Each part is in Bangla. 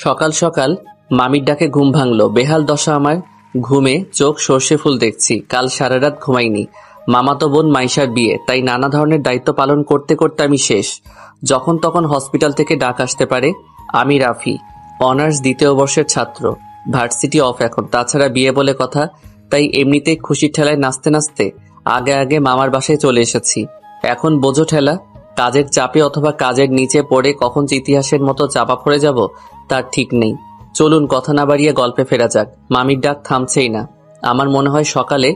সকাল সকাল মামির ডাকে ঘুম ভাঙলো। বেহাল দশা আমার। ঘুমে চোখ সর্ষে ফুল দেখছি। কাল সারা রাত ঘুমাইনি। মামাতো বোন মাইশার বিয়ে, তাই নানা ধরনের দায়িত্ব পালন করতে করতে আমি শেষ। যখন তখন হসপিটাল থেকে ডাক আসতে পারে। আমি রাফি, অনার্স দ্বিতীয় বর্ষের ছাত্র। ভার্সিটি অফ এখন। তাছাড়া বিয়ে বলে কথা, তাই এমনিতেই খুশির ঠেলায় নাচতে নাচতে আগে আগে মামার বাসায় চলে এসেছি। এখন বোঝো ঠেলা, কাজের চাপে অথবা কাজের নিচে পড়ে কখন যে ইতিহাসের মতো চাপা পড়ে যাব তার ঠিক নেই। চলুন কথা না বাড়িয়ে গল্পে ফেরা যাক। মামির ডাক থামছেই না। আমার মনে হয় সকালে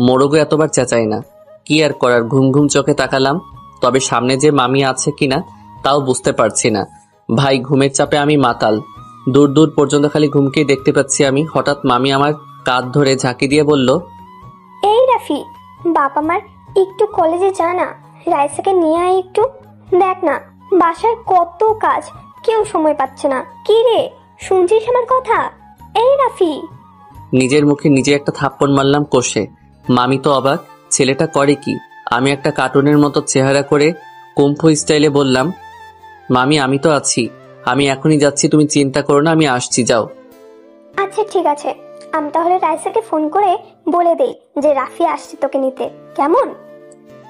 মোরগও এতবার চেঁচায় না। কি আর করার, ঘুম ঘুম চোখে তাকালাম। তবে সামনে যে মামি আছে কিনা তাও বুঝতে পারছি না। ভাই, ঘুমের চাপে আমি মাতাল। দূর দূর পর্যন্ত খালি ঘুমকেই দেখতে পাচ্ছি আমি। হঠাৎ মামি আমার কাঁধ ধরে ঝাঁকি দিয়ে বলল, এই রাফি, বাপ আমার একটু কলেজে যা না, রাইসাকে নিয়ে আয় একটু। দেখ না, বাসায় কত কাজ, কেউ সময় পাচ্ছে না। কি রে, শুনছিস আমার কথা? এই রাফি। নিজের মুখে নিজে একটা থাপ্পড় মারলাম কষে। মামি তো অবাক, ছেলেটা করে কি? আমি একটা কার্টুনের মতো চেহারা করে কুম্ফু স্টাইলে বললাম, মামি আমি তো আছি, আমি এখনই যাচ্ছি, তুমি চিন্তা করো না, আমি আসছি, যাও। আচ্ছা ঠিক আছে, আমি তাহলে রাইসাকে ফোন করে বলে দেই যে রাফি আসছে তোকে নিতে, কেমন?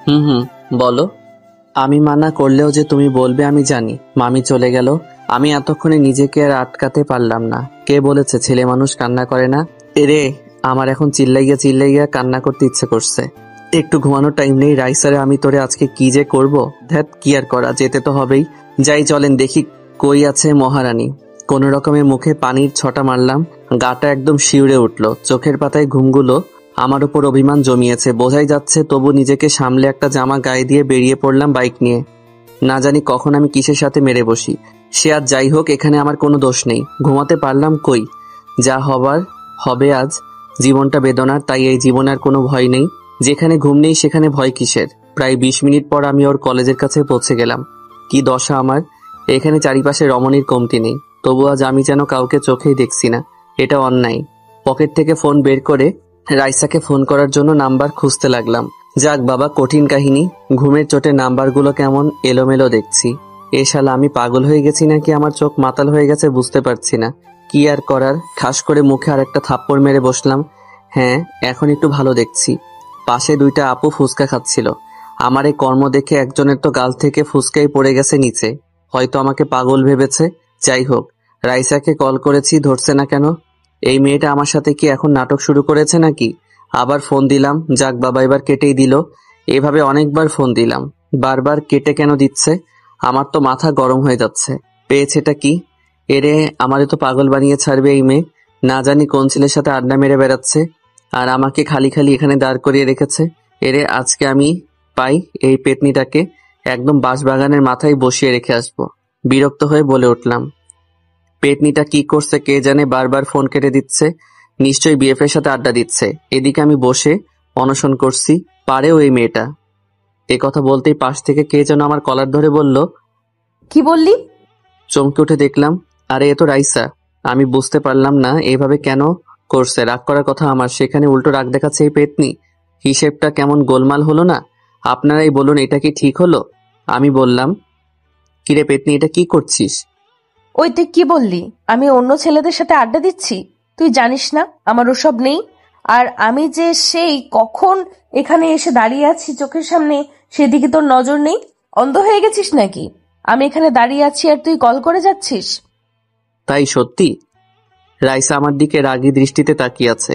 হুম, বলো। আমি মানা করলেও যে তুমি বলবে আমি জানি। মামি চলে গেল। আমি এতক্ষণে নিজেকে আর আটকাতে পারলাম না। কে বলেছে ছেলে মানুষ কান্না করে না? এরে, আমার এখন চিল্লাইয়া কান্না করতে ইচ্ছে করছে। একটু ঘুমানোর টাইম নেই। রাইসারে আমি তোরে আজকে কি যে করব। ধ্যাত, কি আর করা, যেতে তো হবেই। যাই চলেন দেখি কই আছে মহারানী। কোন রকমে মুখে পানির ছটা মারলাম। গাটা একদম শিউরে উঠল। চোখের পাতায় ঘুমগুলো আমার উপর অভিমান জমিয়েছে, বোঝাই যাচ্ছে। তবু নিজেকে সামলে একটা জামা গায়ে দিয়ে বেরিয়ে পড়লাম বাইক নিয়ে। না জানি কখন আমি কিসের সাথে মেরে বসি। সে আজ যাই হোক, এখানে আমার কোনো দোষ নেই। ঘুমাতে পারলাম কই, যা হবার হবে আজ। জীবনটা বেদনার, তাই এই জীবনে আর কোনো ভয় নেই। যেখানে ঘুম নেই সেখানে ভয় কিসের। প্রায় 20 মিনিট পর আমি ওর কলেজের কাছে পৌঁছে গেলাম। কি দশা আমার! এখানে চারিপাশে রমণীর কমতি নেই, তবু আজ আমি যেন কাউকে চোখেই দেখছি না। এটা অন্যায়। পকেট থেকে ফোন বের করে রাইসাকে ফোন করার জন্য নাম্বার খুঁজতে লাগলাম। যাক বাবা, কঠিন কাহিনী। ঘুমের চোটে নাম্বারগুলো কেমন এলোমেলো দেখছি। এ শালা আমি পাগল হয়ে গেছি নাকি আমার চোখ মাতাল হয়ে গেছে বুঝতে পারছি না। কি আর করার, ঠাস করে মুখে আর একটা থাপ্পড় মেরে বসলাম। হ্যাঁ, এখন একটু ভালো দেখছি। পাশে দুইটা আপু ফুচকা খাচ্ছিল। আমার এই কর্ম দেখে একজনের তো গাল থেকে ফুচকাই পড়ে গেছে নিচে। হয়তো আমাকে পাগল ভেবেছে। যাই হোক, রাইসাকে কল করেছি, ধরছে না কেন? এই মেয়েটা আমার সাথে কি এখন নাটক শুরু করেছে নাকি? আবার ফোন দিলাম, যাক বাবা, এবার কেটেই দিল। এভাবে অনেকবার ফোন দিলাম, বারবার কেটে কেন দিচ্ছে? আমার তো মাথা গরম হয়ে যাচ্ছে। পেয়েছেটা কি? এরে, আমারে তো পাগল বানিয়ে ছাড়বে এই মেয়ে। না জানি কোন ছেলের সাথে আড্ডা মেরে বেড়াচ্ছে, আর আমাকে খালি খালি এখানে দাঁড় করিয়ে রেখেছে। এরে, আজকে আমি পাই এই পেতনিটাকে একদম বাঁশবাগানের মাথায় বসিয়ে রেখে আসবো। বিরক্ত হয়ে বলে উঠলাম, পেতনিটা কি করছে কে জানে, বারবার ফোন কেটে দিচ্ছে। নিশ্চয়ই বিএফের সাথে আড্ডা দিচ্ছে। এদিকে আমি বসে অনশন করছি, পারেও এই মেয়েটা। এ কথা বলতেই পাশ থেকে কে যেন আমার কলার ধরে বলল, কি বললি? চমকে উঠে দেখলাম, আরে এ তো রাইসা। আমি বুঝতে পারলাম না এভাবে কেন করছে। রাগ করার কথা আমার, সেখানে উল্টো রাগ দেখাচ্ছে এই পেতনি। হিসেবটা কেমন গোলমাল হলো না? আপনারাই বলুন, এটা কি ঠিক হলো? আমি বললাম, কিরে পেতনি, এটা কি করছিস? ওই তুই কি বললি? আমি অন্য ছেলেদের সাথে আড্ডা দিচ্ছি? তুই জানিস না আমার ওসব নেই। আর আমি যে সেই কখন এখানে এসে দাঁড়িয়ে আছি চোখের সামনে, সেদিকে তোর নজর নেই? অন্ধ হয়ে গেছিস নাকি? আমি এখানে দাঁড়িয়ে আছি আর তুই কল করে যাচ্ছিস? তাই সত্যি? রাইসা আমার দিকে রাগী দৃষ্টিতে তাকিয়ে আছে।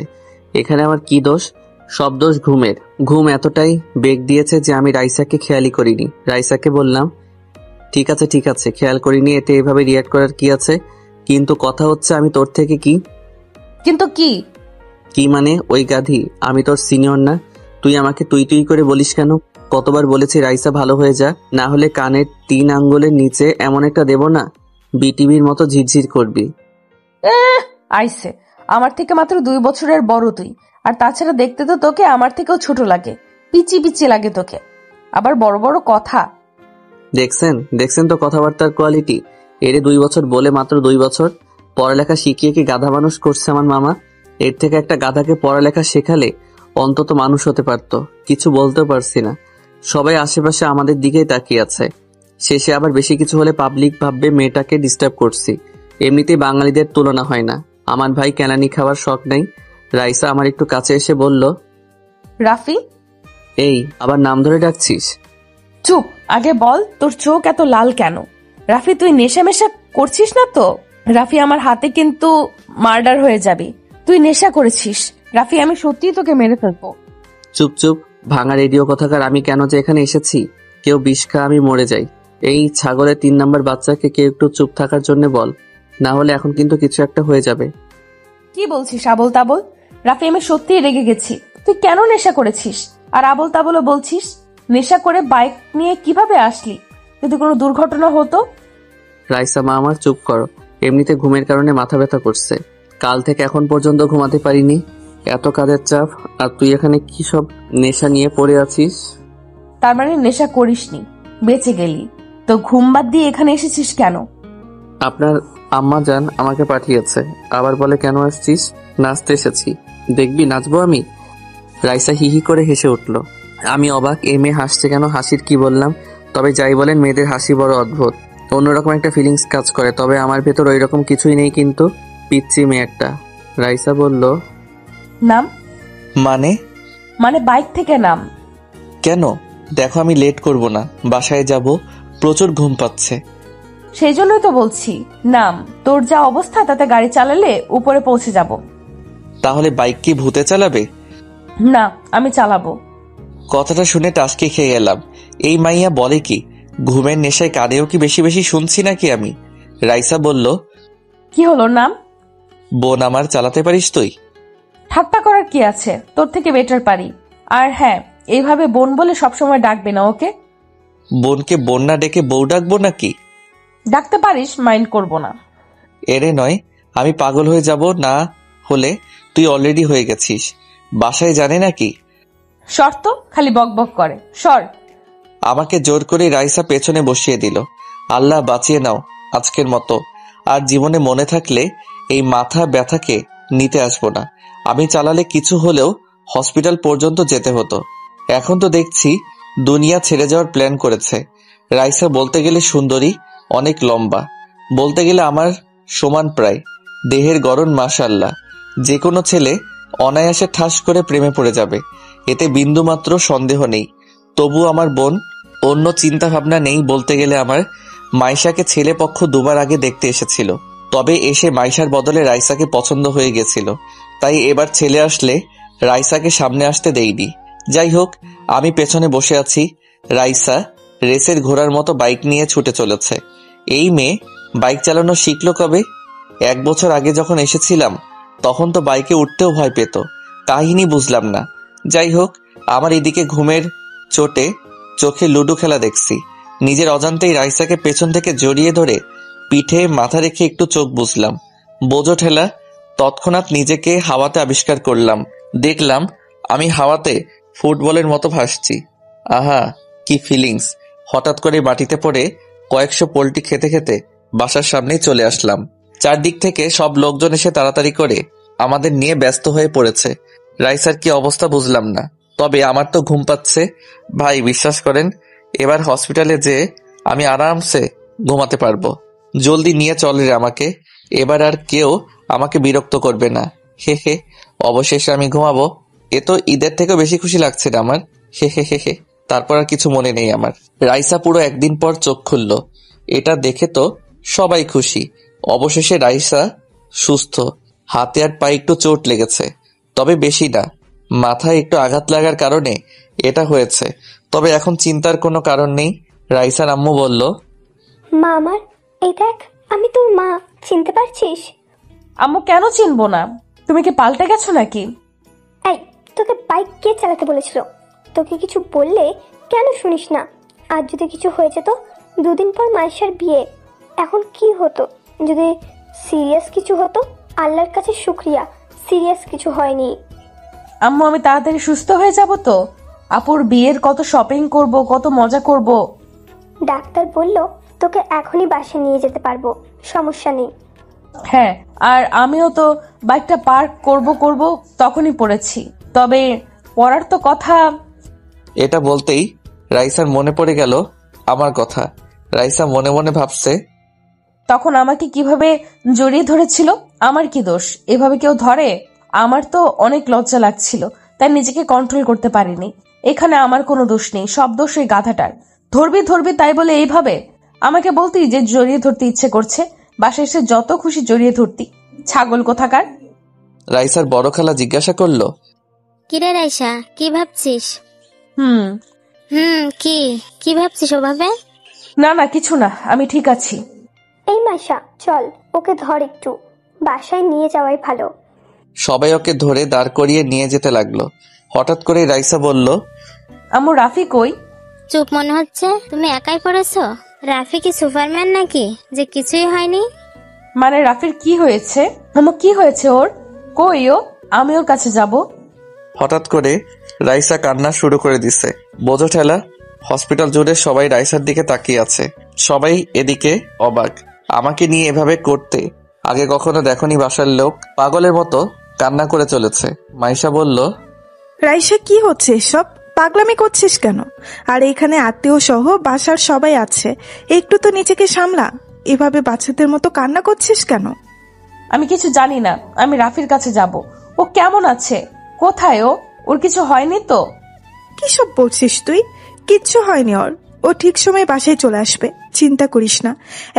এখানে আমার কি দোষ? সব দোষ ঘুমের। ঘুম এতটাই বেগ দিয়েছে যে আমি রাইসাকে খেয়ালই করিনি। রাইসাকে বললাম, ঠিক আছে, খেয়াল করিনি, এতে এভাবে রিয়াক্ট করার কি আছে? কিন্তু কথা হচ্ছে, আমি তোর থেকে কি? কিন্তু কি? কি মানে? ওই গাধি, আমি তোর সিনিয়র না? তুই আমাকে তুই তুই করে বলিস কেন? কতবার বলেছি রাইসা ভালো হয়ে যা, না হলে কানের 3 আঙ্গুলের নিচে এমন একটা দেব না, বিটিভির মতো ঝিরঝির করবি। আইসে, আমার থেকে মাত্র 2 বছরের বড় তুই। আর তাছাড়া দেখতে তো তোকে আমার থেকেও ছোট লাগে, পিচি পিচি লাগে তোকে, আবার বড় বড় কথা। দেখছেন তো কথাবার্তার কোয়ালিটি। এরে 2 বছর বলে মাত্র 2 বছর। পড়ালেখা শিখিয়ে কি গাধা মানুষ করছে আমার মামা? এর থেকে একটা গাধাকে পড়ালেখা শেখালে অন্তত মানুষ হতে পারতো। কিছু বলতেও পারছি না। সবাই আশেপাশে আমাদের দিকেই তাকিয়ে আছে। শেষে আবার বেশি কিছু হলে পাবলিক ভাববে মেয়েটাকে ডিস্টার্ব করছি। এমনিতেই বাঙালিদের তুলনা হয় না। আমার ভাই কেলানি খাওয়ার শখ নেই। রাইসা আমার একটু কাছে এসে বলল, রাফি, এই আবার নাম ধরে ডাকছিস? চুপ, আগে বল তোর চোখ এত লাল কেন? রাফি, তুই নেশামেশা করছিস না তো? রাফি, আমার হাতে কিন্তু মার্ডার হয়ে যাবে। তুই নেশা করেছিস রাফি, আমি সত্যিই তোকে মেরে ফেলবো। চুপ চুপ, ভাঙা রেডিও কথাকার। আমি কেন যে এখানে এসেছি? কেউ বিষ খা, আমি মরে যাই। এই ছাগলের 3 নাম্বার বাচ্চাকে কেউ একটু চুপ থাকার জন্য বল, না হলে এখন কিন্তু কিছু একটা হয়ে যাবে। কি বলছিস আবল তাবল? রাফি, আমি সত্যিই রেগে গেছি। তুই কেন নেশা করেছিস? আর আবল তাবলও বলছিস? নেশা করে বাইক নিয়ে কিভাবে আসলি? যদি কোনো দুর্ঘটনা হতো? রাইসা মা আমার, চুপ করো। এমনিতে ঘুমের কারণে মাথা ব্যথা করছে। কাল থেকে এখন পর্যন্ত ঘুমাতে পারিনি, এত কাজের চাপ। আর তুই এখানে কি সব নেশা নিয়ে পড়ে আছিস? তার মানে নেশা করিসনি, বেঁচে গেলি। তো ঘুম বাদ দিয়ে এখানে এসেছিস কেন? আপনার আম্মা জান আমাকে পাঠিয়েছে। আবার বলে কেন আসছিস? নাচতে এসেছি। দেখবি নাচবো আমি? রাইসা হিহি করে হেসে উঠল। আমি অবাক, এই মেয়ে হাসছে কেন? হাসির কি বললাম? তবে যাই বলেন, মেয়েদের হাসি বড় অদ্ভুত, অন্যরকম একটা ফিলিংস কাজ করে। তবে আমার ভেতর ওই রকম কিছুই নেই, কিন্তু পিচ্ছি মেয়ে একটা। রাইসা বলল, নাম? মানে বাইক থেকে নাম। কেন? দেখো আমি লেট করব না, বাসায় যাব, প্রচুর ঘুম পাচ্ছে। সেই জন্যই তো বলছি নাম। তোর যা অবস্থা তাতে গাড়ি চালালে উপরে পৌঁছে যাব। তাহলে বাইক কি ভূতে চালাবে? না, আমি চালাবো। কথাটা শুনে টাসকে খেয়ে গেলাম। এই মাইয়া বলে কি? ঘুমের নেশায় কানেও কি বেশি বেশি শুনছি নাকি আমি? রাইসা বলল, কি হলো নাম? বোন আমার, চালাতে পারিস তুই? ঠাট্টা করার কি আছে, তোর থেকে বেটার পারি। আর হ্যাঁ, এইভাবে বোন বলে সবসময় ডাকবে না, ওকে? বোনকে বোন না ডেকে বউ ডাকবো নাকি? ডাকতে পারিস, মাইন্ড করব না। এরে নয়, আমি পাগল হয়ে যাব না হলে। তুই অলরেডি হয়ে গেছিস। বাসায় জানে নাকি? শর্ত খালি বক বক করে, সর। আমাকে জোর করে রাইসা পেছনে বসিয়ে দিল। আল্লাহ বাঁচিয়ে নাও আজকের মতো। আর জীবনে মনে থাকলে এই মাথা ব্যথাকে নিতে আসবো না। আমি চালালে কিছু হলেও হসপিটাল পর্যন্ত যেতে হতো। এখন তো দেখছি দুনিয়া ছেড়ে যাওয়ার প্ল্যান করেছে। রাইসা বলতে গেলে সুন্দরী, অনেক লম্বা, বলতে গেলে আমার সমান প্রায়। দেহের গড়ন মাশাআল্লাহ। যে কোনো ছেলে অনায়াসে ঠাস করে প্রেমে পড়ে যাবে, এতে বিন্দুমাত্র সন্দেহ নেই। তবু আমার বোন, অন্য চিন্তা ভাবনা নেই বলতে গেলে। আমার মাইশাকে ছেলে পক্ষ 2 বার আগে দেখতে এসেছিল, তবে এসে মাইশার বদলে রাইসাকে পছন্দ হয়ে গেছিল। তাই এবার ছেলে আসলে রাইসাকে সামনে আসতে দেইনি। যাই হোক, আমি পেছনে বসে আছি। রাইসা রেসের ঘোড়ার মতো বাইক নিয়ে ছুটে চলেছে। এই মেয়ে বাইক চালানো শিখলো কবে? 1 বছর আগে যখন এসেছিলাম তখন তো বাইকে উঠতেও ভয় পেত। কাহিনী বুঝলাম না। যাই হোক, আমার এদিকে ঘুমের চোটে চোখে লুডো খেলা দেখছি। নিজের অজান্তেই রাইসাকে পেছন থেকে জড়িয়ে ধরে পিঠে মাথা রেখে একটু চোখ বুঝলাম। বোঝো ঠেলা, তৎক্ষণাৎ নিজেকে হাওয়াতে আবিষ্কার করলাম। দেখলাম আমি হাওয়াতে ফুটবলের মতো ভাসছি। আহা, কি ফিলিংস! হঠাৎ করে মাটিতে পড়ে কয়েকশো পোল্টি খেতে খেতে বাসার সামনেই চলে আসলাম। চারদিক থেকে সব লোকজন এসে তাড়াতাড়ি করে আমাদের নিয়ে ব্যস্ত হয়ে পড়েছে। রাইসার কি অবস্থা বুঝলাম না, তবে আমার তো ঘুম পাচ্ছে। ভাই বিশ্বাস করেন, এবার হসপিটালে যেয়ে আমি আরামসে ঘুমাতে পারবো। জলদি নিয়ে চলে রে আমাকে, এবার আর কেউ আমাকে বিরক্ত করবে না। হে হে, অবশেষে আমি ঘুমাবো। এ তো ঈদের থেকেও বেশি খুশি লাগছে না আমার। হে হে হে হে। তারপর আর কিছু মনে নেই আমার। রাইসা পুরো 1 দিন পর চোখ খুলল, এটা দেখে তো সবাই খুশি। অবশেষে রাইসা সুস্থ। হাতে আর পায়ে একটু চোট লেগেছে, তবে বেশি না। মাথায় একটু আঘাত লাগার কারণে এটা হয়েছে, তবে এখন চিন্তার কোনো কারণ নেই। রাইসার আম্মু বলল, মা আমার, এই দেখ, আমি তোর মা, চিনতে পারছিস? আম্মু, কেন চিনবো না? তুমি কি পাল্টে গেছো নাকি? এই, তোকে বাইক কে চালাতে বলেছিল? তোকে কিছু বললে কেন শুনিস না? আর যদি কিছু হয়ে যেত? 2 দিন পর মাইশার বিয়ে। এখন কি হতো যদি সিরিয়াস কিছু হতো? আল্লাহর কাছে শুক্রিয়া, সিরিয়াস কিছু হয়নি। আম্মু, আমি তাড়াতাড়ি সুস্থ হয়ে যাব তো? আপুর বিয়ের কত শপিং করব, কত মজা করব। ডাক্তার বলল তোকে এখনই বাসায় নিয়ে যেতে পারবো, সমস্যা নেই। হ্যাঁ, আর আমিও তো বাইকটা পার্ক করব তখনই পড়েছি। তবে পড়ার তো কথা। এটা বলতেই রাইসার মনে পড়ে গেল আমার কথা। রাইসা মনে মনে ভাবছে, তখন আমাকে কিভাবে জড়িয়ে ধরেছিল? আমার কি দোষ? এভাবে কেউ ধরে? আমার তো অনেক লজ্জা লাগছিল, তাই নিজেকে কন্ট্রোল করতে পারিনি। এখানে আমার কোনো দোষ নেই, সব দোষ ওই গাধাটার। ধরবি ধরবি তাই বলে এইভাবে আমাকে বলতি যে জড়িয়ে ধরতে ইচ্ছে করছে, বাসায় এসে যত খুশি জড়িয়ে ধরতি, ছাগল কোথাকার। রাইসার বড় খালা জিজ্ঞাসা করলো, কিরে রাইসা, কি ভাবছিস? হুম, কি কি ভাবছিস ওভাবে? না না কিছু না, আমি ঠিক আছি। এই মাইশা, চল ওকে ধর একটু, বাসায় নিয়ে যাওয়াই ভালো। সবাই ওকে ধরে দাঁড় করিয়ে নিয়ে যেতে লাগলো। হঠাৎ করে রাইসা বলল, আম্মু রাফি কই? চুপ মনে হচ্ছে, তুমি একাই পড়েছো? রাফি কি সুপারম্যান নাকি যে কিছুই হয়নি? মানে রাফির কি হয়েছে? আম্মু কি হয়েছে ওর? কই ও? আমি ওর কাছে যাব। হঠাৎ করে রাইসা কান্না শুরু করে দিছে। বোঝো ঠেলা, হসপিটাল জুড়ে সবাই রাইসার দিকে তাকিয়ে আছে। সবাই এদিকে অবাক। আমাকে নিয়ে এভাবে করতে আগে কখনো দেখনি বাসার লোক। পাগলের মতো কান্না করে চলেছে। মাইশা বলল, রাইসা কি হচ্ছে এসব? পাগলামি করছিস কেন? আর এখানে আত্মীয় সহ বাসার সবাই আছে, একটু তো নিজেকে সামলা। এভাবে বাচ্চাদের মতো কান্না করছিস কেন? আমি কিছু জানি না, আমি রাফির কাছে যাব। ও কেমন আছে? কোথায় ও? ওর কিছু হয়নি তো? কি সব বলছিস তুই? কিচ্ছু হয়নি ওর। ও ঠিক সময় বাসায় চলে আসবে, চিন্তা করিস না।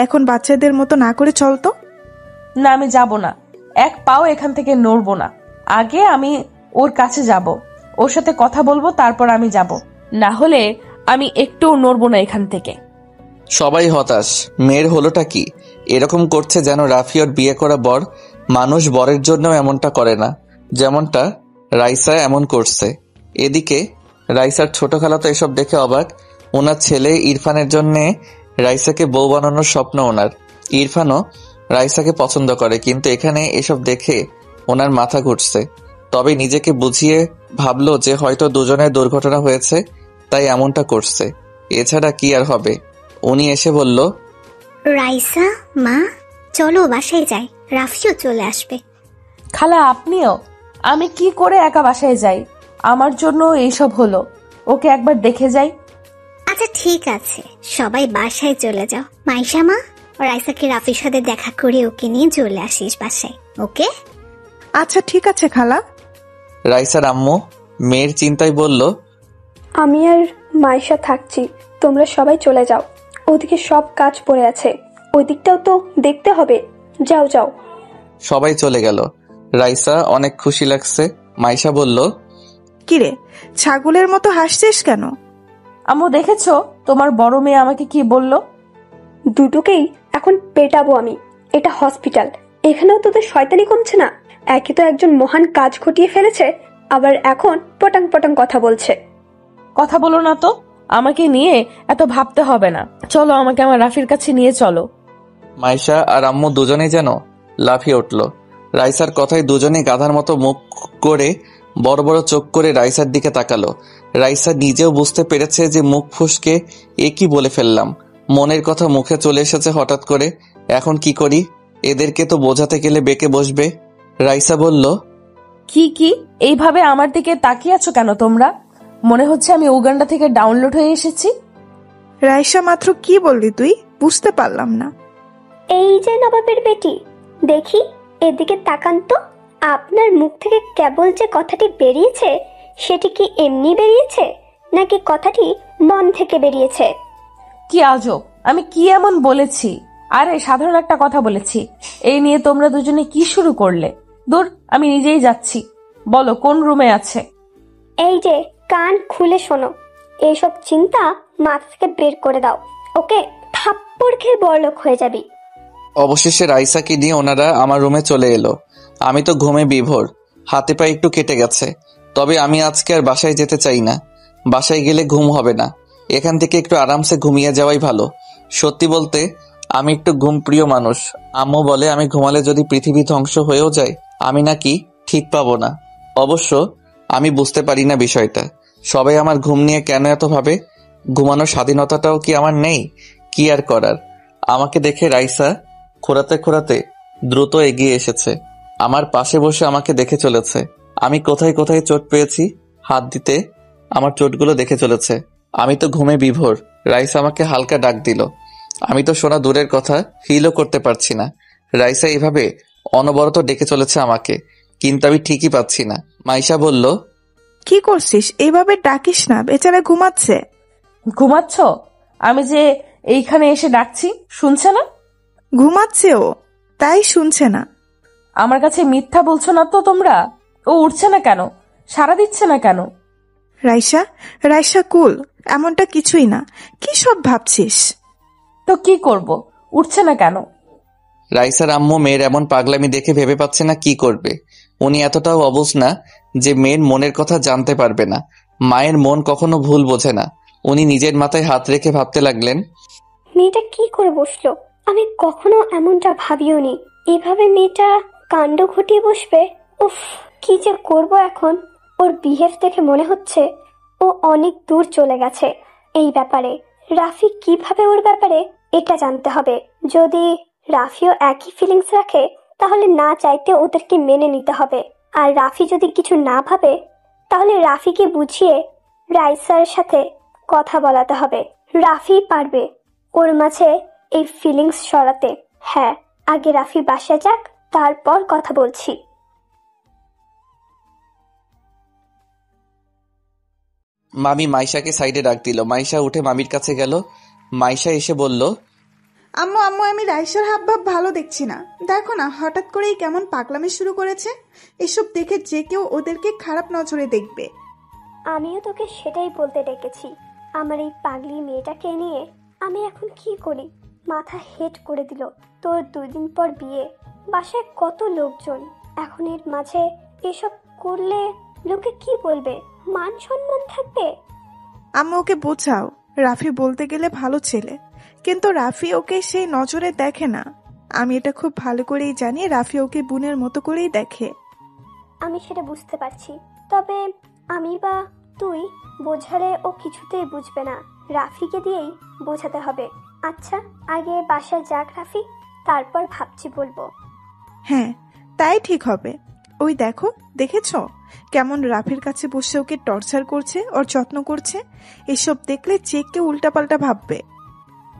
এখন বাচ্চাদের মতো না করে চল তো। না, আমি যাব না, এক পাও এখান থেকে নড়বো না। আগে আমি ওর কাছে যাব, ওর সাথে কথা বলবো, তারপর আমি যাব। না হলে আমি একটুও নড়বো না এখান থেকে। সবাই হতাশ। মেয়ের হলোটা কি? এরকম করছে যেন রাফি ওর বিয়ে করা বর। মানুষ বরের জন্যও এমনটা করে না, যেমনটা রাইসা এমন করছে। এদিকে রাইসার ছোট খালা তো এসব দেখে অবাক। ওনার ছেলে ইরফানের জন্যে রাইসাকে বউ বানানোর স্বপ্ন ওনার। ইরফানও রাইসাকে পছন্দ করে, কিন্তু এখানে এসব দেখে ওনার মাথা ঘুরছে। তবে নিজেকে বুঝিয়ে ভাবলো যে হয়তো দুজনের দুর্ঘটনা হয়েছে, তাই এমনটা করছে। এছাড়া কি আর হবে। উনি এসে বলল, রাইসা মা, চলো বাসায় যাই, রাফিও চলে আসবে। খালা আপনিও? আমি কি করে একা বাসায় যাই? আমার জন্য এইসব হলো, ওকে একবার দেখে যাই। আচ্ছা ঠিক আছে, সবাই বাসায় চলে যাও। মাইশা মা, রাইসাকে রাফির সাথে দেখা করে ওকে নিয়ে চলে আসিস বাসায়, ওকে? আচ্ছা ঠিক আছে খালা। রাইসার আম্মু মেয়ের চিন্তায় বলল, আমি আর মাইশা থাকছি, তোমরা সবাই চলে যাও। ওদিকে সব কাজ পড়ে আছে, ওই দিকটাও তো দেখতে হবে। যাও যাও। সবাই চলে গেল। রাইসা অনেক খুশি লাগছে। মাইশা বলল, কিরে, ছাগলের মতো হাসছিস কেন? আম্মু দেখেছো তোমার বড় মেয়ে আমাকে কি বলল? দুটোকেই এখন পেটাবো আমি। এটা হসপিটাল, এখানেও তোদের শয়তানি কমছে না। একে তো একজন মহান কাজ ঘটিয়ে ফেলেছে, আবার এখন পটাং পটাং কথা বলছে। কথা বলো না তো, আমাকে নিয়ে এত ভাবতে হবে না। চলো আমাকে আমার রাফির কাছে নিয়ে চলো। মাইশা আর আম্মু দুজনেই যেন লাফিয়ে উঠল। রাইসার কথায় দুজনেই গাধার মতো মুখ করে বড় বড় চোখ করে রাইসার দিকে তাকালো। রাইসা নিজেও বুঝতে পেরেছে যে মুখ ফুসকে এ কি বলে ফেললাম। মনের কথা মুখে চলে এসেছে হঠাৎ করে। এখন কি করি? এদেরকে তো বোঝাতে গেলে বেঁকে বসবে। রাইসা বলল, কি এইভাবে আমার দিকে তাকিয়ে আছো কেন তোমরা? মনে হচ্ছে আমি উগান্ডা থেকে ডাউনলোড হয়ে এসেছি। রাইসা মাত্র কি বললি তুই? বুঝতে পারলাম না। এই যে নবাবের বেটি, দেখি এদিকে তাকান তো। আপনার মুখ থেকে কেবল যে কথাটি বেরিয়েছে, সেটি কি এমনি বেরিয়েছে নাকি কথাটি মন থেকে বেরিয়েছে? কি আজব, আমি কি এমন বলেছি? আরে সাধারণ একটা কথা বলেছি। এই নিয়ে তোমরা দুজনে কি শুরু করলে? দূর, আমি নিজেই যাচ্ছি। বলো কোন রুমে আছে? এই যে কান খুলে শোনো, এইসব চিন্তা মাথা থেকে বের করে দাও। ওকে থাপ্পড় খেয়ে বড়লোক হয়ে যাবি। অবশেষে রাইসাকে নিয়ে ওনারা আমার রুমে চলে এলো। আমি তো ঘুমে বিভোর, হাতে পায়ে একটু কেটে গেছে। তবে আমি আজকে আর বাসায় যেতে চাই না। বাসায় গেলে ঘুম হবে না। এখান থেকে একটু আরামসে ঘুমিয়ে যাওয়াই ভালো। সত্যি বলতে আমি একটু ঘুম প্রিয় মানুষ। আম্মু বলে আমি ঘুমালে যদি পৃথিবী ধ্বংস হয়েও যায়, আমি নাকি ঠিক পাবো না। অবশ্য আমি বুঝতে পারি না বিষয়টা। সবাই আমার ঘুম নিয়ে কেন এত ভাবে? ঘুমানোর স্বাধীনতাটাও কি আমার নেই? কি আর করার। আমাকে দেখে রাইসা খোঁড়াতে খোঁড়াতে দ্রুত এগিয়ে এসেছে। আমার পাশে বসে আমাকে দেখে চলেছে। আমি কোথায় কোথায় চোট পেয়েছি হাত দিতে আমার চোটগুলো দেখে চলেছে। আমি তো ঘুমে বিভোর। রাইসা আমাকে হালকা ডাক দিল। আমি তো শোনা দূরের কথা ফিলও করতে পারছি না। রাইসা এভাবে অনবরত ডেকে চলেছে আমাকে, কিন্তু আমি ঠিকই পাচ্ছি না। মাইশা বলল, কি করছিস? এইভাবে ডাকিস না, বেচারা ঘুমাচ্ছে। ঘুমাচ্ছ? আমি যে এইখানে এসে ডাকছি শুনছে না? ঘুমাচ্ছে ও, তাই শুনছে না। আমার কাছে মিথ্যা বলছো না তো তোমরা? ও উঠছে না কেন? সাড়া দিচ্ছে না কেন? রাইসা, রাইসা কুল, এমনটা কিছুই না। কি সব ভাবছিস? তো কি করব? উঠছে না কেন? রাইসার আম্মু মেয়ের এমন পাগলামি দেখে ভেবে পাচ্ছে না কি করবে। উনি এতটাও অবুঝ না যে মেয়ের মনের কথা জানতে পারবে না। মায়ের মন কখনো ভুল বোঝে না। উনি নিজের মাথায় হাত রেখে ভাবতে লাগলেন, মেয়েটা কি করে বসলো? আমি কখনো এমনটা ভাবিও নি। এভাবে মেয়েটা কাণ্ড ঘটিয়ে বসবে। উফ, কি যে করব এখন। ওর বিহেভ দেখে মনে হচ্ছে ও অনেক দূর চলে গেছে এই ব্যাপারে। রাফি কিভাবে ওর ব্যাপারে এটা জানতে হবে। যদি রাফিও একই ফিলিংস রাখে তাহলে না চাইতে ওদেরকে মেনে নিতে হবে। আর রাফি যদি কিছু না ভাবে তাহলে রাফিকে বুঝিয়ে রাইসার সাথে কথা বলাতে হবে। রাফি পারবে ওর মাঝে এই ফিলিংস সরাতে। হ্যাঁ, আগে রাফি বাসায় যাক, তারপর কথা বলছি। মামি মাইশাকে সাইডে ডাক দিল। মাইশা উঠে মামির কাছে গেল। মাইশা এসে বলল, আম্মু আম্মু, আমি রাইসার হাবভাব ভালো দেখছি না। দেখো না, হঠাৎ করেই কেমন পাগলামি শুরু করেছে। এসব দেখে যে কেউ ওদেরকে খারাপ নজরে দেখবে। আমিও তোকে সেটাই বলতে ডেকেছি। আমার এই পাগলি মেয়েটাকে নিয়ে আমি এখন কি করি? মাথা হেট করে দিল। তোর 2 দিন পর বিয়ে, বাসায় কত লোকজন। এখন এর মাঝে এসব করলে লোকে কি বলবে? মান সম্মান থাকবে? আম্মু ওকে বোঝাও, রাফি বলতে গেলে ভালো ছেলে, কিন্তু রাফি ওকে সেই নজরে দেখে না। আমি এটা খুব ভালো করেই জানি, রাফি ওকে বোনের মতো করেই দেখে। আমি সেটা বুঝতে পারছি, তবে আমি বা তুই বোঝালে ও কিছুতেই বুঝবে না। রাফিকে দিয়েই বোঝাতে হবে। আচ্ছা, আগে বাসায় যাক রাফি, তারপর ভাবছি বলবো। হ্যাঁ, তাই ঠিক হবে। ওই দেখো, দেখেছ কেমন রাফির কাছে বসে ওকে টর্চার করছে, ওর যত্ন করছে। এসব দেখলে যে কেউ উল্টাপাল্টা ভাববে।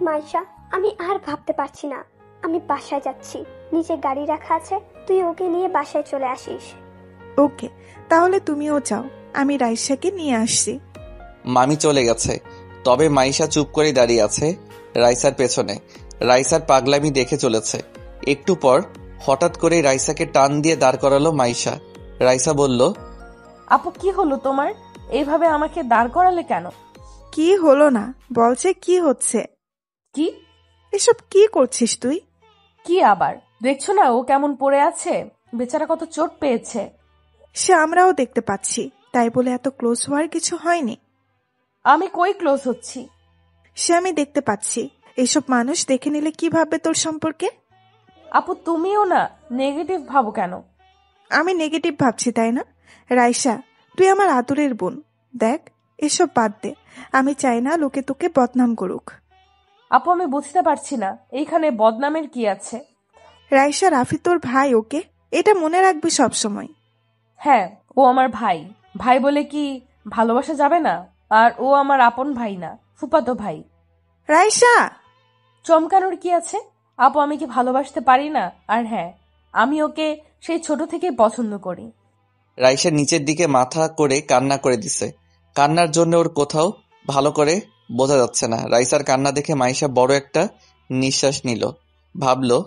মাইশা, আমি আর ভাবতে পারছি না। আমি বাসায় যাচ্ছি, নিচে গাড়ি রাখা আছে, তুই ওকে নিয়ে বাসায় চলে আসিস। ওকে, তাহলে তুমিও যাও, আমি রাইসাকে নিয়ে আসছি। মামি চলে গেছে। তবে মাইশা চুপ করে দাঁড়িয়ে আছে রাইসার পেছনে। রাইসার পাগলামি দেখে চলেছে। একটু পর হঠাৎ করে রাইসাকে টান দিয়ে দাঁড় করালো মাইশা। রাইসা বলল, আপু কি হলো তোমার? এইভাবে আমাকে দাঁড় করালে কেন? কি হলো না বলছে, কি হচ্ছে? কি? এসব কি করছিস তুই? কি আবার? দেখছো না ও কেমন পড়ে আছে? বেচারা কত চোট পেয়েছে। সে আমরাও দেখতে পাচ্ছি, তাই বলে এত ক্লোজ হওয়ার কিছু হয়নি। আমি কই ক্লোজ হচ্ছি? সে আমি দেখতে পাচ্ছি। এসব মানুষ দেখে নিলে কি ভাববে তোর সম্পর্কে? আপু তুমিও না নেগেটিভ ভাবো কেন? আমি নেগেটিভ ভাবছি তাই না? রাইসা, তুই আমার আদরের বোন। দেখ, এসব বাদ দে। আমি চাই না লোকে তোকে বদনাম করুক। আপু আমি বুঝতে পারছি না এইখানে বদনামের কি আছে। রাইসা, রাফি তোর ভাই, ওকে? এটা মনে রাখবি সব সময়। হ্যাঁ, ও আমার ভাই। ভাই বলে কি ভালোবাসা যাবে না? আর ও আমার আপন ভাই না, ফুফাতো ভাই। রাইসা! চমকানোর কি আছে? আপু আমি কি ভালোবাসতে পারি না? আর হ্যাঁ, আমি ওকে সেই ছোট থেকে পছন্দ করি। রাইসা নিচের দিকে মাথা করে কান্না করে দিছে। কান্নার জন্য ওর কোথাও ভালো করে বোঝা যাচ্ছে না। রাইসার কান্না দেখে মাইশা বড় একটা নিঃশ্বাস নিল। ভাবলো,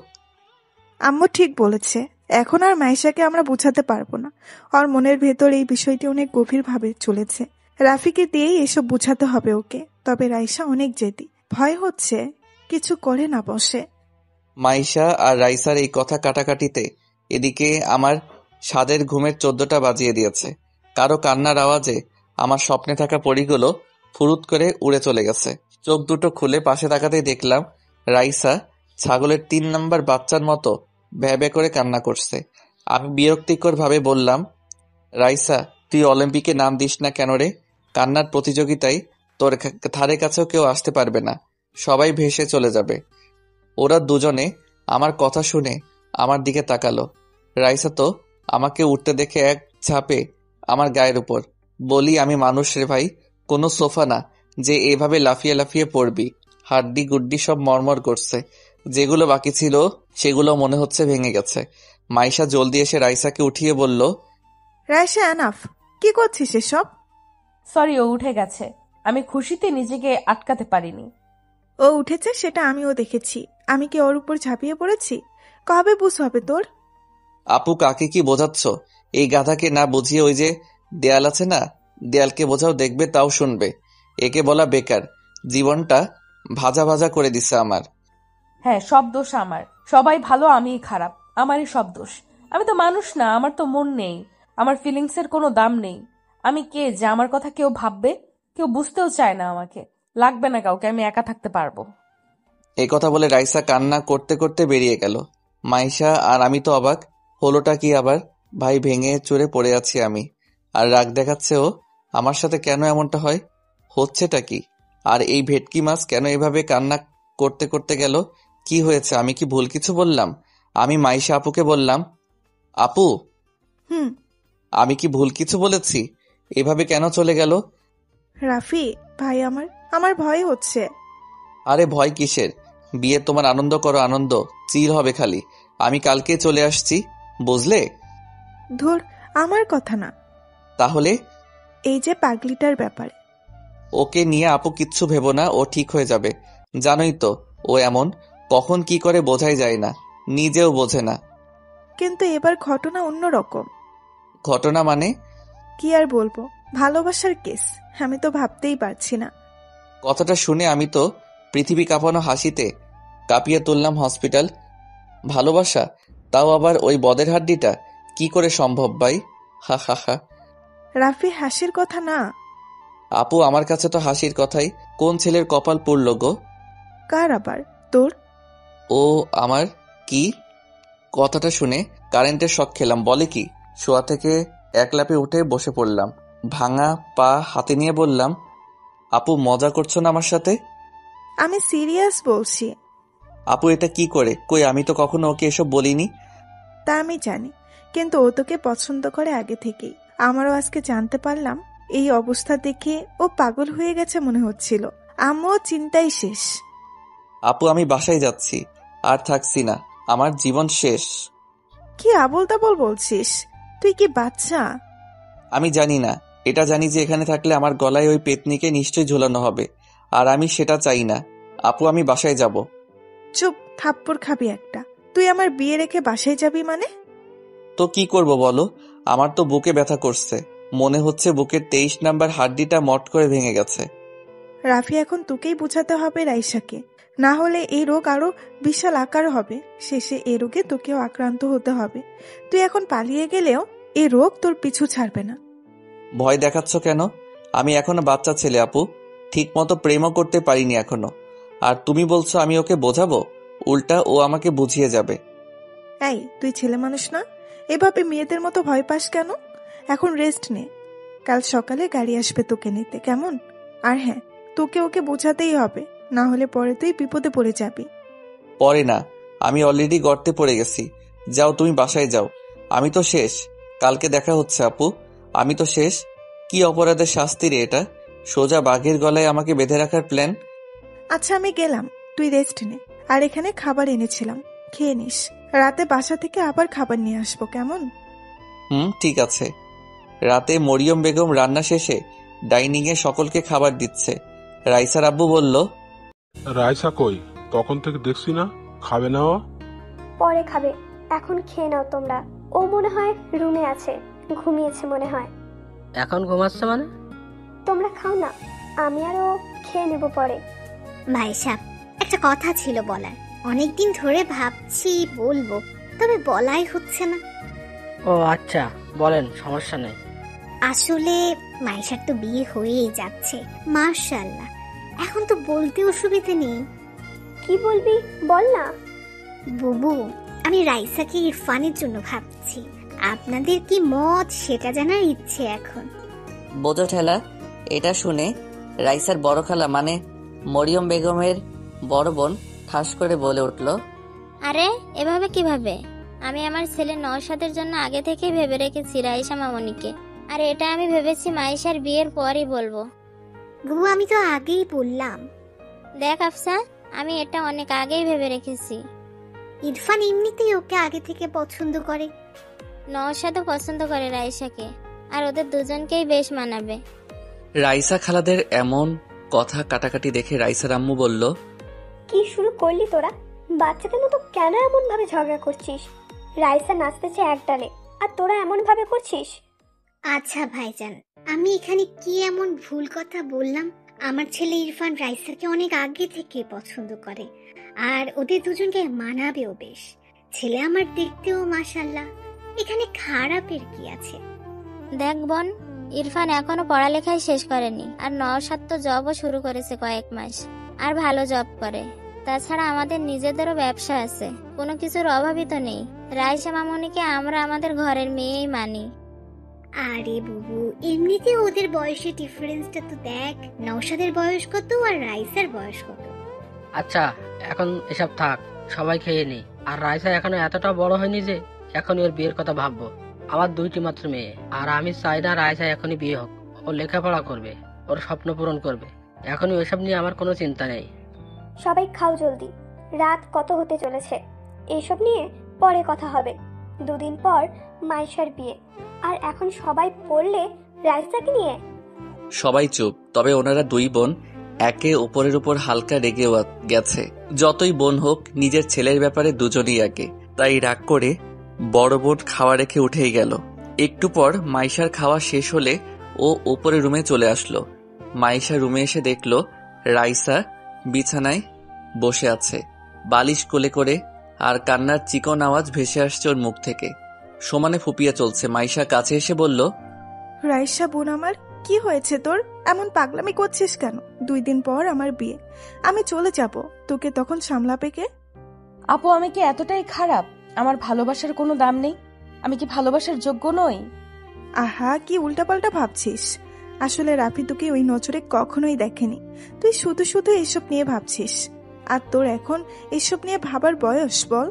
আম্মু ঠিক বলেছে, এখন আর মাইশাকে আমরা বোঝাতে পারবো না। ওর মনের ভেতর এই বিষয়টি অনেক গভীরভাবে চলেছে। রাফিকে দিয়েই এসব বোঝাতে হবে ওকে। তবে রাইসা অনেক জেদি, ভয় হচ্ছে কিছু করে না বসে। মাইশা আর রাইসার এই কথা কাটাকাটিতে এদিকে আমার স্বাদের ঘুমের 14টা বাজিয়ে দিয়েছে। কারো কান্নার আওয়াজে আমার স্বপ্নে থাকা পরীগুলো ফুরুত করে উড়ে চলে গেছে। চোখ দুটো খুলে পাশে তাকাতেই দেখলাম রাইসা ছাগলের 3 নাম্বার বাচ্চার মতো ভ্যাঁ ভ্যাঁ করে কান্না করছে। আমি বিরক্তিকর ভাবে বললাম, রাইসা, তুই অলিম্পিকে নাম দিস না কেন রে? কান্নার প্রতিযোগিতায় তোর ধারে কাছেও কেউ আসতে পারবে না, সবাই ভেসে চলে যাবে। ওরা দুজনে আমার কথা শুনে আমার দিকে তাকালো। রাইসা তো আমাকে উঠতে দেখে এক ঝাঁপে আমার গায়ের উপর। বলি, আমি মানুষ রে ভাই, কোনো সোফা না যে এভাবে লাফিয়ে লাফিয়ে পড়বি। হাড্ডি গুড্ডি সব মরমর করছে। যেগুলো বাকি ছিল সেগুলো মনে হচ্ছে ভেঙে গেছে। মাইশা জলদি এসে রাইসাকে উঠিয়ে বলল, রাইসা এনাফ, কি করছিস এসব? সরি, ও উঠে গেছে। আমি খুশিতে নিজেকে আটকাতে পারিনি। ও উঠেছে সেটা আমিও দেখেছি। আমি কি ওর উপর ঝাঁপিয়ে পড়েছি? কবে বুঝ হবে তোর? আপু কাকে কি বোঝাচ্ছ? এই গাধাকে না বুঝিয়ে ওই যে দেয়াল আছে না, দেয়ালকে বোঝাও, দেখবে তাও শুনবে। একে বলা বেকার, জীবনটা ভাজা ভাজা করে দিছে আমার। হ্যাঁ, সব দোষ আমার। সবাই ভালো, আমিই খারাপ। আমারই সব দোষ। আমি তো মানুষ না, আমার তো মন নেই, আমার ফিলিংসের কোনো দাম নেই। আমি কে যে আমার কথা কেউ ভাববে? কেউ বুঝতেও চায় না আমাকে। লাগবে না কাউকে, আমি একা থাকতে পারবো। এই কথা বলে রাইসা কান্না করতে করতে বেরিয়ে গেল। মাইশা আর আমি তো অবাক, হলোটা কি আবার? ভাই ভেঙে চুরে পড়ে আছি আমি, আর রাগ দেখাচ্ছে ও। আমার সাথে কেন এমনটা হয়? হচ্ছেটা কি? আর এই ভেটকি মাছ কেন এভাবে কান্না করতে করতে গেল? কি হয়েছে? আমি কি ভুল কিছু বললাম? আমি মাইশা আপুকে বললাম, আপু, হুম। আমি কি ভুল কিছু বলেছি? এভাবে কেন চলে গেল? রাফি ভাই, আমার ভয় হচ্ছে। আরে ভয় কিসের? বিয়ে তোমার আনন্দ করো, আনন্দ চির হবে খালি। আমি কালকে চলে আসছি, বুঝলে? ধুর, আমার কথা না, তাহলে? এই যে পাগলিটার ব্যাপারে। ওকে নিয়ে আপু কিচ্ছু ভেবো না, ও ঠিক হয়ে যাবে। জানোই তো ও এমন, কখন কি করে বোঝাই যায় না, নিজেও বোঝে না। কিন্তু এবার ঘটনা অন্যরকম। ঘটনা মানে? কি আর বলবো, ভালোবাসার কেস। আমি তো ভাবতেই পারছি না। কথাটা শুনে আমি তো পৃথিবী কাঁপানো হাসিতে কাঁপিয়ে তুললাম। হসপিটাল? ভালোবাসা? তাও আবার ওই বদের হাড্ডিটা? কি করে সম্ভব ভাই? হা হা হা। রাফি, হাসির কথা না। আপু আমার কাছে তো হাসির কথাই। কোন ছেলের কপাল পুড়ল গো? কার আবার? তোর? ও আমার? কি? কথাটা শুনে কারেন্টের শক খেলাম। বলে কি? শোয়া থেকে এক লাফে উঠে বসে পড়লাম, ভাঙা পা হাতে নিয়ে বললাম, আপু মজা করছো না আমার সাথে? আমি সিরিয়াস বলছি। আপু এটা কি করে? কই, আমি তো কখনো ওকে এসব বলিনি। তা আমি জানি, কিন্তু ও তোকে পছন্দ করে আগে থেকেই। আমারও আজকে জানতে পারলাম। এই অবস্থা দেখে ও পাগল হয়ে গেছে মনে হচ্ছিল। আমিও চিন্তাই শেষ। আপু আমি বাসায় যাচ্ছি, আর থাকছি না, আমার জীবন শেষ। কি আবোল তাবোল বলছিস? তুই কি বাচ্চা? আমি জানি না, এটা জানি যে এখানে থাকলে আমার গলায় ওই পেতনিকে নিশ্চয়ই ঝোলানো হবে, আর আমি সেটা চাই না। আপু আমি বাসায় যাব। চুপ, থাপ্পড় খাবি একটা। তুই আমার বিয়ে রেখে বাসায় যাবি মানে? তো কি করব বলো? আমার তো বুকে ব্যথা করছে, মনে হচ্ছে বুকের 23 নাম্বার হাড্ডিটা মট করে ভেঙে গেছে। রাফি, এখন তোকেই বুঝাতে হবে রাইসাকে, না হলে এই রোগ আরো বিশাল আকার হবে। শেষে এ রোগে তোকেও আক্রান্ত হতে হবে। তুই এখন পালিয়ে গেলেও এই রোগ তোর পিছু ছাড়বে না। ভয় দেখাচ্ছ কেন? আমি এখনো বাচ্চা ছেলে আপু, ঠিক মতো প্রেমও করতে পারিনি এখনো। আর তুমি বলছো আমি ওকে বোঝাবো? উল্টা ও আমাকে বুঝিয়ে যাবে। এই, তুই ছেলে মানুষ না? এভাবে মেয়েদের মতো ভয় পাস কেন? এখন রেস্ট নে, কাল সকালে গাড়ি আসবে তোকে নিতে, কেমন? আর হ্যাঁ, তোকে ওকে বোঝাতেই হবে, না হলে পরে তুই বিপদে পড়ে যাবি। পরে না, আমি অলরেডি গর্তে পড়ে গেছি। যাও তুমি বাসায় যাও, আমি তো শেষ। কালকে দেখা হচ্ছে আপু, আমি তো শেষ। কি অপরাধের শাস্তি রে এটা? সোজা বাঘের গলায় আমাকে বেঁধে রাখার প্ল্যান। আচ্ছা আমি গেলাম, তুই রেস্ট নে। আর এখানে খাবার এনেছিলাম, খেয়ে নিস। রাতে বাসা থেকে আবার খাবার নিয়ে আসবো, কেমন? ঠিক আছে। রাতে মরিয়ম বেগম রান্না শেষে ডাইনিং এ সকলকে খাবার দিচ্ছে। রাইসার আব্বু বলল, রাইসা কই? তখন থেকে দেখছি না, খাবে না ও? পরে খাবে, এখন খেয়ে নাও তোমরা। ও মনে হয় রুমে আছে, ঘুমিয়েছে মনে হয়। এখন ঘুমাচ্ছে মানে? তোমরা খাও না, আমি আরও খেয়ে নেব পরে। ভাইসাব, একটা কথা ছিল বলার, অনেকদিন ধরে ভাবছি বলবো, তবে বলাই হচ্ছে না। ও আচ্ছা, বলেন, সমস্যা নেই। আসলে মাইশার তো বিয়ে হয়েই যাচ্ছে, মাশাআল্লাহ। এখন তো বলতে অসুবিধা নেই। কি বলবি বল না। বুবু, আমি রাইসাকে ইরফানের জন্য ভাবছি। আপনাদের কি মত সেটা জানার ইচ্ছে এখন। বোঝো ঠেলা। এটা শুনে রাইসার বড় খালা মানে মরিয়ম বেগমের বড় বোন ঠাস করে বলে উঠল, আরে এভাবে কিভাবে? আমি আমার ছেলে নওশাদের জন্য আগে থেকেই ভেবে রেখেছি রাইসা মামনিকে, আর এটা আমি ভেবেছি মাইশার বিয়ের পরই বলবো। বুবু, আমি তো আগেই বললাম। দেখ আফসা, আমি এটা অনেক আগেই ভেবে রেখেছি। ইরফান এমনিতেই ওকে আগে থেকে পছন্দ করে। নওশাদও পছন্দ করে রাইসাকে, আর ওদের দুজনকেই বেশ মানাবে। রাইসা খালাদের এমন কথা কাটাকাটি দেখে রাইসার আম্মু বলল, কি শুরু করলি তোরা? বাচ্চাদের মতো কেন এমন ভাবে ঝগড়া করছিস? রাইসা নাচতেছে এক ডালে, আর তোরা এমন ভাবে করছিস? আচ্ছা ভাইজান, আমি এখানে কি এমন ভুল কথা বললাম? আমার ছেলে ইরফান রাইসাকে অনেক আগে থেকে পছন্দ করে, আর ওদের দুজনকে মানাবেও বেশ। ছেলে আমার দেখতেও মাশাআল্লাহ, এখানে খারাপের কি আছে? দেখ বোন, ইরফান এখনো পড়ালেখাই শেষ করেনি, আর নওশাদ তো জবও শুরু করেছে কয়েক মাস, আর ভালো জব করে। তাছাড়া আমাদের নিজেদেরও ব্যবসা আছে, কোনো কিছুর অভাবই তো নেই। রাইসা মামুনিকে আমরা আমাদের ঘরের মেয়েই মানি। আরে বুবু, এমনিতে ওদের বয়সের ডিফারেন্সটা তো দেখ। নওশাদের বয়স কত আর রাইসার বয়স কত? আচ্ছা, এখন এসব থাক, সবাই খেয়ে নি। আর রাইসা এখনো এতটা বড় হয়নি যে এখন ওর বিয়ের কথা ভাববো। আমার 2টি মাত্র মেয়ে, আর আমি চাই না রাইসা এখনই বিয়ে হোক। ও লেখাপড়া করবে, ওর স্বপ্ন পূরণ করবে। এখনই ওইসব নিয়ে আমার কোনো চিন্তা নেই। সবাই খাও জলদি, রাত কত হতে চলেছে। এসব নিয়ে পরে কথা হবে। 2 দিন পর মাইশার বিয়ে, আর এখন সবাই পড়লে রাইসাকে নিয়ে। সবাই চুপ। তবে ওনারা 2 বোন একে অপরের উপর হালকা রেগে গেছে। যতই বোন হোক, নিজের ছেলের ব্যাপারে দুজনই একে। তাই রাগ করে বড় বোন খাওয়া রেখে উঠেই গেল। একটু পর মাইশার খাওয়া শেষ হলে ও উপরে রুমে চলে আসলো। মাইশা রুমে এসে দেখলো রাইসা বিছানায় বসে আছে, বালিশ কোলে করে, আর কান্নার চিকন আওয়াজ ভেসে আসছে ওর মুখ থেকে। সমানে ফুপিয়ে চলছে। মাইশা কাছে এসে বলল, রাইসা বোন আমার, কি হয়েছে তোর? এমন পাগলামি করছিস কেন? 2 দিন পর আমার বিয়ে, আমি চলে যাব, তোকে তখন সামলাবে কে? আপু, আমি কি এতটাই খারাপ? আমার ভালোবাসার কোনো দাম নেই? আমি কি ভালোবাসার যোগ্য নই? আহা, কি উল্টাপাল্টা ভাবছিস। আসলে রাফি তোকে ওই নজরে কখনোই দেখেনি। তুই শুধু শুধু এসব নিয়ে ভাবছিস। আর তোর এখন এসব নিয়ে ভাবার বয়স বল?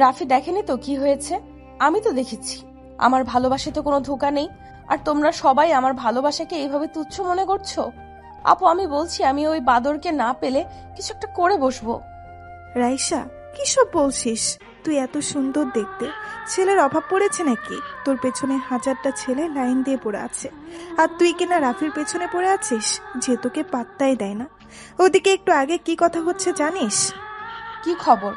রাফি দেখেনি তো কি হয়েছে? আমি তো দেখেছি। আমার ভালোবাসায় তো কোনো ধোঁকা নেই, আর তোমরা সবাই আমার ভালোবাসাকে এইভাবে তুচ্ছ মনে করছো। আপু, আমি বলছি, আমি ওই বাদরকে না পেলে কিছু একটা করে বসবো। রাইসা, কি সব বলছিস? তুই এত সুন্দর দেখতে, ছেলের অভাব পড়েছে নাকি? তোর পেছনে 1000টা ছেলে লাইন দিয়ে পড়ে আছে, আর তুই কিনা রাফির পেছনে পড়ে আছিস, যে তোকে পাত্তাই দেয় না। ওদিকে একটু আগে কি কথা হচ্ছে জানিস? কি খবর?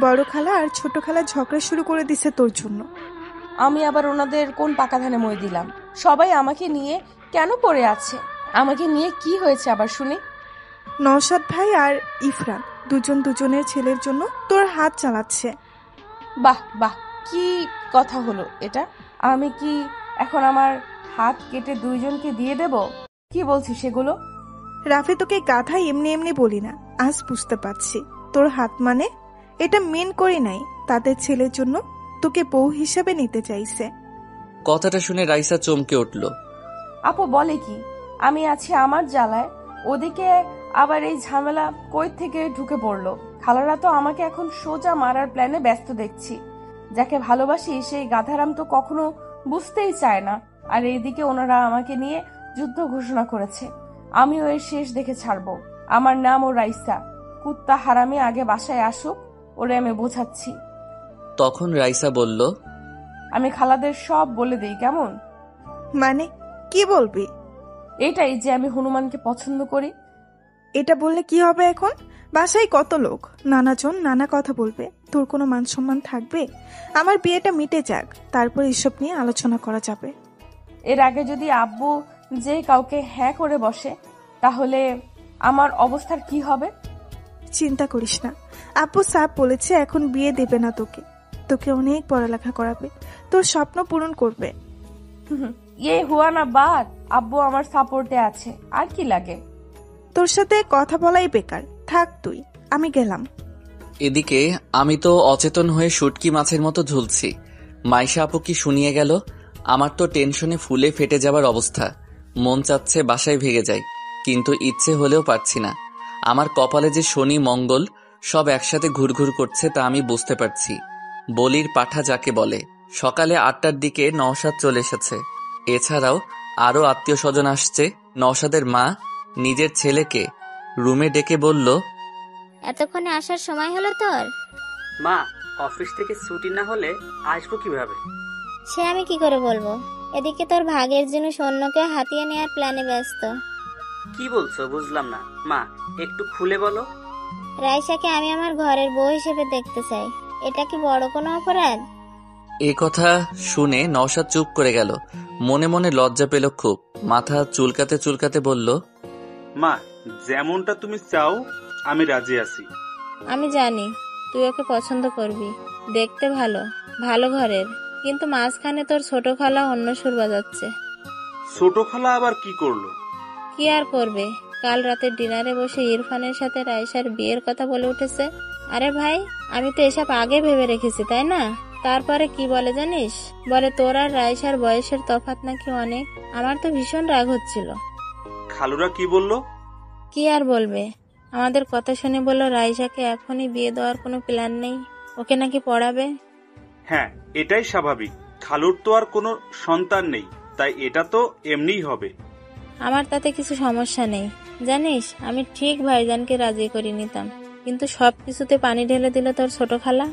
বড় খালা আর ছোট খালা ঝগড়া শুরু করে দিছে তোর জন্য। আমি আবার ওনাদের কোন পাকা ধানে মই দিলাম? সবাই আমাকে নিয়ে কেন পড়ে আছে? আমাকে নিয়ে কি হয়েছে আবার শুনি? নওশাদ ভাই আর ইফরান দুজনের ছেলের জন্য তোর হাত চালাচ্ছে। বাহ বাহ, কি কথা হলো এটা? আমি কি এখন আমার হাত কেটে 2 জনকে দিয়ে দেব? কি বলছিস সেগুলো? রাফি, তোকে গাধা এমনি এমনি বলি না, আজ বুঝতে পারছি। তোর হাত মানে এটা মেন করি নাই, তাদের ছেলের জন্য তোকে বউ হিসাবে নিতে চাইছে। কথাটা শুনে রাইসা চমকে উঠল। আপু বলে কি? আমি আছি আমার জ্বালায়, ওদিকে আবার এই ঝামেলা কই থেকে ঢুকে পড়লো। খালারা তো আমাকে এখন সোজা মারার প্ল্যানে ব্যস্ত দেখছি। যাকে ভালোবাসি সেই গাধারাম তো কখনো বুঝতেই চায় না। আর এইদিকে ওনারা আমাকে নিয়ে যুদ্ধ ঘোষণা করেছে। আমিও এর শেষ দেখে ছাড়বো। আমার নাম ও রাইসা। কুত্তা হারামি আগে বাসায় আসুক, ওরে আমি বোঝাচ্ছি। তখন রাইসা বলল, আমি খালাদের সব বলে দিই, কেমন? মানে কি বলবি? এটাই যে আমি হনুমানকে পছন্দ করি। এটা বললে কি হবে? এখন বাসায় কত লোক, নানাজন নানা কথা বলবে, তোর কোনো মান সম্মান থাকবে? আমার বিয়েটা মিটে যাক, তারপর এসব নিয়ে আলোচনা করা যাবে। এর আগে যদি আব্বু যে কাউকে হ্যাঁ করে বসে, তাহলে আমার অবস্থার কি হবে? চিন্তা করিস না, আব্বু সাহেব বলেছে এখন বিয়ে দেবে না তোকে। তোকে অনেক পড়ালেখা করাবে, তোর স্বপ্ন পূরণ করবে। ইয়ে হুয়া না বাদ, আব্বু আমার সাপোর্টে আছে, আর কি লাগে? তোর সাথে কথা বলাই বেকার, থাক তুই, আমি গেলাম। এদিকে আমি তো অচেতন হয়ে শুটকি মাছের মতো ঝুলছি। মাইশা আপু কি শুনিয়ে গেল। আমার তো টেনশনে ফুলে ফেটে যাবার অবস্থা। মন চাচ্ছে বাসায় ভেগে যাই, কিন্তু ইচ্ছে হলেও পারছি না। আমার কপালে যে শনি মঙ্গল সব একসাথে ঘুরঘুর করছে তা আমি বুঝতে পারছি। বলির পাঠা যাকে বলে। সকালে 8টার দিকে নওশাদ চলে এসেছে। এছাড়াও আরো আত্মীয় স্বজন আসছে। নওশাদের মা নিজের ছেলেকে রুমে ডেকে বলল, এতক্ষণে আসার সময় হলো তোর? মা, অফিস থেকে ছুটি না হলে আসবো কিভাবে? সে আমি কি করে বলবো? এদিকে তোর ভাগের জিনিস অন্যকে হাতিয়ে নেওয়ার প্ল্যানে ব্যস্ত। কি বলছো বুঝলাম না মা, একটু খুলে বলো। রাইসাকে আমি আমার ঘরের বউ হিসেবে দেখতে চাই। এটা কি বড় কোনো অপরাধ? এ কথা শুনে নওশাদ চুপ করে গেল। মনে মনে লজ্জা পেল খুব। মাথা চুলকাতে চুলকাতে বলল, মা, যেমনটা তুমি চাও আমি রাজি আছি। আমি জানি তুই ওকে পছন্দ করবি, দেখতে ভালো, ভালো ঘরের, কিন্তু মাঝখানে তোর ছোট খালা অন্য সুর বাজাচ্ছে। ছোট খালা আবার কি করলো? কি আর করবে, কাল রাতের ডিনারে বসে ইরফানের সাথে রাইসার বিয়ের কথা বলে উঠেছে। আরে ভাই, আমি তো এসব আগে ভেবে রেখেছি, তাই না? তারপরে কি বলে জানিস? বলে তোর আর রাইসার বয়সের তফাৎ নাকি অনেক। আমার তো ভীষণ রাগ হচ্ছিল। খালুরা কি বললো? কি আর বলবে, আমাদের কথা শুনে বললো রাইসাকে এখনই বিয়ে দেওয়ার কোনো প্ল্যান নেই, ওকে নাকি পড়াবে। হ্যাঁ, এটাই স্বাভাবিক। খালুর তো আর কোনো সন্তান নেই, তাই এটা তো এমনিই হবে। আমার তাতে কিছু সমস্যা নেই, জানিস আমি ঠিক ভাইজানকে রাজি করে নিতাম, কিন্তু সবকিছুতে পানি ঢেলে দিল তোর ছোট খালা।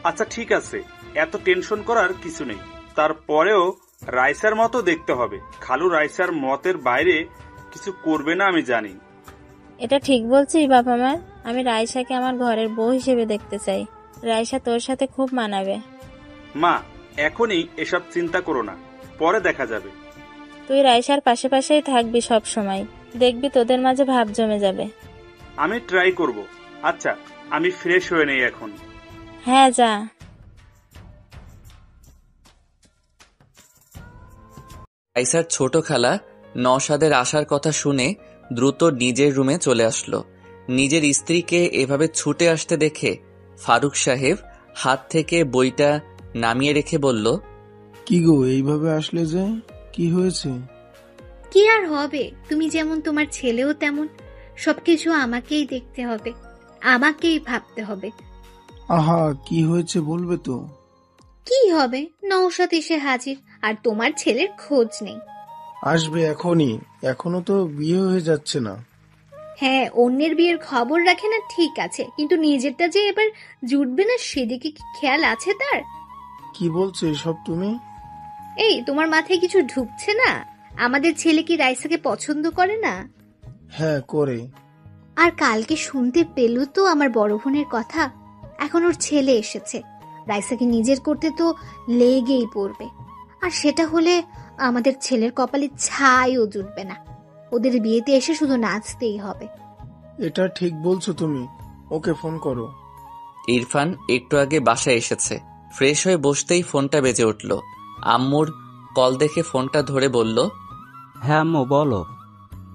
আচ্ছা ঠিক আছে, এত টেনশন করার কিছু নেই। তারপরেও রাইসার মতো দেখতে হবে। খালু রাইসার মতের বাইরে কিছু করবে না আমি জানি। এটা ঠিক বলছিস বাবা মা। আমি রাইসাকে আমার ঘরের বউ হিসেবে দেখতে চাই। রাইসা তোর সাথে খুব মানাবে। মা, এখনই এসব চিন্তা করো না, পরে দেখা যাবে। তুই রাইসার পাশে পাশেই থাকবি সব সময়, দেখবি তোদের মাঝে ভাব জমে যাবে। আমি ট্রাই করব। আচ্ছা, আমি ফ্রেশ হয়ে নেই এখন। হ্যাঁ যা। রাইসার ছোট খালা নওশাদের আসার কথা শুনে দ্রুত নিজের রুমে চলে আসলো। নিজের স্ত্রীকে এভাবে ছুটে আসতে দেখে ফারুক সাহেব হাত থেকে বইটা নামিয়ে রেখে বলল, কি গো, এইভাবে আসলে যে? কি হয়েছে? কি আর হবে, তুমি যেমন তোমার ছেলেও তেমন। সবকিছু আমাকেই দেখতে হবে, আমাকেই ভাবতে হবে। আহা, কি হয়েছে বলবে তো? কি হবে, নওশাদ এসে হাজির আর তোমার ছেলের খোঁজ নেই। আসবে এখনই, এখনো তো বিয়ে হয়ে যাচ্ছে না। হ্যাঁ, অন্যের বিয়ের খবর রাখে না ঠিক আছে, কিন্তু নিজেরটা যে এবার জুটবে না সেদিকে কি খেয়াল আছে তার? কি বলছো এসব তুমি? এই, তোমার মাথায় কিছু ঢুকছে না? আমাদের ছেলে কি রাইসাকে পছন্দ করে না? হ্যাঁ করে। আর কালকে শুনতে পেল তো আমার বড় বোনের কথা। এখন ওর ছেলে এসেছে, রাইসাকে নিজের করতে তো লেগেই পড়বে। আর সেটা হলে আমাদের ছেলের কপালে ছাইও জুটবে না। ওদের বিয়েতে এসে শুধু নাচতেই হবে। এটা ঠিক বলছো তুমি, ওকে ফোন করো। ইরফান একটু আগে বাসায় এসেছে। ফ্রেশ হয়ে বসতেই ফোনটা বেজে উঠল। আম্মুর কল দেখে ফোনটা ধরে বলল, হ্যাঁ আম্মু বলো।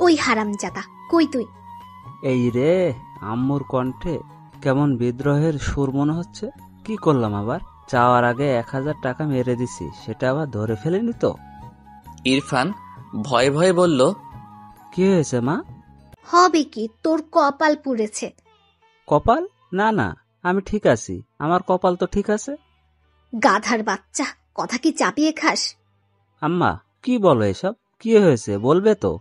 ওই হারামজাদা, কই তুই? এই রে, আম্মুর কণ্ঠে কেমন বিদ্রোহের সুর মনে হচ্ছে। কি করলাম আবার? চাওয়ার আগে 1000 টাকা মেরে দিছি, সেটা আবার ধরে ফেলেনি তো? ইরফান ভয়ে ভয়ে বলল, কি হয়েছে মা? হবে কি, তোর কপাল পুড়েছে। কপাল? না না, আমি ঠিক আছি, আমার কপাল তো ঠিক আছে। গাধার বাচ্চা, কথা কি চাপিয়ে খাস? আম্মা কি বলো এসব? কি হয়েছে বলবে তো?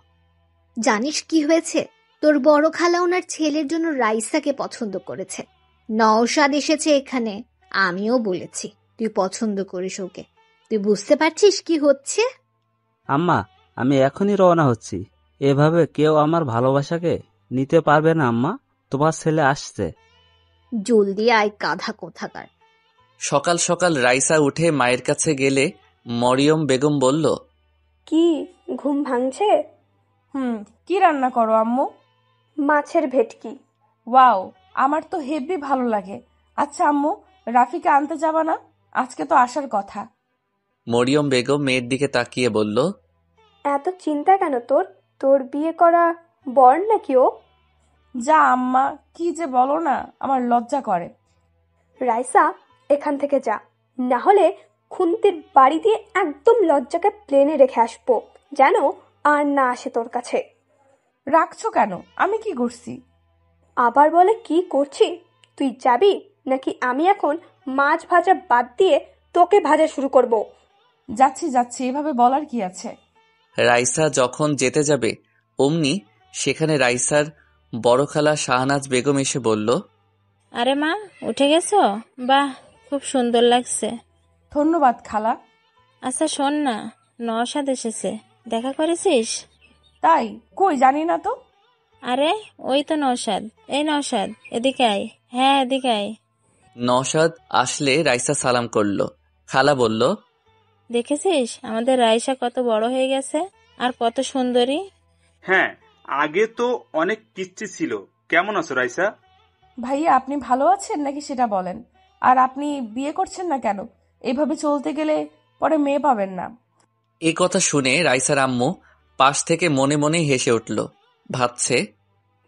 জানিস কি হয়েছে? তোর বড় খালা ওনার ছেলের জন্য রাইসাকে পছন্দ করেছে। নওশাদ এসেছে এখানে, আমিও বলেছি তুই পছন্দ করিস ওকে। তুই বুঝতে পারছিস কি হচ্ছে? আম্মা, আমি এখনই রওনা হচ্ছি। এভাবে কেউ আমার ভালোবাসাকে নিতে পারবে না আম্মা। তোমার ছেলে আসছে। জলদি আয় গাধা কোথাকার। সকাল সকাল রাইসা উঠে মায়ের কাছে গেলে মরিয়ম বেগম বলল, কি ঘুম ভাঙছে? কি রান্না করো আম্মু? মাছের ভেটকি। ওয়াও, আমার তো হেভি ভালো লাগে। আচ্ছা আম্মু, রাফিকে আনতে যাবা না? আজকে তো আসার কথা। মরিয়ম বেগম মেয়ের দিকে তাকিয়ে বলল, এত চিন্তা কেন তোর? তোর বিয়ে করা বর নাকি ও? যা আম্মা, কি যে বলো না, আমার লজ্জা করে। রাইসা, এখান থেকে যা, না হলে খুন্তির বাড়ি দিয়ে একদম লজ্জাকে প্লেনে রেখে আসবো, যেন আর না আসে তোর কাছে। রাখছো কেন? আমি কি করছি? আবার বলে কি করছি? তুই যাবি নাকি আমি এখন মাছ ভাজা বাদ দিয়ে তোকে ভাজা শুরু করব? যাচ্ছি যাচ্ছি, এভাবে বলার কি আছে? রাইসা যখন যেতে যাবে অমনি সেখানে রাইসার বড় খালা শাহনাজ বেগম এসে বলল, আরে মা, উঠে গেছো? বাহ, খুব সুন্দর লাগছে। ধন্যবাদ খালা। আচ্ছা শোন না, নওশাদ এসেছে, দেখা করেছিস? তাই? কই, জানি না তো। আরে ওই তো নওশাদ। এই নওশাদ, এদিকে আয়। হ্যাঁ, এদিকে আয়। নওশাদ আসলে রাইসা সালাম করলো। খালা বলল, দেখেছিস আমাদের রাইসা কত বড় হয়ে গেছে আর কত সুন্দরী। হ্যাঁ, আগে তো অনেক কিচ্ছি ছিল। কেমন আছো রাইসা? ভাইয়া, আপনি ভালো আছেন নাকি সেটা বলেন। আর আপনি বিয়ে করছেন না কেন? এইভাবে চলতে গেলে পরে মেয়ে পাবেন না। এই কথা শুনে রাইসার আম্মু পাশ থেকে মনে মনে হেসে উঠল। ভাবছে,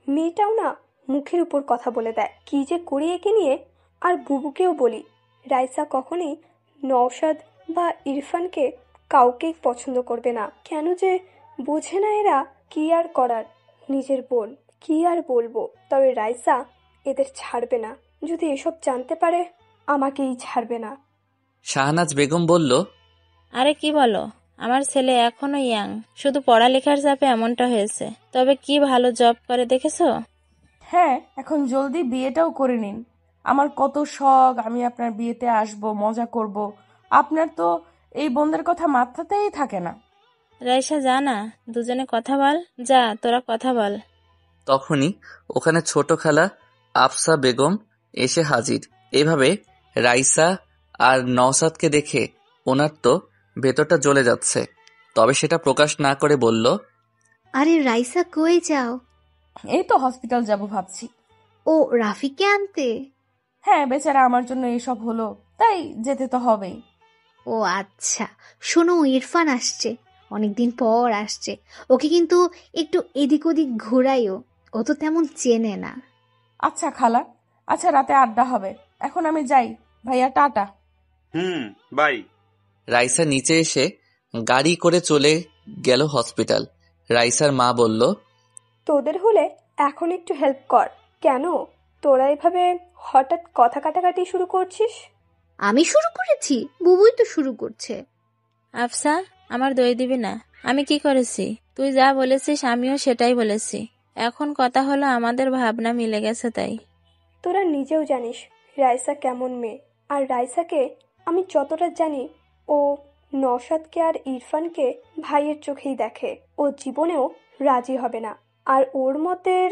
মেয়েটাও না মুখের উপর কথা বলে দেয়, কি যে করি একে নিয়ে। আর বুবুকেও বলি, রাইসা কখনোই নওশাদ বা ইরফানকে কাউকেই পছন্দ করবে না। কেন যে বোঝে না এরা, কি আর করার, নিজের বোন, কি আর বলবো। তবে রাইসা এদের ছাড়বে না। যদি এসব জানতে পারে, আমাকেই ছাড়বে না। শাহনাজ বেগম বলল, আরে কি বলো, আমার ছেলে এখনো ইয়াং, শুধু পড়ালেখার চাপে এমনটা হয়েছে। তবে কি ভালো জব করে দেখেছো? হ্যাঁ, এখন জলদি বিয়েটাও করে নিন। আমার কত শখ আমি আপনার বিয়েতে আসব, মজা করব। আপনার তো এই বোনদের কথা মাথাতেই থাকে না। রাইসা, যা না, দুজনে কথা বল। যা, তোরা কথা বল। তখনই ওখানে ছোট খালা আফসা বেগম এসে হাজির। এভাবে রাইসা আর নওশাদকে দেখে ওনার তো ভেতরটা জ্বলে যাচ্ছে। তবে সেটা প্রকাশ না করে বলল, আরে রাইসা, কই যাও? এই তো হসপিটাল যাব ভাবছি। ও, রাফিকে আনতে? হ্যাঁ, বেচারা আমার জন্য এসব হলো, তাই যেতে তো হবেই। ও আচ্ছা, শোনো, ইরফান আসছে, অনেকদিন পর আসছে। ওকে কিন্তু একটু এদিক ওদিক ঘোরাইও, ও তো তেমন চেনে না। আচ্ছা খালা, আচ্ছা রাতে আড্ডা হবে। এখন আমি যাই ভাইয়া, টাটা। বাই। রাইসা নিচে এসে গাড়ি করে চলে গেল হসপিটাল। রাইসার মা বলল, তোদের হলে এখন একটু হেল্প কর। কেন তোরা এভাবে হঠাৎ কথা কাটাকাটি শুরু করছিস? আমি শুরু করেছি? বুবুই তো শুরু করছে। আফসা, আমার দই দিবি না? আমি কি করেছি? তুই যা বলেছিস আমিও সেটাই বলেছি। এখন কথা হলো আমাদের ভাবনা মিলে গেছে তাই। তোরা নিজেও জানিস রাইসা কেমন মেয়ে। আর রাইসাকে আমি যতটা জানি, ও নওশাদকে আর ইরফানকে ভাইয়ের চোখেই দেখে। ও জীবনেও রাজি হবে না। আর ওর মতের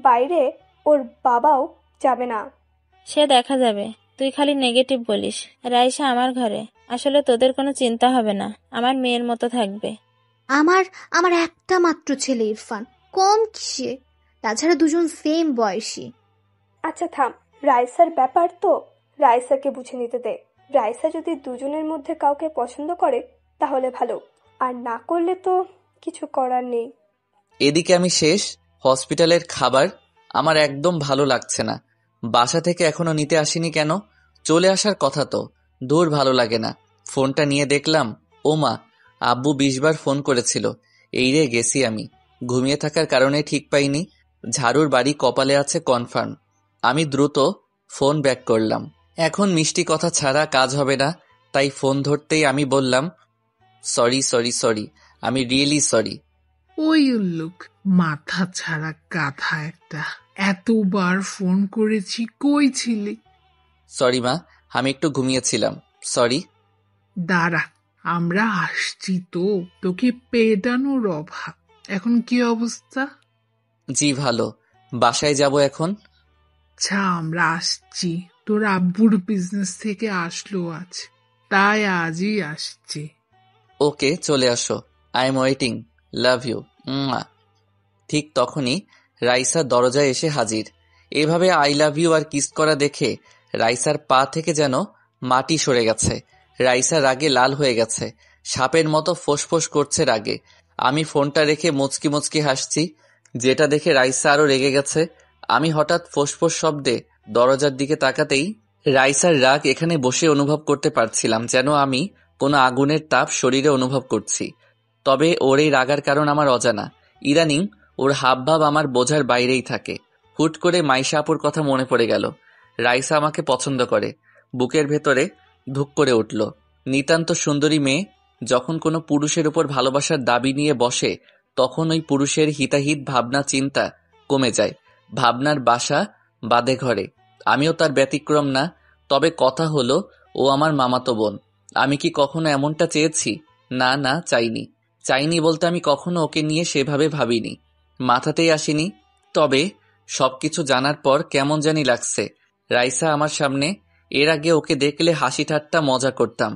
বাইরে ওর বাবাও যাবে না। সে দেখা যাবে, তুই খালি নেগেটিভ বলিস। রাইসা আমার ঘরে, আসলে তোদের কোনো চিন্তা হবে না, আমার মেয়ের মতো থাকবে। আমার একটা মাত্র ছেলে ইরফান, কম কিসে? তাছাড়া দুজন সেম বয়সী। আচ্ছা থাম, রাইসার ব্যাপার তো, রাইসাকে বুঝে নিতে দে। রাইসা যদি দুজনের মধ্যে কাউকে পছন্দ করে তাহলে ভালো, আর না করলে তো কিছু করার নেই। এদিকে আমি শেষ। হসপিটালের খাবার আমার একদম ভালো লাগছে না। বাসা থেকে এখনো নিতে আসিনি কেন? চলে আসার কথা তো। দূর, ভালো লাগে না। ফোনটা নিয়ে দেখলাম, ও মা, আব্বু 20 বার ফোন করেছিল। এই রে গেছি আমি। ঘুমিয়ে থাকার কারণে ঠিক পাইনি। ঝাড়ুর বাড়ি কপালে আছে কনফার্ম। আমি দ্রুত ফোন ব্যাক করলাম। এখন মিষ্টি কথা ছাড়া কাজ হবে না, তাই ফোন ধরতেই আমি বললাম, সরি, আমি রিয়েলি সরি। ওই উল্লুক, মাথা ছাড়া গাধা একটা। এতবার ফোন করেছি, কই ছিলি? সরি মা, আমি একটু ঘুমিয়েছিলাম, সরি। দাঁড়া, আমরা আসছি তো, তোকে পেটানোর অভাব। এখন কি অবস্থা? জি ভালো। বাসায় যাব এখন। আচ্ছা, আমরা আসছি। তোর আব্বুর বিজনেস থেকে আসলো আজ, তাই আজই আসছি। ওকে, চলে আসো। I am waiting, love you. ঠিক তখনই রাইসা দরজায় এসে হাজির। এভাবে আই লাভ ইউ আর কিস করা দেখে রাইসার পা থেকে যেন মাটি সরে গেছে। রাইসা রাগে লাল হয়ে গেছে, সাপের মতো ফোঁসফোঁস করছে রাগে। আমি ফোনটা রেখে মুচকি মুচকি হাসছি, যেটা দেখে রাইসা আরো রেগে গেছে। আমি হঠাৎ ফোঁসফোঁস শব্দে দরজার দিকে তাকাতেই রাইসার রাগ এখানে বসে অনুভব করতে পারছিলাম, যেন আমি কোনো আগুনের তাপ শরীরে অনুভব করছি। তবে ওর এই রাগার কারণ আমার অজানা। ইদানিং ওর হাবভাব আমার বোঝার বাইরেই থাকে। হুট করে মাইশা আপুর কথা মনে পড়ে গেল। রাইসা আমাকে পছন্দ করে। বুকের ভেতরে ধুক করে উঠল। নিতান্ত সুন্দরী মেয়ে যখন কোনো পুরুষের উপর ভালোবাসার দাবি নিয়ে বসে, তখন ওই পুরুষের হিতাহিত ভাবনা চিন্তা কমে যায়। ভাবনার বাসা বাঁধে ঘরে। আমিও তার ব্যতিক্রম না। তবে কথা হলো, ও আমার মামাতো বোন। আমি কি কখনো এমনটা চেয়েছি? না না, চাইনি বলতে আমি কখনো ওকে নিয়ে সেভাবে ভাবিনি, মাথাতেই আসেনি। তবে সবকিছু জানার পর কেমন জানি লাগছে। রাইসা আমার সামনে। এর আগে ওকে দেখলে হাসি ঠাট্টা মজা করতাম,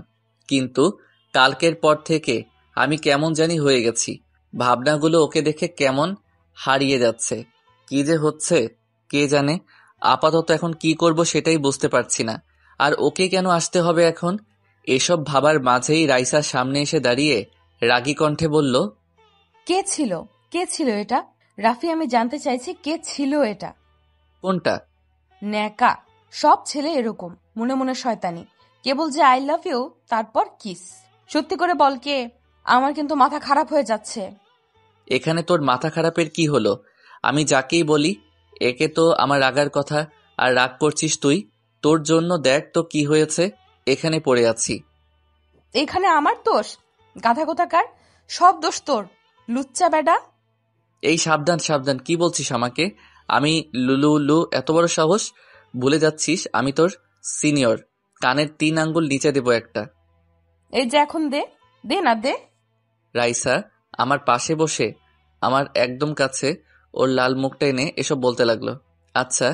কিন্তু কালকের পর থেকে আমি কেমন জানি হয়ে গেছি। ভাবনাগুলো ওকে দেখে কেমন হারিয়ে যাচ্ছে। কি যে হচ্ছে কে জানে। আপাতত এখন কি করব সেটাই বুঝতে পারছি না। আর ওকে কেন আসতে হবে এখন? এসব ভাবার মাঝেই রাইসার সামনে এসে দাঁড়িয়ে রাগী কণ্ঠে বলল, কে ছিল এটা? রাফি, আমি জানতে চাইছি কে ছিল এটা? কোনটা? ন্যাকা। সব ছেলে এরকম, মনে মনে শয়তানি, কেবল যে আই লাভ ইউ তারপর কিস। সত্যি করে বল কে? আমার কিন্তু মাথা খারাপ হয়ে যাচ্ছে। এখানে তোর মাথা খারাপের কি হলো? আমি যাকেই বলি একে তো আমার রাগার কথা, আর রাগ করছিস তুই। তোর জন্য দেখ তো কি হয়েছে, এখানে পড়ে আছি। এখানে আমার দোষ? গাধা কোথাকার, সব দোষ তোর, লুচ্চা বেডা। এই সাবধান, কি বলছিস আমাকে? আমি লুলু? এত বড় সাহস? ভুলে যাচ্ছিস আমি তোর সিনিয়র। কানের 3 আঙ্গুল নিচে দেব একটা। এই যে এখন দে না দে। রাইসা আমার পাশে বসে আমার একদম কাছে ওর লাল মুখটা এনে এসব বলতে লাগলো। আচ্ছা,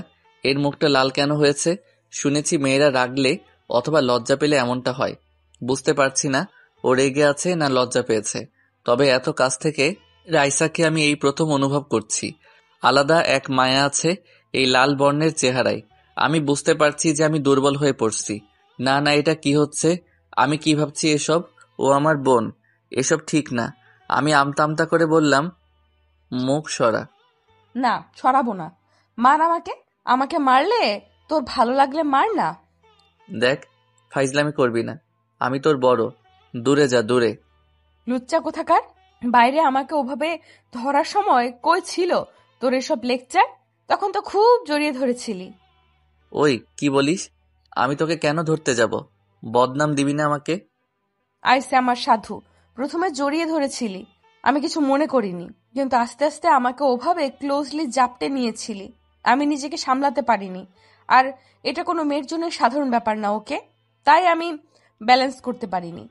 এর মুখটা লাল কেন হয়েছে? শুনেছি মেয়েরা রাগলে অথবা লজ্জা পেলে এমনটা হয়। বুঝতে পারছি না ও রেগে আছে না লজ্জা পেয়েছে। তবে এত কাছ থেকে রাইসাকে আমি এই প্রথম অনুভব করছি। আলাদা এক মায়া আছে এই লাল বর্ণের চেহারায়। আমি বুঝতে পারছি যে আমি দুর্বল হয়ে পড়ছি। না, এটা কি হচ্ছে? আমি কি ভাবছি এসব? ও আমার বোন, এসব ঠিক না। আমি আমতা করে বললাম, মুখ সরা। না, সরাবো না। মার আমাকে মারলে তোর ভালো লাগলে মার না। দেখ, ফাইজলামি করবি না। আমি তোর বড়, দূরে যা, দূরে। লুচ্চা কোথাকার, বাইরে আমাকে ওভাবে ধরার সময় কই ছিল তোর এসব লেকচার? তখন তো খুব জড়িয়ে ধরেছিলি। ওই কি বলিস? আমি তোকে কেন ধরতে যাব? বদনাম দিবি না আমাকে। আইসে আমার সাধু, প্রথমে জড়িয়ে ধরেছিলি, আমি কিছু মনে করিনি, কিন্তু আস্তে আস্তে আমাকে ওভাবে ক্লোজলি জাপটে নিয়েছিলি, আমি নিজেকে সামলাতে পারিনি। আর এটা কোনো মেয়ের জন্য সাধারণ ব্যাপার না, ওকে? তাই আমি ব্যালেন্স করতে পারিনি।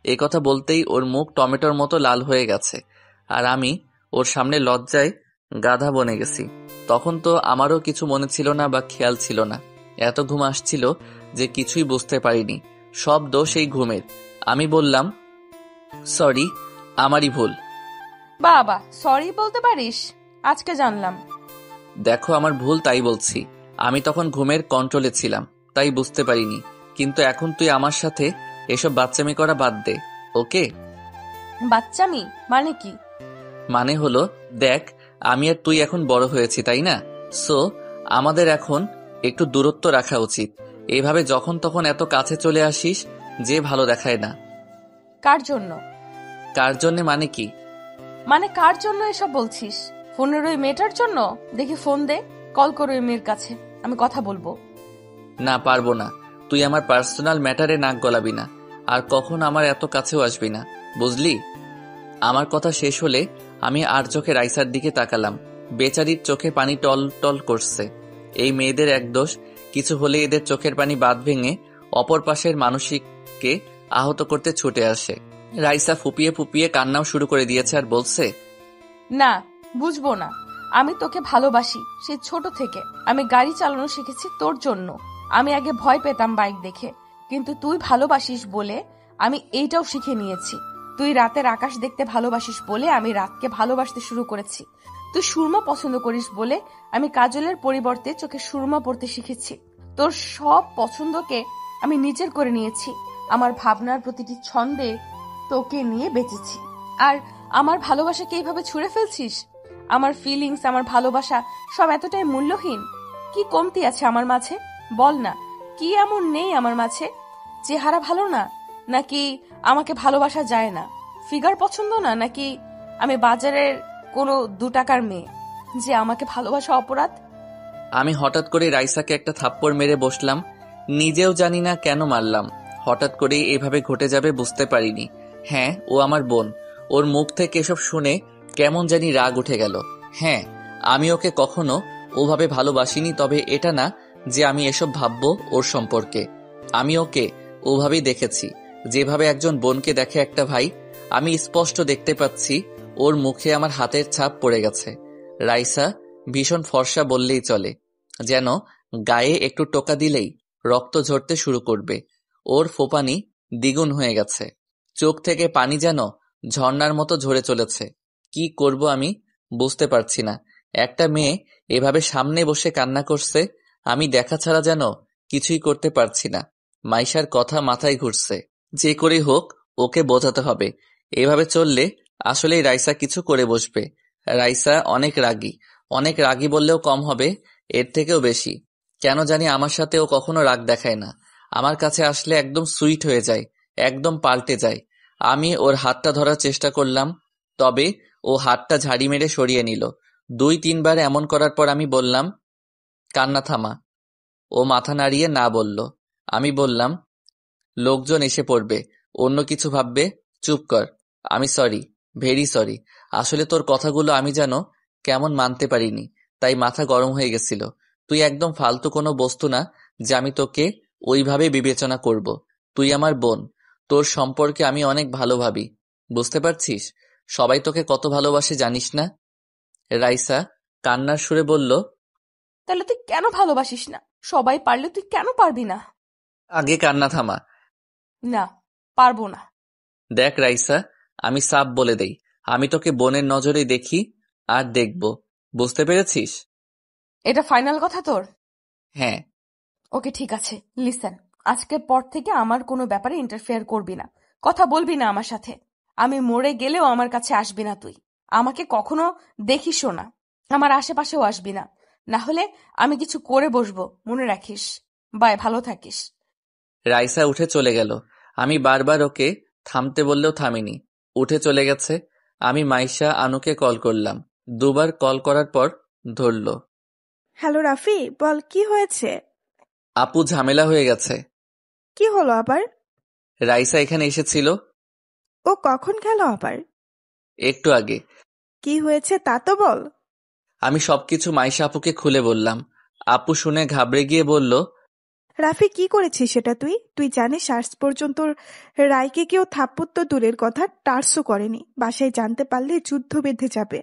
এই কথা বলতেই ওর মুখ টমেটোর মতো লাল হয়ে গেছে, আর আমি ওর সামনে লজ্জায় গাধা বনে গেছি। তখন তো আমারও কিছু মনে ছিল না বা খেয়াল ছিল না। এত ঘুম আসছিল যে কিছুই বুঝতে পারিনি। সব দোষ এই ঘুমের। আমি বললাম, সরি, আমারই ভুল। বাবা, সরি বলতে পারিস? আজকে জানলাম। দেখো, আমার ভুল, তাই বলছি। আমি তখন ঘুমের কন্ট্রোলে ছিলাম, তাই বুঝতে পারিনি। কিন্তু এখন তুই আমার সাথে এসব বাচ্চামি করা বাদ দে, ওকে? বাচ্চামি মানে কি? মানে হলো, দেখ, আমি আর তুই এখন বড় হয়েছি, তাই না? সো আমাদের এখন একটু দূরত্ব রাখা উচিত। এইভাবে যখন তখন এত কাছে চলে আসিস যে ভালো দেখায় না। কার জন্য? কার জন্য মানে কি? মানে কার জন্য এসব বলছিস? ফোনের ওই মেয়েটার জন্য? দেখি ফোন দে, কল করো ওই মেয়ের কাছে, আমি কথা বলবো। না, পারবো না। তুই আমার পার্সোনাল ম্যাটারে নাক গলাবি না, আর কখন আমার এত কাছেও আসবি না, বুঝলি? আমার কথা শেষ হলে আমি আর চোখে রাইসার দিকে তাকালাম। বেচারির চোখে পানি টল টল করছে। এই মেয়েদের এক দোষ, কিছু হলে এদের চোখের পানি বাঁধ ভেঙে অপর পাশের মানসিককে আহত করতে ছুটে আসে। রাইসা ফুপিয়ে ফুপিয়ে কান্নাও শুরু করে দিয়েছে আর বলছে, না, বুঝবো না। আমি তোকে ভালোবাসি সেই ছোট থেকে। আমি গাড়ি চালানো শিখেছি তোর জন্য। আমি আগে ভয় পেতাম বাইক দেখে, কিন্তু তুই ভালোবাসিস বলে আমি এইটাও শিখে নিয়েছি। তুই রাতের আকাশ দেখতে ভালোবাসিস বলে আমি রাতকে ভালোবাসতে শুরু করেছি। তুই সুরমা পছন্দ করিস বলে আমি কাজলের পরিবর্তে চোখে সুরমা পড়তে শিখেছি। তোর সব পছন্দকে আমি নিজের করে নিয়েছি। আমার ভাবনার প্রতিটি ছন্দে তোকে নিয়ে বেঁচেছি। আর আমার ভালোবাসাকে এইভাবে ছুঁড়ে ফেলছিস? আমার ফিলিংস, আমার ভালোবাসা সব এতটাই মূল্যহীন? কি কমতি আছে আমার মাঝে? বল না, কি এমন নেই আমার মাঝে? চেহারা ভালো না, নাকি আমাকে ভালোবাসা যায় না? ফিগার পছন্দ না, নাকি আমি বাজারের কোনো 2 টাকার মেয়ে যে আমাকে ভালোবাসা অপরাধ? আমি হঠাৎ করে রাইসাকে একটা থাপ্পড় মেরে বসলাম। নিজেও জানি না কেন মারলাম। হঠাৎ করেই এভাবে ঘটে যাবে বুঝতে পারিনি। হ্যাঁ, ও আমার বোন। ওর মুখ থেকে এসব শুনে কেমন জানি রাগ উঠে গেল। হ্যাঁ, আমি ওকে কখনো ওভাবে ভালোবাসিনি, তবে এটা না যে আমি এসব ভাববো ওর সম্পর্কে। আমি ওকে ওভাবেই দেখেছি, যেভাবে একজন বোনকে দেখে একটা ভাই। আমি স্পষ্ট দেখতে পাচ্ছি ওর মুখে আমার হাতের ছাপ পড়ে গেছে। রাইসা ভীষণ ফর্সা বললেই চলে, যেন গায়ে একটু টোকা দিলেই রক্ত ঝরতে শুরু করবে। ওর ফোপানি দ্বিগুণ হয়ে গেছে, চোখ থেকে পানি যেন ঝর্ণার মতো ঝরে চলেছে। কি করব আমি বুঝতে পারছি না। একটা মেয়ে এভাবে সামনে বসে কান্না করছে, আমি দেখা ছাড়া যেন কিছুই করতে পারছি না। মাইশার কথা মাথায় ঘুরছে, যে করেই হোক ওকে বোঝাতে হবে। এভাবে চললে আসলেই রাইসা কিছু করে বসবে। রাইসা অনেক রাগী বললেও কম হবে, এর থেকেও বেশি। কেন জানি আমার সাথে ও কখনো রাগ দেখায় না। আমার কাছে আসলে একদম সুইট হয়ে যায়, একদম পাল্টে যায়। আমি ওর হাতটা ধরার চেষ্টা করলাম, তবে ও হাতটা ঝাড়ি মেরে সরিয়ে নিল। 2-3 বার এমন করার পর আমি বললাম, কান্না থামা। ও মাথা নাড়িয়ে না বলল। আমি বললাম, লোকজন এসে পড়বে, অন্য কিছু ভাববে, চুপ কর। আমি সরি, ভেরি সরি। আসলে তোর কথাগুলো আমি যেন কেমন মানতে পারিনি, তাই মাথা গরম হয়ে গেছিল। তুই একদম ফালতু কোনো বস্তু না যে আমি তোকে ওইভাবে বিবেচনা করব। তুই আমার বোন, তোর সম্পর্কে আমি অনেক ভালো ভাবি, বুঝতে পারছিস? সবাই তোকে কত ভালোবাসে জানিস না? রাইসা কান্নার সুরে বলল, তাহলে তুই কেন ভালোবাসিস না? সবাই পারলে তুই কেন পারবি না? আগে কান্না থামা। না, পারবো না। দেখ রাইসা, আমি সাফ বলে দেই, আমি তোকে বোনের নজরেই দেখি আর দেখব, বুঝতে পেরেছিস? এটা ফাইনাল কথা তোর? হ্যাঁ। ওকে, ঠিক আছে। লিসেন, আজকের পর থেকে আমার কোনো ব্যাপারে ইন্টারফেয়ার করবি না, কথা বলবি না আমার সাথে। আমি মরে গেলেও আমার কাছে আসবি না তুই। আমাকে কখনো দেখিসও না, আমার আশেপাশেও আসবি না, না হলে আমি কিছু করে বসবো, মনে রাখিস। বাই, ভালো থাকিস। রাইসা উঠে চলে গেল। আমি বারবার ওকে থামতে বললেও থামিনি, উঠে চলে গেছে। আমি মাইশা আনুকে কল করলাম, 2 বার কল করার পর ধরল। হ্যালো রাফি, বল কি হয়েছে? আপু ঝামেলা হয়ে গেছে। কি হলো আবার? রাইসা এখানে এসেছিল। ও কখন গেল আবার? একটু আগে। কি হয়েছে তা তো বল। আমি সবকিছু মাইশা আপুকে খুলে বললাম। আপু শুনে ঘাবড়ে গিয়ে বলল, রাফি কি করেছিস সেটা তুই? তুই জানিস আজ পর্যন্ত রায়কে কেউ থাপ্পড় তো দূরের কথা, টার্সও করেনি। বাসায় জানতে পারলে যুদ্ধ বেঁধে যাবে।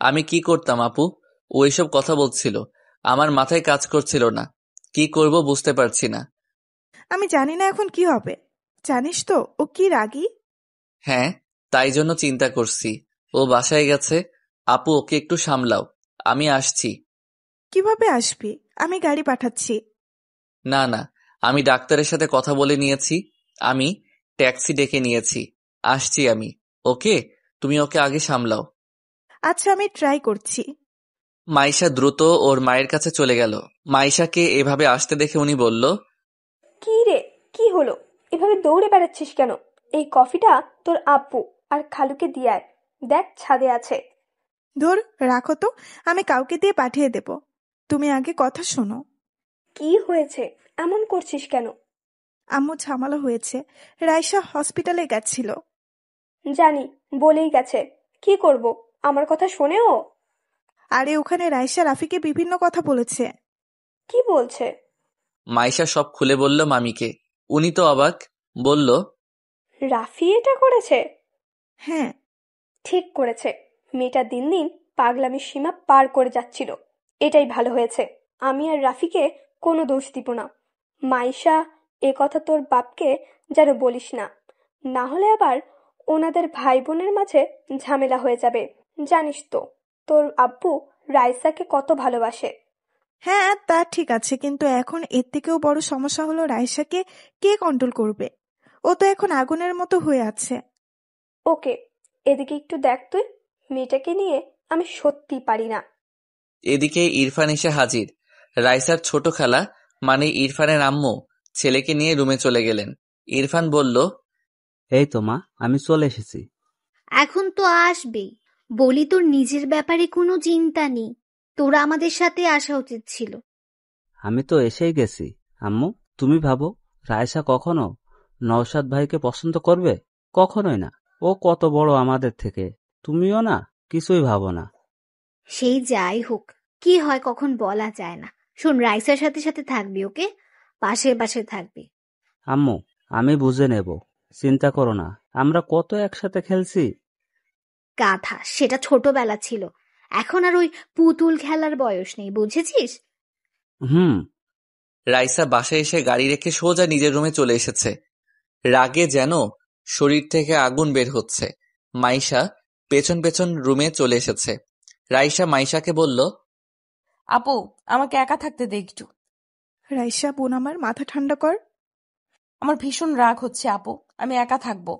আমি কি করতাম আপু? ও এসব কথা বলছিল, আমার মাথায় কাজ করছিল না। কি করব বুঝতে পারছি না। আমি জানি না এখন কি হবে। জানিস তো ও কি রাগী। হ্যাঁ, তাই জন্য চিন্তা করছি। ও বাসায় গেছে। আপু ওকে একটু সামলাও, আমি আসছি। কিভাবে আসবি? আমি গাড়ি পাঠাচ্ছি। না না, আমি ডাক্তারের সাথে কথা বলে নিয়েছি, আমি ট্যাক্সি ডেকে নিয়েছি, আসছি আমি। ওকে, তুমি ওকে আগে সামলাও। আচ্ছা, আমি ট্রাই করছি। মাইশা দ্রুত ওর মায়ের কাছে চলে গেল। মাইশাকে এভাবে আসতে দেখে উনি বলল, কি রে, কি হলো? এভাবে দৌড়ে বেড়াচ্ছিস কেন? এই কফিটা তোর আব্বু আর খালুকে দিয়ে আয়, দেখ ছাদে আছে। ধর, রাখো তো, আমি কাউকে দিয়ে পাঠিয়ে দেব। তুমি আগে কথা শোনো। কি হয়েছে? এমন করছিস কেন? আম্মু ঝামেলা হয়েছে, রাইসা হসপিটালে গেছিল। জানি, বলেই গেছে। কি করব, আমার কথা শোনেও? আরে ওখানে রাইসা রাফিকে বিভিন্ন কথা বলেছে। কি বলছে? মাইশা সব খুলে বলল মামিকে। উনি তো অবাক, বলল, রাফি এটা করেছে? হ্যাঁ, ঠিক করেছে। মেয়েটা দিন দিন পাগলামির সীমা পার করে যাচ্ছিল। এটাই ভালো হয়েছে। আমি আর রাফিকে কোনো দোষ দিব না। মাইশা, এ কথা তোর বাপকে যেন বলিস না, না হলে আবার ওনাদের ভাই বোনের মাঝে ঝামেলা হয়ে যাবে। জানিস তো তোর আব্বু রাইসাকে কত ভালোবাসে। হ্যাঁ তা ঠিক আছে, কিন্তু এখন এর থেকেও বড় সমস্যা হলো রাইসাকে কে কন্ট্রোল করবে? ও তো এখন আগুনের মতো হয়ে আছে। ওকে, এদিকে একটু দেখ তুই, মেয়েটাকে নিয়ে আমি সত্যি পারি না। এদিকে ইরফান এসে হাজির। রাইসার ছোট খালা মানে ইরফানের আম্মু ছেলেকে নিয়ে রুমে চলে গেলেন। ইরফান বলল, এই তো মা, আমি চলে এসেছি। এখন তো আসবেই। বলি, তোর নিজের ব্যাপারে কোনো চিন্তা নেই, তোরা আমাদের সাথে আসা উচিত ছিল। আমি তো এসেই গেছি। আম্মু, তুমি ভাবো রায়সা কখনো নওশাদ ভাইকে পছন্দ করবে? কখনোই না। ও কত বড় আমাদের থেকে, তুমিও না কিছুই ভাবো না। সেই যাই হোক, কি হয় কখন বলা যায় না। শোন, রাইসার সাথে সাথে থাকবি, ওকে? পাশে পাশে থাকবি। আম্মু, আমি বুঝে নেব, চিন্তা করো না। আমরা কত একসাথে খেলছি। গাধা, সেটা ছোটবেলা ছিল, এখন আর ওই পুতুল খেলার বয়স নেই, বুঝেছিস? হুম। রাইসা বাসায় এসে গাড়ি রেখে সোজা নিজের রুমে চলে এসেছে। রাগে যেন শরীর থেকে আগুন বের হচ্ছে। মাইশা পেছন পেছন রুমে চলে এসেছে। রাইসা মাইশাকে বলল, আপু, আমাকে একা থাকতে দে একটু। রাইসা বোন আমার, মাথা ঠান্ডা কর। আমার ভীষণ রাগ হচ্ছে আপু, আমি একা থাকবো।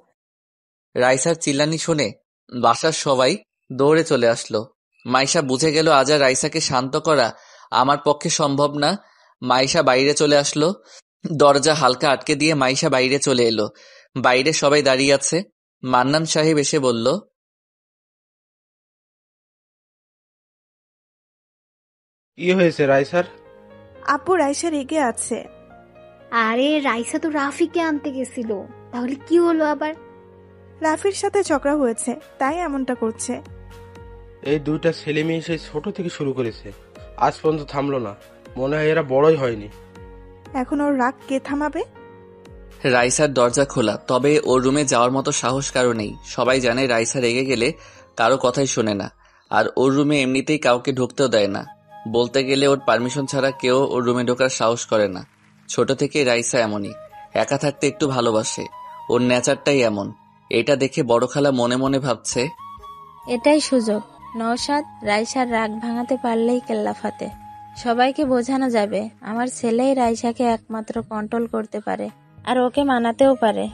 রাইসার চিল্লানি শুনে বাসার সবাই দৌড়ে চলে আসলো। মাইশা বুঝে গেল আজ আর রাইসাকে শান্ত করা আমার পক্ষে সম্ভব না। মাইশা বাইরে চলে আসলো। দরজা হালকা আটকে দিয়ে মাইশা বাইরে চলে এলো। বাইরে সবাই দাঁড়িয়ে আছে। মান্নান সাহেব এসে বলল, কি হয়েছে রাইসার? আপু রাইসা রেগে আছে। আরে রাইসা তো রাফিকে আনতে গেছিল, তাহলে কি হলো আবার? রাফির সাথে ঝগড়া হয়েছে, তাই এমনটা করছে। এই দুইটা ছেলে মেয়ে সেই ছোট থেকে শুরু করেছে, আজ পর্যন্ত থামলো না। মনে হয় এরা বড়ই হয়নি। এখন ওর রাগ কে থামাবে? রাইসার দরজা খোলা, তবে ওর রুমে যাওয়ার মতো সাহস কারো নেই। সবাই জানে রাইসা রেগে গেলে কারো কথাই শোনে না, আর ওর রুমে এমনিতেই কাউকে ঢুকতেও দেয় না। বলতে গেলে ওর পারমিশন ছাড়া কেউ ওর রুমে ঢোকার সাহস করে না। ছোট থেকে রাইসা এমনই, একা থাকতে একটু ভালোবাসে। ওর নেচারটাই এমন। এটা দেখে বড় খালা মনে মনে ভাবছে, এটাই সুযোগ। নওশাদ, রাইসার রাগ ভাঙাতে পারলেই কেল্লা ফাতে। সবাইকে বোঝানো যাবে আমার ছেলেই রাইসাকে একমাত্র কন্ট্রোল করতে পারে, আর ওকে মানাতেও পারে।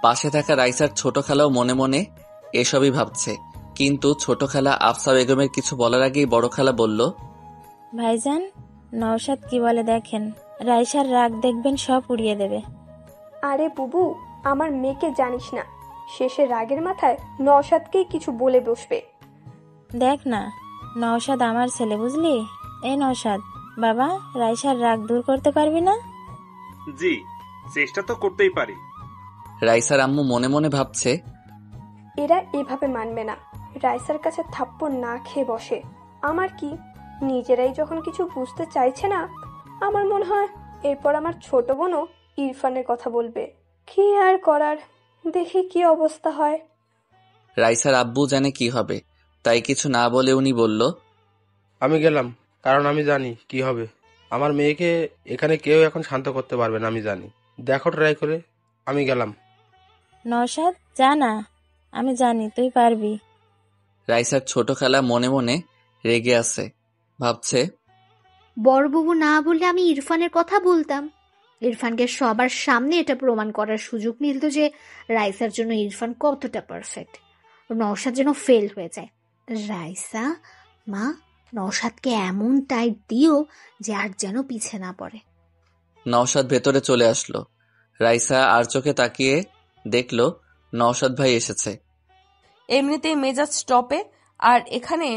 পাশে থাকা রাইসার ছোট খালাও মনে মনে এসবই ভাবছে। কিন্তু ছোট খালা আফসা বেগমের কিছু বলার আগেই বড় খালা বলল, ভাইজান, নওশাদ কি বলে দেখেন, রাইসার রাগ দেখবেন সব উড়িয়ে দেবে। আরে বুবু, আমার মেয়েকে জানিস না, শেষে রাগের মাথায় নওশাদকেই কিছু বলে বসবে। দেখ না, নওশাদ আমার ছেলে, বুঝলি? এই নওশাদ, বাবা, রাইসার রাগ দূর করতে পারবি না? জি, চেষ্টা তো করতেই পারি। রাইসার আম্মু মনে মনে ভাবছে, এরা এভাবে মানবে না, রাইসার কাছে থাপ্পড় না খেয়ে বসে। আমার কি, নিজেরাই যখন কিছু বুঝতে চাইছে না, আমার মনে হয় এরপর আমার ছোট বোনও ইরফানের কথা বলবে। কি আর করার, দেখি কি অবস্থা হয়। রাইসার আব্বু জানে কি হবে, তাই কিছু না বলে উনি বলল, আমি গেলাম, কারণ আমি জানি কি হবে। আমার মেয়েকে এখানে কেউ এখন শান্ত করতে পারবে না, আমি জানি। দেখো ট্রাই করে। আমি গেলাম। নওশাদ, যা না, আমি জানি তুই পারবি। রাইসার ছোট খালা মনে মনে রেগে আছে। ভাবছে, বড়বাবু না বললে আমি ইরফানের কথা বলতাম। ইরফানকে সবার সামনে এটা প্রমাণ করার সুযোগ মিলত যে রাইসার জন্য ইরফান কতটা পারফেক্ট। নওশাদ যেন ফেল হয়ে যায়। রাইসা, মা, নওশাদকে এমন টাইট দিও যে আর যেন পিছে না পড়ে। নওশাদ ভেতরে চলে আসলো। রাইসা আর চোখে তাকিয়ে দেখলো নওশাদ ভাই এসেছে। এমনিতেই মেজাজ স্টপে, আর এখানে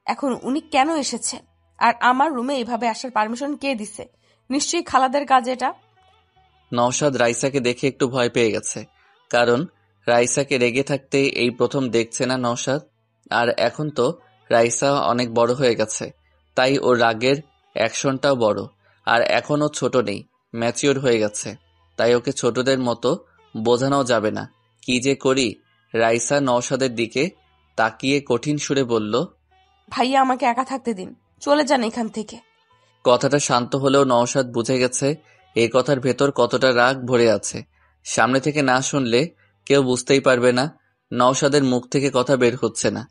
এখন উনি কেন এসেছে? আর আমার রুমে এইভাবে আসার পারমিশন কে দিছে? নিশ্চয়ই খালাদের কাজ এটা। নওশাদ রাইসাকে দেখে একটু ভয় পেয়ে গেছে, কারণ রাইসাকে রেগে থাকতে এই প্রথম দেখছে না নওশাদ। আর এখন তো রাইসা অনেক বড় হয়ে গেছে, তাই ওর রাগের অ্যাকশনটাও বড়। আর এখনও ছোট নেই, ম্যাচিওর হয়ে গেছে, তাই ওকে ছোটদের মতো বোঝানো যাবে না। কি যে করি। রাইসা নওশাদের দিকে তাকিয়ে কঠিন সুরে বলল, ভাইয়া, আমাকে একা থাকতে দিন, চলে যান এখান থেকে। কথাটা শান্ত হলেও নওশাদ বুঝে গেছে এই কথার ভেতর কতটা রাগ ভরে আছে। সামনে থেকে না শুনলে কেউ বুঝতেই পারবে না। নওশাদের মুখ থেকে কথা বের হচ্ছে না,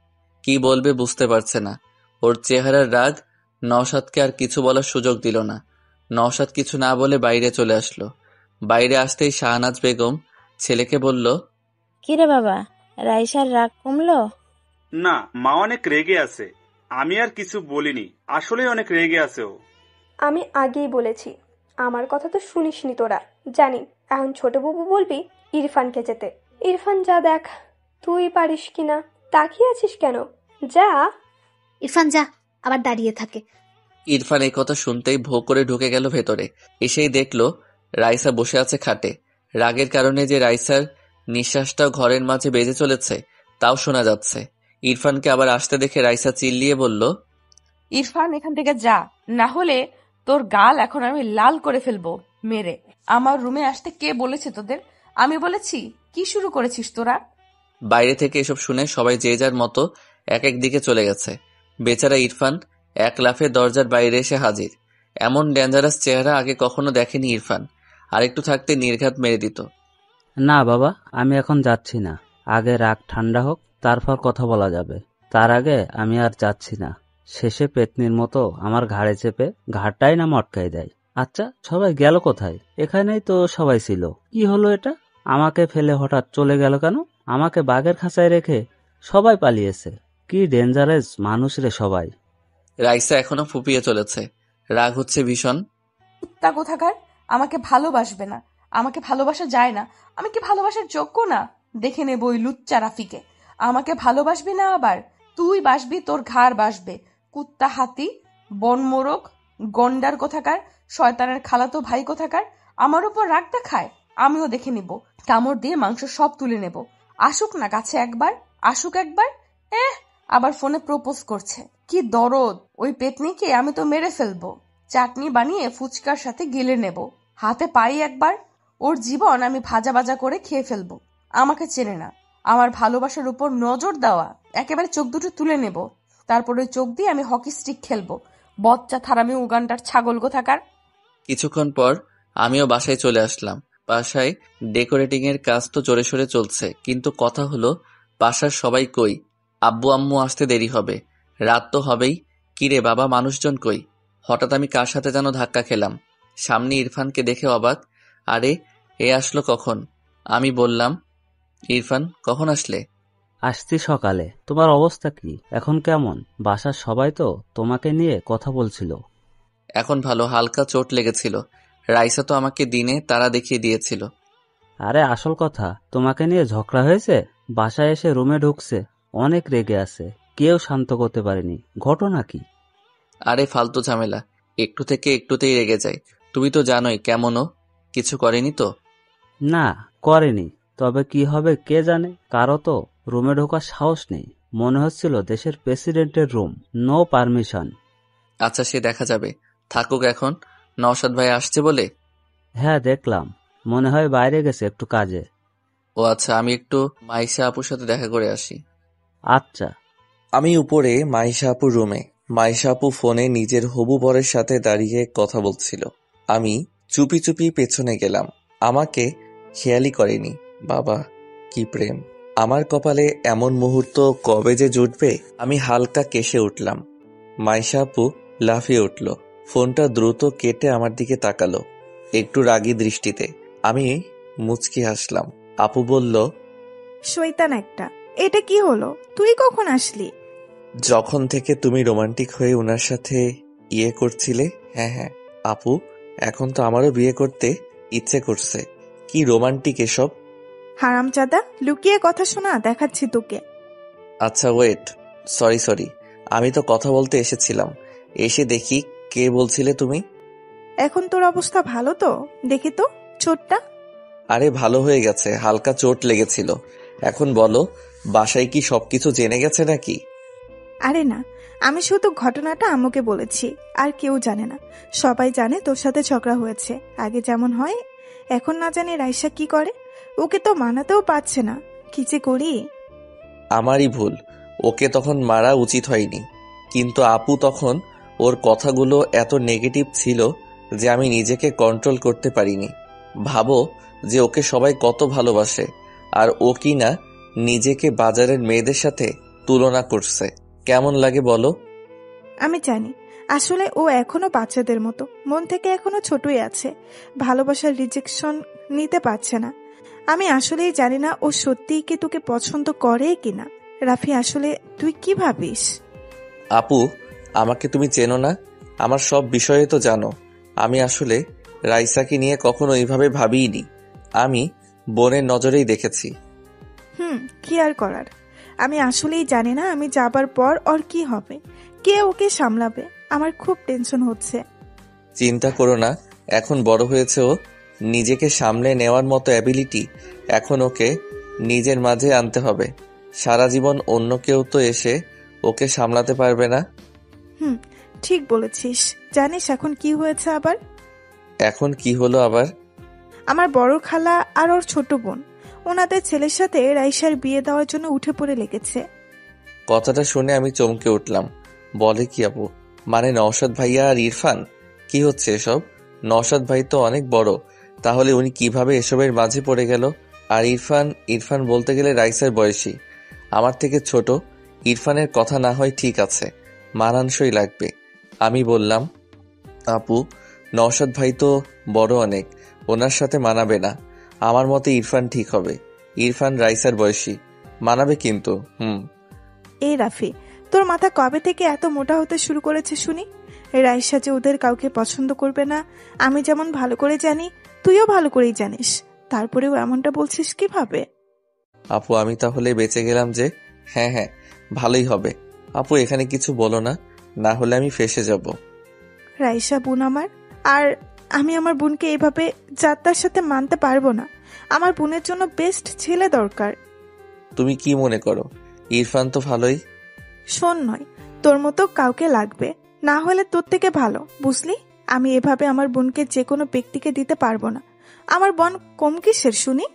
কি বলবে বুঝতে পারছে না। ওর চেহারার রাগ নওশাদকে আর কিছু বলার সুযোগ দিল না। নওশাদ কিছু না বলে বাইরে চলে আসলো। বাইরে আসতেই শাহনাজ বেগম ছেলেকে বলল, কিরে বাবা, রাইসার রাগ কমলো? না, মা অনেক রেগে আছে। আমি আর কিছু বলিনি, আসলে অনেক রেগে আছে ও। আমি আগেই বলেছি, আমার কথা তো শুনিসনি তোরা। জানি এখন ছোট বাবু বলবি ইরফানকে যেতে। ইরফান যা দেখ, তুই পারিস কিনা। তাকিয়ে আছিস কেন? যা। ইরফান যা, আবার দাঁড়িয়ে থাকে। ইরফান এই কথা শুনতেই ভো করে ঢুকে গেল ভেতরে। এসেই দেখলো রাইসা বসে আছে খাটে। রাগের কারণে যে রাইসার নিঃশ্বাসটাও ঘরের মাঝে বেজে চলেছে তাও শোনা যাচ্ছে। ইরফানকে আবার আসতে দেখে রাইসা চিল্লিয়ে বলল, ইরফান এখান থেকে যা, না হলে তোর গাল এখন আমি লাল করে ফেলবো মেরে। আমার রুমে আসতে কে বলেছে তোদের? আমি বলেছি? কি শুরু করেছিস তোরা? বাইরে থেকে এসব শুনে সবাই যে যার মতো এক এক দিকে চলে গেছে। বেচারা ইরফান এক লাফে দরজার বাইরে এসে হাজির। এমন ডেঞ্জারাস চেহারা আগে কখনো দেখেনি ইরফান। আর একটু থাকতে নির্ঘাত মেরে দিত। না বাবা, আমি এখন যাচ্ছি না। আগে রাগ ঠান্ডা হোক, তারপর কথা বলা যাবে। তার আগে আমি আর যাচ্ছি না। শেষে পেতনির মতো আমার ঘাড়ে চেপে ঘাড়টাই না মটকাই দেয়। আচ্ছা, সবাই গেল কোথায়? এখানেই তো সবাই ছিল। কি হলো এটা? আমাকে ফেলে হঠাৎ চলে গেল কেন? আমাকে বাঘের খাঁচায় রেখে সবাই পালিয়েছে। কি ডেঞ্জারাস মানুষ রে সবাই। রাইসা এখনো ফুপিয়ে চলেছে। রাগ হচ্ছে ভীষণ। কুত্তা কোথাকার! আমাকে ভালোবাসবে না, আমাকে ভালোবাসা যায় না। আমি কি ভালোবাসার যোগ্য না? দেখে নেব ওই লুচ্চা রাফিকে। আমাকে ভালোবাসবি না আবার? তুই বাসবি, তোর ঘাড় বাসবে। কুত্তা, হাতি, বনমোরগ, গন্ডার কোথাকার, শয়তানের খালাতো ভাই কোথাকার। আমার উপর রাগ দেখায়, আমিও দেখে নিব। কামড় দিয়ে মাংস সব তুলে নেব। আসুক না কাছে একবার, আসুক একবার। আবার ফোনে প্রপোজ করছে। কি দরদ! ওই পেতনিকে আমি তো মেরে ফেলবো। চাটনি বানিয়ে ফুচকার সাথে গিলে নেব। হাতে পাই একবার, ওর জীবন আমি ভাজা ভাজা করে খেয়ে ফেলবো। আমাকে চেনে না। আমার ভালোবাসার উপর নজর দেওয়া, একেবারে চোখ দুটো তুলে নেব। তারপর ওই চোখ দিয়ে আমি হকি স্টিক খেলবো। বচ্চা থারামি উগান্ডার ছাগল কোথাকার। কিছুক্ষণ পর আমিও বাসায় চলে আসলাম। বাসায় ডেকোরেটিং এর কাজ তো জোরে সোরে চলছে, কিন্তু কথা হলো বাসার সবাই কই? আব্বু আম্মু আসতে দেরি হবে, রাত তো হবেই। কিরে বাবা, মানুষজন কই? হঠাৎ আমি কার সাথে যেন ধাক্কা খেলাম। সামনে ইরফানকে দেখে অবাক। আরে, এ আসলো কখন? আমি বললাম, ইরফান কখন আসলে? আসছি সকালে। তোমার অবস্থা কি এখন? কেমন? বাসার সবাই তো তোমাকে নিয়ে কথা বলছিল। এখন ভালো, হালকা চোট লেগেছিল। রাইসা তো আমাকে দিনে তারা দেখিয়ে দিয়েছিল। আরে আসল কথা, তোমাকে নিয়ে ঝগড়া হয়েছে। বাসায় এসে রুমে ঢুকছে, অনেক রেগে আছে, কেউ শান্ত করতে পারেনি। ঘটনা কি? আরে ফালতু ঝামেলা, একটু থেকে একটুতেই রেগে যায়। তুমি তো জানোই কেমনও। কিছু করেনি তো? না, করেনি। তবে কি হবে কে জানে। কারো তো রুমে ঢোকার সাহস নেই। মনে হচ্ছিল দেশের প্রেসিডেন্টের রুম, নো পারমিশন। আচ্ছা, সে দেখা যাবে। থাকুক এখন। নওশাদ ভাই আসছে বলে? হ্যাঁ, দেখলাম। মনে হয় বাইরে গেছে একটু কাজে। ও আচ্ছা, আমি একটু মাইশা আপুর সাথে দেখা করে আসি। আচ্ছা। আমি উপরে মাইশা আপুর রুমে। মাইশা আপু ফোনে নিজের হবু বরের সাথে দাঁড়িয়ে কথা বলছিল। আমি চুপি চুপি পেছনে গেলাম। আমাকে খেয়ালই করেনি। বাবা, কি প্রেম! আমার কপালে এমন মুহূর্ত কবে যে জুটবে। আমি হালকা কেশে উঠলাম। মাইশা আপু লাফিয়ে উঠল। ফোনটা দ্রুত কেটে আমার দিকে তাকালো, একটু রাগী দৃষ্টিতে। আমি মুচকি হাসলাম। আপু বলল, শয়তান একটা, এটা কি হলো? তুই কখন আসলি? যখন থেকে তুমি রোমান্টিক হয়ে ওনার সাথে ইয়ে করছিলে। হ্যাঁ আপু, এখন তো আমারও বিয়ে করতে ইচ্ছে করছে। কি রোমান্টিক এসব! হারামজাদা, লুকিয়ে কথা শোনা, দেখাচ্ছি তোকে। আচ্ছা ওয়েট, সরি, আমি তো কথা বলতে এসেছিলাম। এসে দেখি কে বলছিলে তুমি? এখন তোর অবস্থা ভালো তো? দেখি তো চোটটা। আরে ভালো হয়ে গেছে, হালকা চোট লেগেছিল। এখন বলো, বাসায় কি সবকিছু জেনে গেছে নাকি? আরে না, আমি শুধু ঘটনাটা আম্মুকে বলেছি, আর কেউ জানে না। সবাই জানে তোর সাথে ঝগড়া হয়েছে। আগে যেমন হয়, এখন না জানি রাইসা কি করে। ওকে তো মানাতেও পারছে না। কি যে করি। আমারই ভুল, ওকে তখন মারা উচিত হয়নি। কিন্তু আপু তখন ওর কথাগুলো এত নেগেটিভ ছিল যে আমি নিজেকে কন্ট্রোল করতে পারিনি। ভাবো যে ওকে সবাই কত ভালোবাসে, আর ও কি না নিজেকে বাজারের মেয়েদের সাথে তুলনা করছে। কেমন লাগে বলো? আমি জানি, আসলে ও এখনো বাচ্চাদের মতো, মন থেকে এখনো ছোটই আছে। ভালোবাসার রিজেকশন নিতে পারছে না। আমি আসলেই জানি না ও সত্যিই কি তোকে পছন্দ করে কিনা। রাফি, আসলে তুই কি ভাবিস? আপু, আমাকে তুমি চেনো না, আমার সব বিষয়ে তো জানো। আমি আসলে রাইসাকে নিয়ে কখনো এইভাবে ভাবিইনি। আমি বোনের নজরেই দেখেছি। কি আর করার। আমি আসলেই জানি না আমি যাবার পর ওর কি হবে, কে ওকে সামলাবে। আমার খুব টেনশন হচ্ছে। চিন্তা করো না, এখন বড় হয়েছে ও, নিজেকে সামলে নেওয়ার মতো অ্যাবিলিটি এখন ওকে নিজের মাঝে আনতে হবে। সারা জীবন অন্য কেউ তো এসে ওকে সামলাতে পারবে না। ঠিক বলেছিস। জানিস এখন কি হয়েছে আবার? এখন কি হলো আবার? আমার বড় খালা আর ওর ছোট বোন ওনাদের ছেলের সাথে রাইসার বিয়ে দেওয়ার জন্য উঠে পড়ে লেগেছে। কথাটা শুনে আমি চমকে উঠলাম। বলে কি আপু? মানে নওশাদ ভাইয়া আর ইরফান? কি হচ্ছে এসব? নওশাদ ভাই তো অনেক বড়, তাহলে উনি কিভাবে এসবের মাঝে পড়ে গেল? আর ইরফান বলতে গেলে রাইসার বয়সী, আমার থেকে ছোট। ইরফানের কথা না হয় ঠিক আছে, মানানসই লাগবে। আমি বললাম, আপু নওশাদ ভাই তো বড় অনেক, ওনার সাথে মানাবে না। আমার মতে ইরফান ঠিক হবে। ইরফান রাইসার বয়সী, মানাবে কিন্তু। এই রাফি, তোর মাথা কবে থেকে এত মোটা হতে শুরু করেছে শুনি? রাইসা যে ওদের কাউকে পছন্দ করবে না আমি যেমন ভালো করে জানি, তুইও ভালো করেই জানিস, তারপরেও এমনটা বলছিস কিভাবে? আপু আমি তাহলে বেঁচে গেলাম যে? হ্যাঁ, ভালোই হবে। আপু এখানে কিছু বলো না, না হলে আমি ফেঁসে যাব। রাইসা বোন আমার, আর আমি আমার বোনকে এভাবে যাত্রার সাথে মানতে পারবো না। আমার বোনের জন্য বেস্ট ছেলে দরকার। তুমি কি মনে করো? ইরফান তো ভালোই। শোন, নয় তোর মতো কাউকে লাগবে, না হলে তোর থেকে ভালো, বুঝলি? আমি এভাবে আমার বোনকে যে কোনো ব্যক্তিকে দিতে পারবো না। আমার বোন কম কিসের শুনি?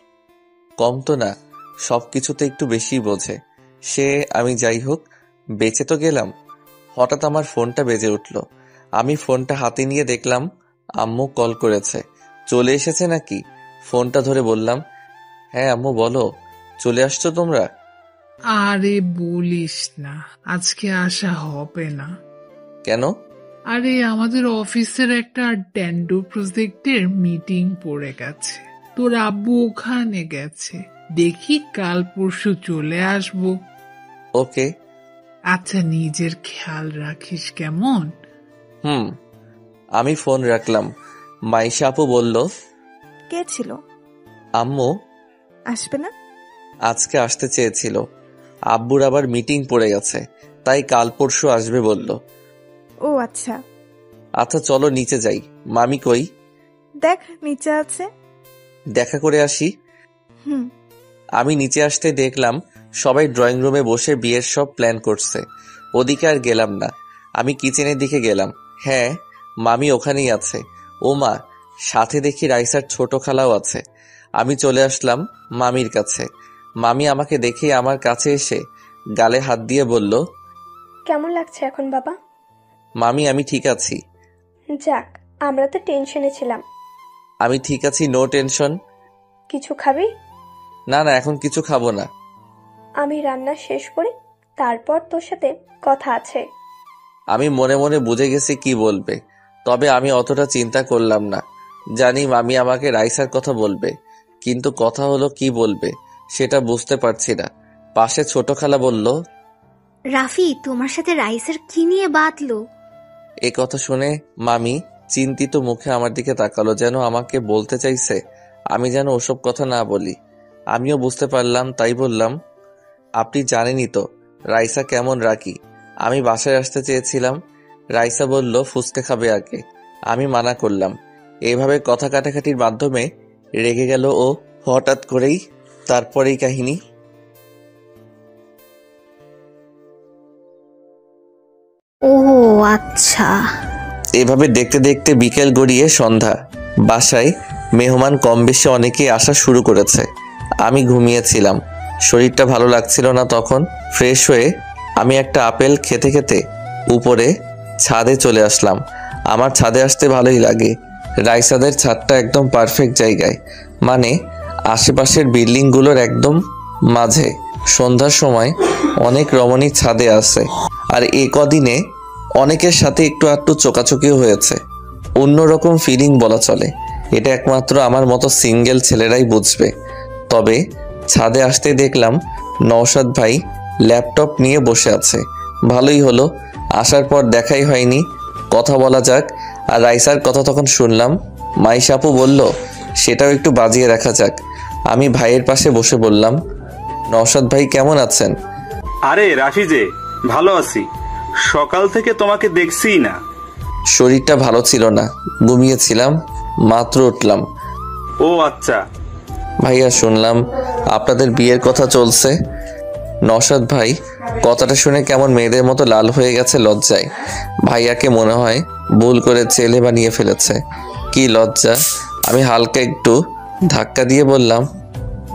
কম তো না, সবকিছুতে একটু বেশি বোঝে সে। আমি যাই হোক, বেঁচে তো গেলাম। হঠাৎ আমার ফোনটা বেজে উঠল। আমি ফোনটা হাতে নিয়ে দেখলাম আম্মু কল করেছে। চলে এসেছে নাকি? ফোনটা ধরে বললাম, হ্যাঁ আম্মু বলো, চলে আসছো তোমরা? আরে বলিস না, আজকে আসা হবে না। কেন? আরে আমাদের অফিসের একটা ড্যান্ডো প্রজেক্টের মিটিং পড়ে গেছে, তোর আব্বু ওখানে গেছে। দেখি কাল পরশু চলে আসবো। ওকে। আচ্ছা নিজের খেয়াল রাখিস কেমন? আমি ফোন রাখলাম। মাইশা আপু বলল, কে ছিল? আম্মু। আসবে না? আজকে আসতে চেয়েছিল, আব্বুর আবার মিটিং পড়ে গেছে, তাই কাল পরশু আসবে বলল। ও আচ্ছা। আচ্ছা চলো নিচে যাই। মামি কই? দেখ নিচে আছে। দেখা করে আসি। আমি নিচে আসতে দেখলাম সবাই ড্রয়িং রুমে বসে বিয়ের সব প্ল্যান করছে। ওদিকে আর গেলাম না, আমি কিচেনের দিকে গেলাম। হ্যাঁ, মামি ওখানেই আছে। ও মা, সাথে দেখি রাইসার ছোট খালাও আছে। আমি চলে আসলাম মামির কাছে। মামি আমাকে দেখে আমার কাছে এসে গালে হাত দিয়ে বলল, কেমন লাগছে এখন বাবা? মামি আমি ঠিক আছি। যাক, আমরা তো টেনশনে ছিলাম। আমি ঠিক আছি, নো টেনশন। কিছু খাবি? না এখন কিছু খাবো না। আমি রান্না শেষ করি, তারপর তোর সাথে কথা আছে। আমি মনে মনে বুঝে গেছি কি বলবে, তবে আমি অতটা চিন্তা করলাম না। জানি মামি আমাকে রাইসার কথা বলবে, কিন্তু কথা হলো কি বলবে সেটা বুঝতে পারছি না। পাশে ছোট খালা বলল, রাফি তোমার সাথে রাইসার কি নিয়ে বাতলো? এ কথা শুনে মামি চিন্তিত মুখে আমার দিকে তাকালো, যেন আমাকে বলতে চাইছে আমি যেন ওসব কথা না বলি। আমিও বুঝতে পারলাম, তাই বললাম, আপনি জানেনই তো রাইসা কেমন রাখি। আমি বাসায় আসতে চেয়েছিলাম, রাইসা বলল ফুচকা খাবে আগে। আমি মানা করলাম। এইভাবে কথা কাটাকাটির মাধ্যমে রেগে গেল ও হঠাৎ করেই। তারপরেই কাহিনী। ও আচ্ছা। এভাবে দেখতে দেখতে বিকেল গড়িয়ে সন্ধ্যা। বাসায় মেহমান কম বেশি অনেকেই আসা শুরু করেছে। আমি ঘুমিয়েছিলাম, শরীরটা ভালো লাগছিল না। তখন ফ্রেশ হয়ে আমি একটা আপেল খেতে খেতে উপরে ছাদে চলে আসলাম। আমার ছাদে আসতে ভালোই লাগে। রাইসাদের ছাদটা একদম পারফেক্ট জায়গায়, মানে আশেপাশের বিল্ডিংগুলোর একদম মাঝে। সন্ধ্যার সময় অনেক রমণী ছাদে আসে, আর এ কদিনে অনেকের সাথে একটু আধটু চোকাচোকিও হয়েছে। অন্যরকম ফিলিং বলা চলে। এটা একমাত্র আমার মতো সিঙ্গেল ছেলেরাই বুঝবে। তবে ছাদে আসতে দেখলাম নওশাদ ভাই ল্যাপটপ নিয়ে বসে আছে। ভালোই হলো, আসার পর দেখাই হয়নি, কথা বলা যাক। আর রাইসার কথা তখন শুনলাম। মাইশা আপু বলল সেটাও একটু বাজিয়ে রাখা যাক। আমি ভাইয়ের পাশে বসে বললাম, নওশাদ ভাই কেমন আছেন? আরে রাফি যে, ভালো আছি, সকাল থেকে তোমাকে দেখছিই না। শরীরটা ভালো ছিল না, ঘুমিয়েছিলাম, মাত্র উঠলাম। ও আচ্ছা। ভাইয়া শুনলাম আপনাদের বিয়ের কথা চলছে। নওশাদ ভাই কথাটা শুনে কেমন মেয়েদের মতো লাল হয়ে গেছে লজ্জায়। ভাইয়াকে মনে হয় ভুল করে ছেলে বানিয়ে ফেলেছে। কি লজ্জা। আমি হালকা একটু ধাক্কা দিয়ে বললাম,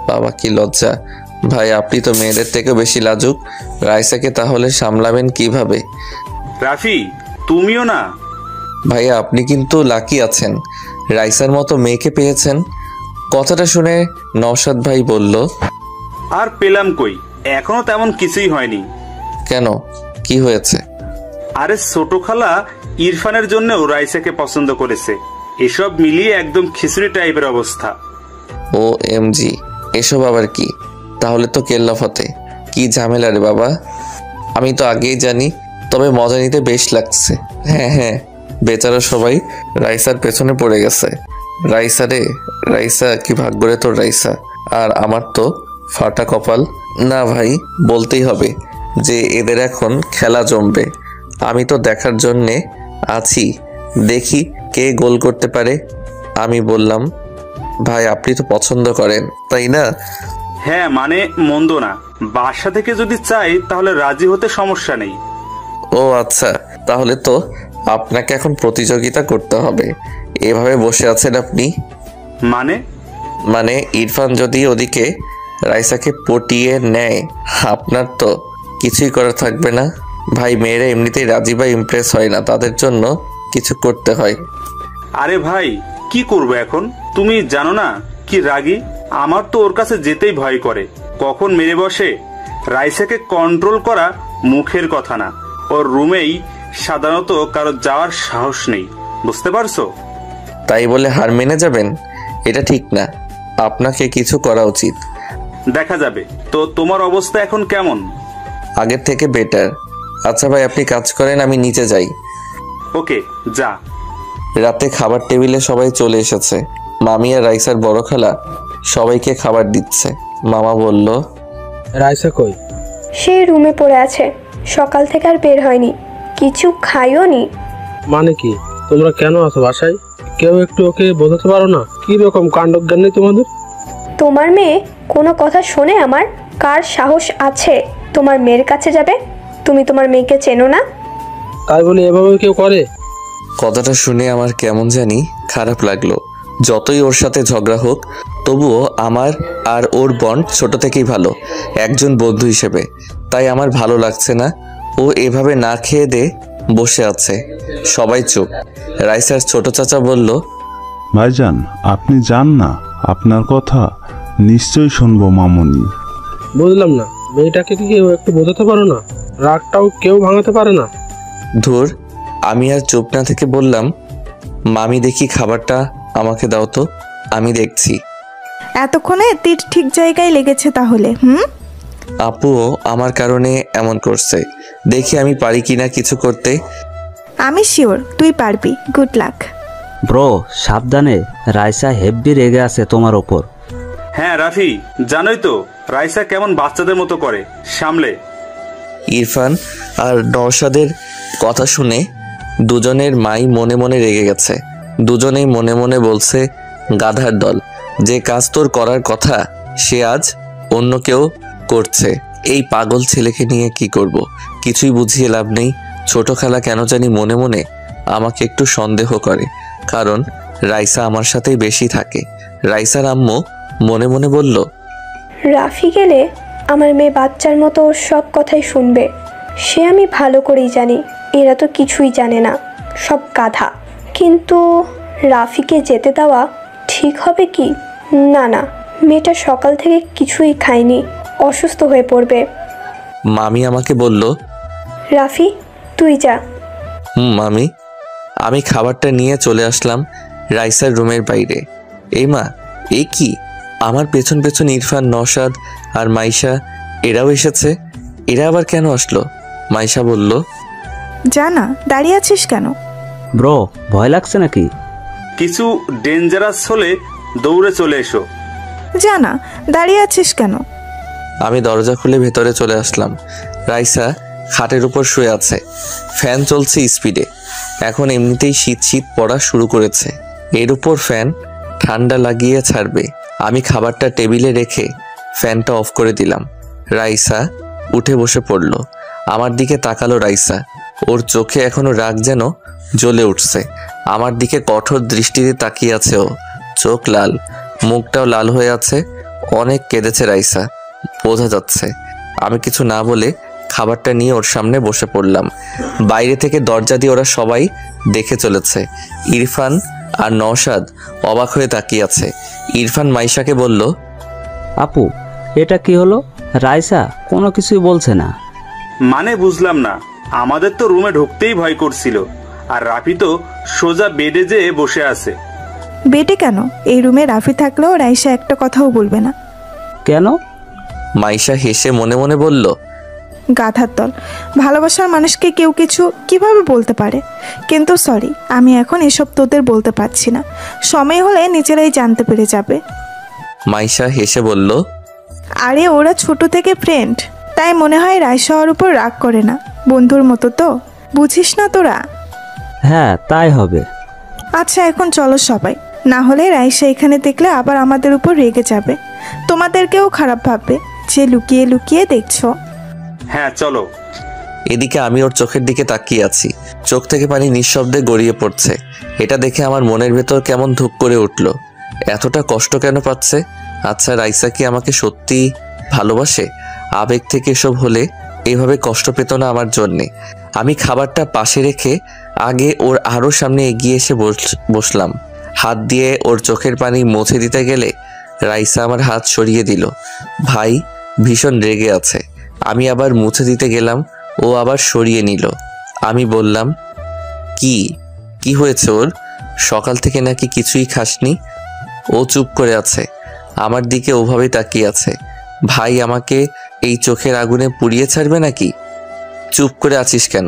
বাবা কি লজ্জা। ভাই আপনি তো মেয়েদের থেকে বেশি লাজুক, রাইসাকে তাহলে সামলাবেন কিভাবে? রাফি তুমিও না। ভাইয়া আপনি কিন্তু লাকি আছেন, রাইসার মতো মেয়েকে পেয়েছেন। কথাটা শুনে নওশাদ ভাই বলল, আর পেলাম কই, এখনো তেমন কিছুই হয়নি। কেন, কি হয়েছে? আরে ছোট খালা ইরফানের জন্যও রাইসাকে পছন্দ করেছে। এসব মিলিয়ে একদম খিচুড়ি টাইপের অবস্থা। ও এমজি, এসব আবার কি? তাহলে তো কেল্লাফতে। কি ঝামেলা রে বাবা? আমি তো আগেই জানি, তবে মজা নিতে বেশ লাগছে। হ্যাঁ হ্যাঁ, বেচারা সবাই রাইসার পেছনে পড়ে গেছে। রাইসা রে, রাইসা কি ভাগ্য রে তোর রাইসা। আর আমার তো ফাটা কপাল। না ভাই, বলতেই হবে যে এদের এখন খেলা জমবে। আমি তো দেখার জন্যে আছি, দেখি কে গোল করতে পারে। আমি বললাম, ভাই আপনি তো পছন্দ করেন তাই না? হ্যাঁ মানে মন্দ না, বাসা থেকে যদি চাই তাহলে রাজি হতে সমস্যা নেই। ও আচ্ছা, তাহলে তো আপনাকে এখন প্রতিযোগিতা করতে হবে। এভাবে বসে আছেন আপনি? মানে ইরফান যদি ওদিকে রাইসাকে পটিয়ে নেয়, আপনার তো কিছুই করা থাকবে না। ভাই মেয়েরা এমনিতেই রাজি বা ইমপ্রেস হয় না, তাদের জন্য কিছু করতে হয়। আরে ভাই কি করবো এখন, তুমি জানো না কি রাগী। আমার তো ওর কাছে যেতেই ভয় করে, কখন মেরে বসে। রাইসাকে কন্ট্রোল করা মুখের কথা না, ওর রুমেই সাধারণত কারো যাওয়ার সাহস নেই, বুঝতে পারছো? তাই বলে হার মেনে যাবেন? এটা ঠিক না, আপনাকে কিছু করা উচিত। দেখা যাবে। তো তোমার অবস্থা এখন কেমন? আগের থেকে বেটার। আচ্ছা ভাই আপনি কাজ করেন, আমি নিচে যাই। ওকে যা। রাতে খাবার টেবিলে সবাই চলে এসেছে। মামি আর রাইসার বড় খালা সবাইকে খাবার দিচ্ছে। মামা বলল, রাইসা কই? সে রুমে পড়ে আছে, সকাল থেকে আর বের হয়নি, কিছু খাইও নি। মানে কি, তোমরা কেন আছো বাসায়? কেউ একটু ওকে বোঝাতে পারো না? কি রকম কাণ্ডজ্ঞান নেই তোমাদের? তোমার মেয়ে কোনো কথা শোনে আমার? কার সাহস আছে তোমার মেয়ের কাছে যাবে? তুমি তোমার মেয়েকে চেনো না? তাই বলে এভাবে কেউ করে? কথাটা শুনে আমার কেমন জানি খারাপ লাগলো। যতই ওর সাথে ঝগড়া হোক, তবুও আমার আর ওর বন্ড ছোট থেকেই ভালো, একজন বন্ধু হিসেবে। তাই আমার ভালো লাগছে না ও এভাবে না খেয়ে দে বসে আছে। সবাই চুপ। রাইসার ছোট চাচা বলল, ভাইজান আপনি যান না, আপনার কথা নিশ্চয়ই শুনবো মামুনি। বুঝলাম না, মেয়েটাকে কি কেউ একটু বোঝাতে পারো না? রাগটাও কেউ ভাঙাতে পারে না? ধুর। আমি আর চুপ না থেকে বললাম, মামি দেখি খাবারটা আমাকে দাও তো, আমি দেখছি। এতক্ষণে তীর ঠিক জায়গায় লেগেছে তাহলে। আপুও আমার কারণে এমন করছে, দেখি আমি পারি কিনা কিছু করতে। আমি শিওর তুই পারবি, গুড লাক। ব্রো সাবধানে, রাইসা হেব্বি রেগে আছে তোমার ওপর। হ্যাঁ রাফি, জানোই তো রাইসা কেমন বাচ্চাদের মতো করে, সামলে। ইরফান আর নওশাদের কথা শুনে দুজনের মাই মনে মনে রেগে গেছে। দুজনেই মনে মনে বলছে, গাধার দল, যে কাজ তোর করার কথা সে আজ অন্য কেউ করছে। এই পাগল ছেলেকে নিয়ে কি করব, কিছুই বুঝিয়ে লাভ নেই। ছোট খালা কেন জানি মনে মনে আমাকে একটু সন্দেহ করে, কারণ রাইসা আমার সাথেই বেশি থাকে। রাইসার আম্মু মনে মনে বলল, রাফি গেলে আমার মেয়ে বাচ্চার মতো ওর সব কথাই শুনবে। সে আমি ভালো করেই জানি, এরা তো কিছুই জানে না, সব গাধা। কিন্তু রাফিকে যেতে দেওয়া ঠিক হবে কি? না না, মেয়েটা সকাল থেকে কিছুই খায়নি, অসুস্থ হয়ে পড়বে। মামি আমাকে বলল, রাফি তুই যা। মামি। আমি খাবারটা নিয়ে চলে আসলাম রাইসার রুমের বাইরে। এই মা, এ কি? আমার পেছন পেছন ইরফান, নওশাদ আর মাইশা এরাও এসেছে। এরা আবার কেন আসলো? মাইশা বলল, জানা দাঁড়িয়ে আছিস কেন? ব্রো ভয় লাগছে নাকি? কিছু ডেঞ্জারাস হলে দৌড়ে চলে এসো। জানা দাঁড়িয়ে আছিস কেন? আমি দরজা খুলে ভেতরে চলে আসলাম। রাইসা খাটের উপর শুয়ে আছে, ফ্যান চলছে স্পিডে। এখন এমনিতেই শীত শীত পড়া শুরু করেছে, এর উপর ফ্যান ঠান্ডা লাগিয়ে ছাড়বে। আমি খাবারটা টেবিলে রেখে ফ্যানটা অফ করে দিলাম। রাইসা উঠে বসে পড়ল। আমার দিকে তাকালো রাইসা। ওর চোখে এখনো রাগ যেন জ্বলে উঠছে। আমার দিকে কঠোর দৃষ্টিতে তাকিয়ে আছে ও। চোখ লাল, মুখটাও লাল হয়ে আছে। অনেক কেঁদেছে রাইসা, বোঝা যাচ্ছে। আমি কিছু না বলে খাবারটা নিয়ে ওর সামনে বসে পড়লাম। বাইরে থেকে দরজা দিয়ে ওরা সবাই দেখে চলেছে। ইরফান আর নওশাদ অবাক হয়ে তাকিয়ে আছে। ইরফান মাইশাকে বলল, আপু এটা কি হলো? রাইসা কোনো কিছুই বলছে না। মানে বুঝলাম না, আমাদের তো রুমে ঢুকতেই ভয় করছিল, আর রাফি তো সোজা বেডে যেয়ে বসে আছে। বেটে কেন? এই রুমে রাফি থাকলেও রাইসা একটা কথাও বলবে না। কেন? মাইশা হেসে মনে মনে বলল, গাধার দল, ভালোবাসার মানুষকে কেউ কিছু কিভাবে বলতে পারে। কিন্তু সরি, আমি এখন এসব তোদের বলতে পারছি না। সময় হলে নিজেরাই জানতে পেরে যাবে। মাইশা হেসে বলল, আরে ওরা ছোট থেকে ফ্রেন্ড, তাই মনে হয় রাইসা ওর উপর রাগ করে না। বন্ধুর মতো তো, বুঝিস না তোরা? হ্যাঁ তাই হবে। আচ্ছা এখন চলো সবাই, না হলে রাইসা এখানে দেখলে আবার আমাদের উপর রেগে যাবে। তোমাদেরকেও খারাপ ভাববে যে লুকিয়ে লুকিয়ে দেখছো। হ্যাঁ চলো। এদিকে আমি ওর চোখের দিকে তাকিয়ে আছি। চোখ থেকে পানি নিঃশব্দে গড়িয়ে পড়ছে। এটা দেখে আমার মনের ভেতর কেমন ধুপ করে উঠল। এতটা কষ্ট কেন পাচ্ছে? আচ্ছা রাইসা কি আমাকে সত্যি ভালোবাসে? আবেগ থেকে এসব হলে এইভাবে কষ্ট পেত না আমার জন্যে। আমি খাবারটা পাশে রেখে আগে ওর আরও সামনে এগিয়ে এসে বসলাম। হাত দিয়ে ওর চোখের পানি মুছে দিতে গেলে রাইসা আমার হাত সরিয়ে দিল। ভাই ভীষণ রেগে আছে। আমি আবার মুছে দিতে গেলাম, ও আবার সরিয়ে নিল। আমি বললাম, কি হয়েছে ওর? সকাল থেকে নাকি কিছুই খাসনি? ও চুপ করে আছে, আমার দিকে ওভাবে তাকিয়ে আছে। ভাই আমাকে এই চোখের আগুনে পুড়িয়ে ছাড়বে নাকি? চুপ করে আছিস কেন?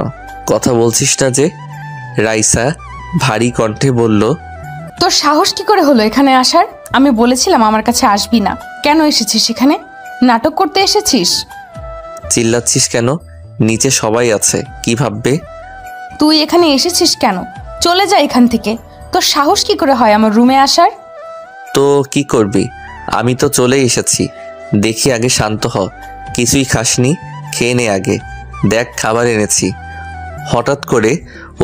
কথা বলছিস না যে? রাইসা ভারী কণ্ঠে বলল, তোর সাহস কি করে হলো এখানে আসার? আমি বলেছিলাম আমার কাছে আসবি না। কেন এসেছিস এখানে? নাটক করতে এসেছিস? চিল্লাচ্ছিস কেন? নিচে সবাই আছে, কি ভাববে? তুই এখানে এসেছিস কেন? চলে যা এখান থেকে। তোর সাহস কি করে হয় আমার রুমে আসার? তো কি করবি? আমি তো চলে এসেছি। দেখি আগে শান্ত হ। কিছুই খাসনি, খেয়ে নে আগে। দেখ খাবার এনেছি। হঠাৎ করে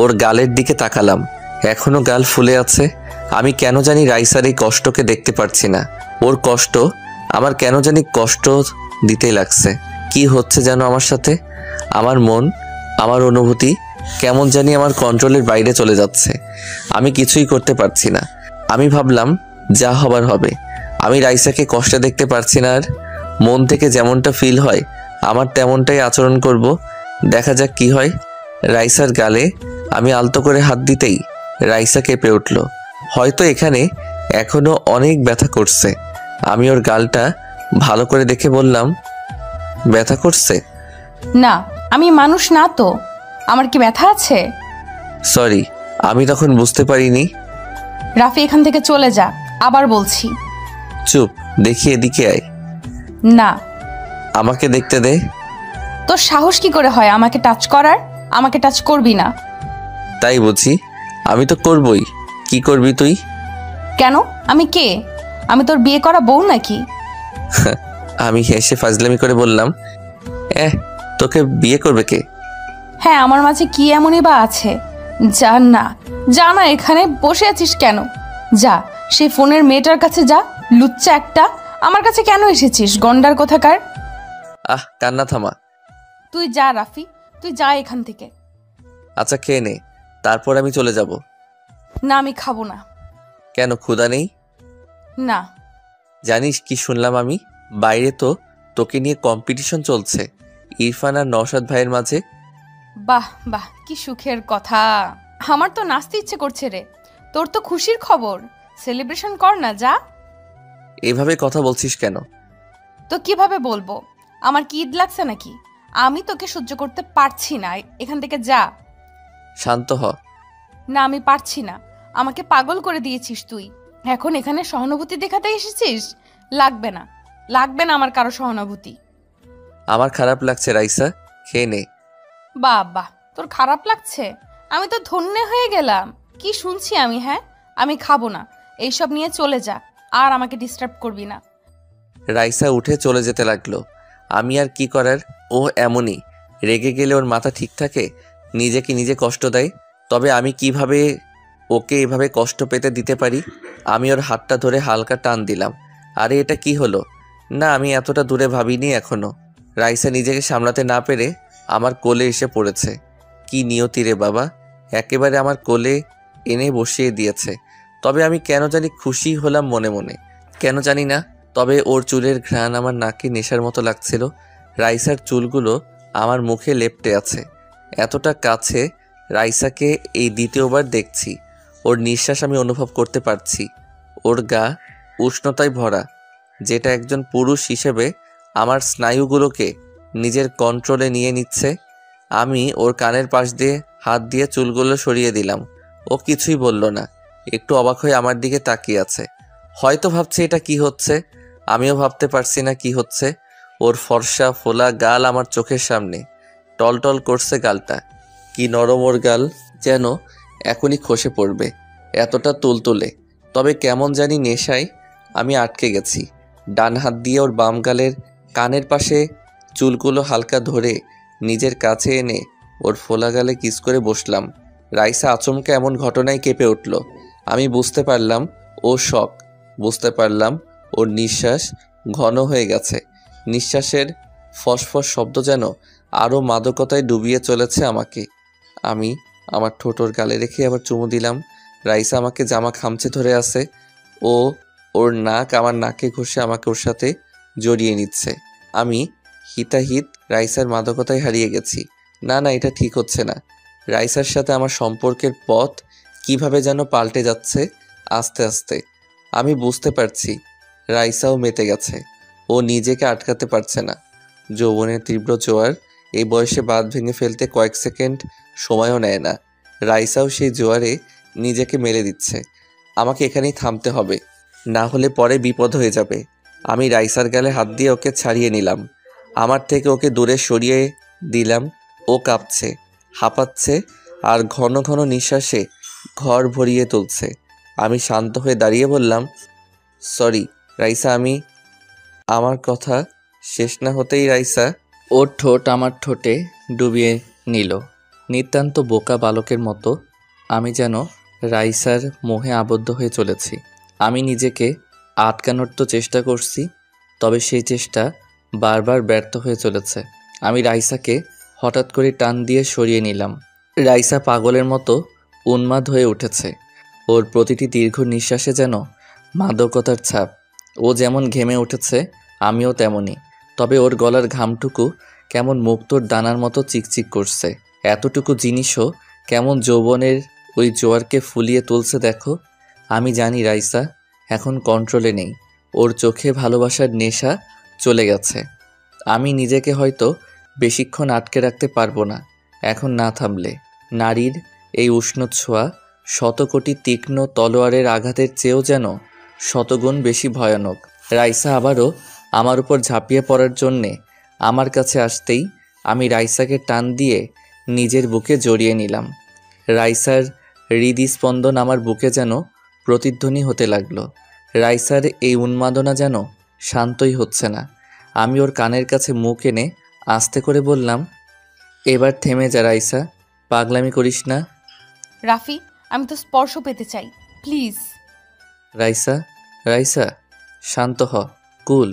ওর গালের দিকে তাকালাম, এখনো গাল ফুলে আছে। আমি কেন জানি রাইসার এই কষ্টকে দেখতে পারছি না। ওর কষ্ট আমার কেন জানি কষ্ট দিতে লাগছে। কি হচ্ছে যেন আমার সাথে? আমার মন, আমার অনুভূতি কেমন জানি আমার কন্ট্রোলের বাইরে চলে যাচ্ছে। আমি কিছুই করতে পারছি না। আমি ভাবলাম যা হবার হবে। আমি রাইসাকে কষ্টে দেখতে পারছি না আর। মন থেকে যেমনটা ফিল হয় আমার তেমনটাই আচরণ করব। দেখা যাক কি হয়। রাইসার গালে আমি আলতো করে হাত দিতেই রাইসা কেঁপে উঠল। হয়তো এখানে এখনো অনেক ব্যথা করছে। আমি ওর গালটা ভালো করে দেখে বললাম, ব্যথা করছে? না, আমি মানুষ না তো, আমার কি ব্যথা আছে? সরি, আমি তখন বুঝতে পারিনি। রাফি এখান থেকে চলে যা, আবার বলছি। চুপ, দেখি এদিকে আয়। না। আমাকে দেখতে দে। তোর সাহস কি করে হয় আমাকে টাচ করার? আমাকে টাচ করবি না। তাই বুঝি? আমি তো করবই। কি করবি তুই? কেন? আমি কে? আমি তোর বিয়ে করা বউ নাকি? আমি হেসে ফাজলামি করে বললাম, তোকে বিয়ে করবে কে? হ্যাঁ, আমার মাঝে কি এমনই বা আছে? যা না, এখানে বসে আছিস কেন? যা সেই ফোনের মেয়েটার কাছে যা। লুচ্চা একটা, আমার কাছে কেন এসেছিস গন্ডার কোথাকার? কান্না থামা। তুই যা রাফি, তুই যা এখান থেকে। আচ্ছা খেয়ে নে, তারপর আমি চলে যাব। না, আমি খাবো না। কেন, ক্ষুধা নেই? না। জানিস কি শুনলাম আমি? বাইরে তো তোকে নিয়ে কম্পিটিশন চলছে ইরফান আর নওশাদ ভাইয়ের মাঝে। বাহ বাহ, কি সুখের কথা। আমার তো নাচতে ইচ্ছে করছে রে। তোর তো খুশির খবর, সেলিব্রেশন কর না, যা। এভাবে কথা বলছিস কেন? তো কিভাবে বলবো? আমার কি ঈদ লাগছে নাকি? আমি তোকে সহ্য করতে পারছি না, এখান থেকে যা। শান্ত হ। না, আমি পারছি না। আমাকে পাগল করে দিয়েছিস তুই। এখন এখানে সহানুভূতি দেখাতে এসেছিস? লাগবে না আমার কারো সহানুভূতি। আমার খারাপ লাগছে রাইসা, খেয়ে নে। বাহ, তোর খারাপ লাগছে? আমি তো ধন্য হয়ে গেলাম। কি শুনছি আমি? হ্যাঁ, আমি খাবো না। এইসব নিয়ে চলে যা, আর আমাকে ডিস্টার্ব করবি না। রাইসা উঠে চলে যেতে লাগলো। আমি আর কি করার, ও এমনই। রেগে গেলে ওর মাথা ঠিক থাকে, নিজেকে নিজে কষ্ট দেয়। তবে আমি কিভাবে ওকে এভাবে কষ্ট পেতে দিতে পারি? আমি ওর হাতটা ধরে হালকা টান দিলাম। আরে এটা কি হলো? না, আমি এতটা দূরে ভাবিনি এখনো। রাইসা নিজেকে সামলাতে না পেরে আমার কোলে এসে পড়েছে। কি নিয়তি রে বাবা, একেবারে আমার কোলে এনে বসিয়ে দিয়েছে। তবে আমি কেন জানি খুশি হলাম মনে মনে, কেন জানি না। তবে ওর চুলের ঘ্রাণ আমার নাকে নেশার মতো লাগছিল। রাইসার চুলগুলো আমার মুখে লেপ্টে আছে। এতটা কাছে রাইসাকে এই দ্বিতীয়বার দেখছি। ওর নিঃশ্বাস আমি অনুভব করতে পারছি। ওর গা উষ্ণতায় ভরা, যেটা একজন পুরুষ হিসেবে আমার স্নায়ুগুলোকে নিজের কন্ট্রোলে নিয়ে নিচ্ছে। আমি ওর কানের পাশ দিয়ে হাত দিয়ে চুলগুলো সরিয়ে দিলাম। ও কিছুই বলল না, একটু অবাক হয়ে আমার দিকে তাকিয়ে আছে। হয়তো ভাবছে এটা কি হচ্ছে, আমিও ভাবতে পারছি না কি হচ্ছে। ওর ফর্সা ফোলা গাল আমার চোখের সামনে, টলটল করছে গালটা। কি নরম ওর গাল, যেন এখনই খসে পড়বে, এতটা তুলতুলে। তবে কেমন জানি নেশায় আমি আটকে গেছি। ডান হাত দিয়ে ওর বাম গালের কানের পাশে চুলগুলো হালকা ধরে নিজের কাছে এনে ওর ফোলা গালে কিস করে বসলাম। রাইসা আচমকা এমন ঘটনায় কেঁপে উঠল। আমি বুঝতে পারলাম ও শক, বুঝতে পারলাম ওর নিঃশ্বাস ঘন হয়ে গেছে। নিঃশ্বাসের ফসফস শব্দ যেন আরও মাদকতায় ডুবিয়ে চলেছে আমাকে। আমি আমার ঠোঁট ওর গালে রেখে আবার চুমু দিলাম। রাইসা আমাকে জামা খামচে ধরে আছে। ও ওর নাক আমার নাকে ঘষে আমাকে ওর সাথে জড়িয়ে নিচ্ছে। আমি হিতাহিত রাইসার মাদকতায় হারিয়ে গেছি। না না, এটা ঠিক হচ্ছে না। রাইসার সাথে আমার সম্পর্কের পথ কিভাবে যেন পাল্টে যাচ্ছে আস্তে আস্তে। আমি বুঝতে পারছি রাইসাও মেতে গেছে। ও নিজেকে আটকাতে পারছে না। যৌবনের তীব্র জোয়ার এই বয়সে বাঁধ ভেঙে ফেলতে কয়েক সেকেন্ড সময়ও নেয় না। রাইসাও সেই জোয়ারে নিজেকে মেলে দিচ্ছে। আমাকে এখানেই থামতে হবে, না হলে পরে বিপদ হয়ে যাবে। আমি রাইসার গালে হাত দিয়ে ওকে ছাড়িয়ে নিলাম, আমার থেকে ওকে দূরে সরিয়ে দিলাম। ও কাঁপছে, হাঁপাচ্ছে আর ঘন ঘন নিঃশ্বাসে ঘর ভরিয়ে তুলছে। আমি শান্ত হয়ে দাঁড়িয়ে বললাম, সরি রাইসা। আমার কথা শেষ না হতেই রাইসা ওর ঠোঁট আমার ঠোঁটে ডুবিয়ে নিল, নিতান্ত বোকা বালকের মতো। আমি যেন রাইসার মোহে আবদ্ধ হয়ে চলেছি। আমি নিজেকে আটকানোর তো চেষ্টা করছি, তবে সেই চেষ্টা বারবার ব্যর্থ হয়ে চলেছে। আমি রাইসাকে হঠাৎ করে টান দিয়ে সরিয়ে নিলাম। রাইসা পাগলের মতো উন্মাদ হয়ে উঠেছে। ওর প্রতিটি দীর্ঘ নিঃশ্বাসে যেন মাদকতার ছাপ। ও যেমন ঘেমে উঠেছে, আমিও তেমনই। তবে ওর গলার ঘামটুকু কেমন মুক্তোর দানার মতো চিকচিক করছে। এতটুকু জিনিসও কেমন যৌবনের ওই জোয়ারকে ফুলিয়ে তুলছে দেখো। আমি জানি রাইসা এখন কন্ট্রোলে নেই। ওর চোখে ভালোবাসার নেশা চলে গেছে। আমি নিজেকে হয়তো বেশিক্ষণ আটকে রাখতে পারবো না এখন না থামলে। নারীর এই উষ্ণ ছোঁয়া শতকোটি তীক্ষ্ণ তলোয়ারের আঘাতের চেয়েও যেন শতগুণ বেশি ভয়ানক। রাইসা আবারও আমার উপর ঝাঁপিয়ে পড়ার জন্যে আমার কাছে আসতেই আমি রাইসাকে টান দিয়ে নিজের বুকে জড়িয়ে নিলাম। রাইসার হৃদস্পন্দন আমার বুকে যেন প্রতিধ্বনি হতে লাগলো। রাইসার এই উন্মাদনা যেন শান্তই হচ্ছে না। আমি ওর কানের কাছে মুখ এনে আস্তে করে বললাম, এবার থেমে যা রাইসা, পাগলামি করিস না। রাফি, আমি তো স্পর্শ পেতে চাই, প্লিজ। রাইসা রাইসা শান্ত হ, কুল।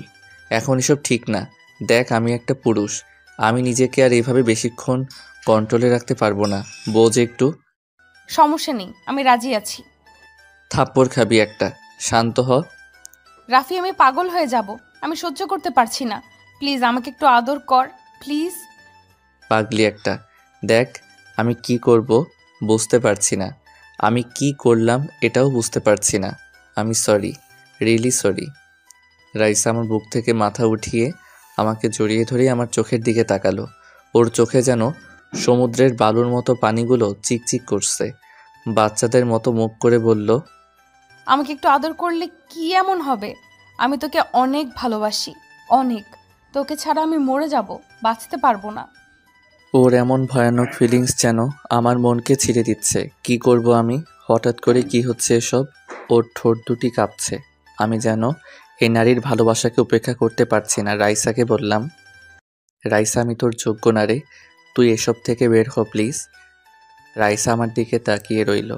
এখন এসব ঠিক না। দেখ আমি একটা পুরুষ, আমি নিজেকে আর এভাবে বেশিক্ষণ কন্ট্রোলে রাখতে পারবো না। বোঝ একটু। সমস্যা নেই, আমি রাজি আছি। থাপ্পড় খাবি একটা, শান্ত হ। রাফি, আমি পাগল হয়ে যাব, আমি সহ্য করতে পারছি না। প্লিজ আমাকে একটু আদর কর, প্লিজ। পাগলি একটা। দেখ আমি কি করব বুঝতে পারছি না, আমি কি করলাম এটাও বুঝতে পারছি না। আমি সরি, রিয়েলি সরি। রাইসা আমার বুক থেকে মাথা উঠিয়ে আমাকে জড়িয়ে ধরে আমার চোখের দিকে তাকালো। ওর চোখে যেন সমুদ্রের বালুর মতো পানিগুলো চিকচিক করছে। বাচ্চাদের মতো মুখ করে বলল, আমাকে একটু আদর করলে কি এমন হবে? আমি তোকে অনেক ভালোবাসি, অনেক। তোকে ছাড়া আমি মরে যাব, বাঁচতে পারবো না। ওর এমন ভয়ানক ফিলিংস যেন আমার মনকে ছিঁড়ে দিচ্ছে। কি করব আমি? হঠাৎ করে কি হচ্ছে এসব? ওর ঠোঁট দুটি কাঁপছে। আমি যেন এই নারীর ভালোবাসাকে উপেক্ষা করতে পারছি না। রাইসাকে বললাম, রাইসা আমি তোর যোগ্য না রে, তুই এসব থেকে বের হ প্লিজ। রাইসা আমার দিকে তাকিয়ে রইল।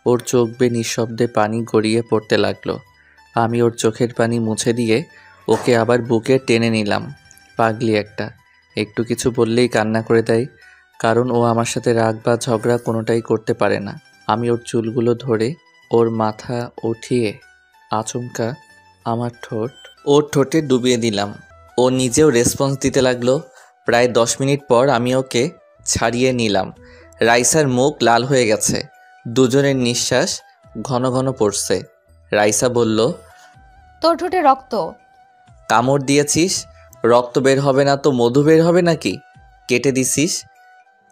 ওর চোখ বেয়ে নিঃশব্দে পানি গড়িয়ে পড়তে লাগলো। আমি ওর চোখের পানি মুছে দিয়ে ওকে আবার বুকে টেনে নিলাম। পাগলি একটা, একটু কিছু বললেই কান্না করে দেয়, কারণ ও আমার সাথে রাগ বা ঝগড়া কোনোটাই করতে পারে না। আমি ওর চুলগুলো ধরে ওর মাথা উঠিয়ে আচমকা আমার ওর ঠোঁটে ডুবিয়ে দিলাম। ও নিজেও রেসপন্স দিতে লাগলো। প্রায় 10 মিনিট পর আমি ওকে ছাড়িয়ে নিলাম। রাইসার মুখ লাল হয়ে গেছে, দুজনের নিঃশ্বাস ঘন ঘন পড়ছে। রাইসা বলল, তোর ঠোঁটে রক্ত। কামড় দিয়েছিস? রক্ত বের হবে না তো মধু বের হবে নাকি? কেটে দিছিস?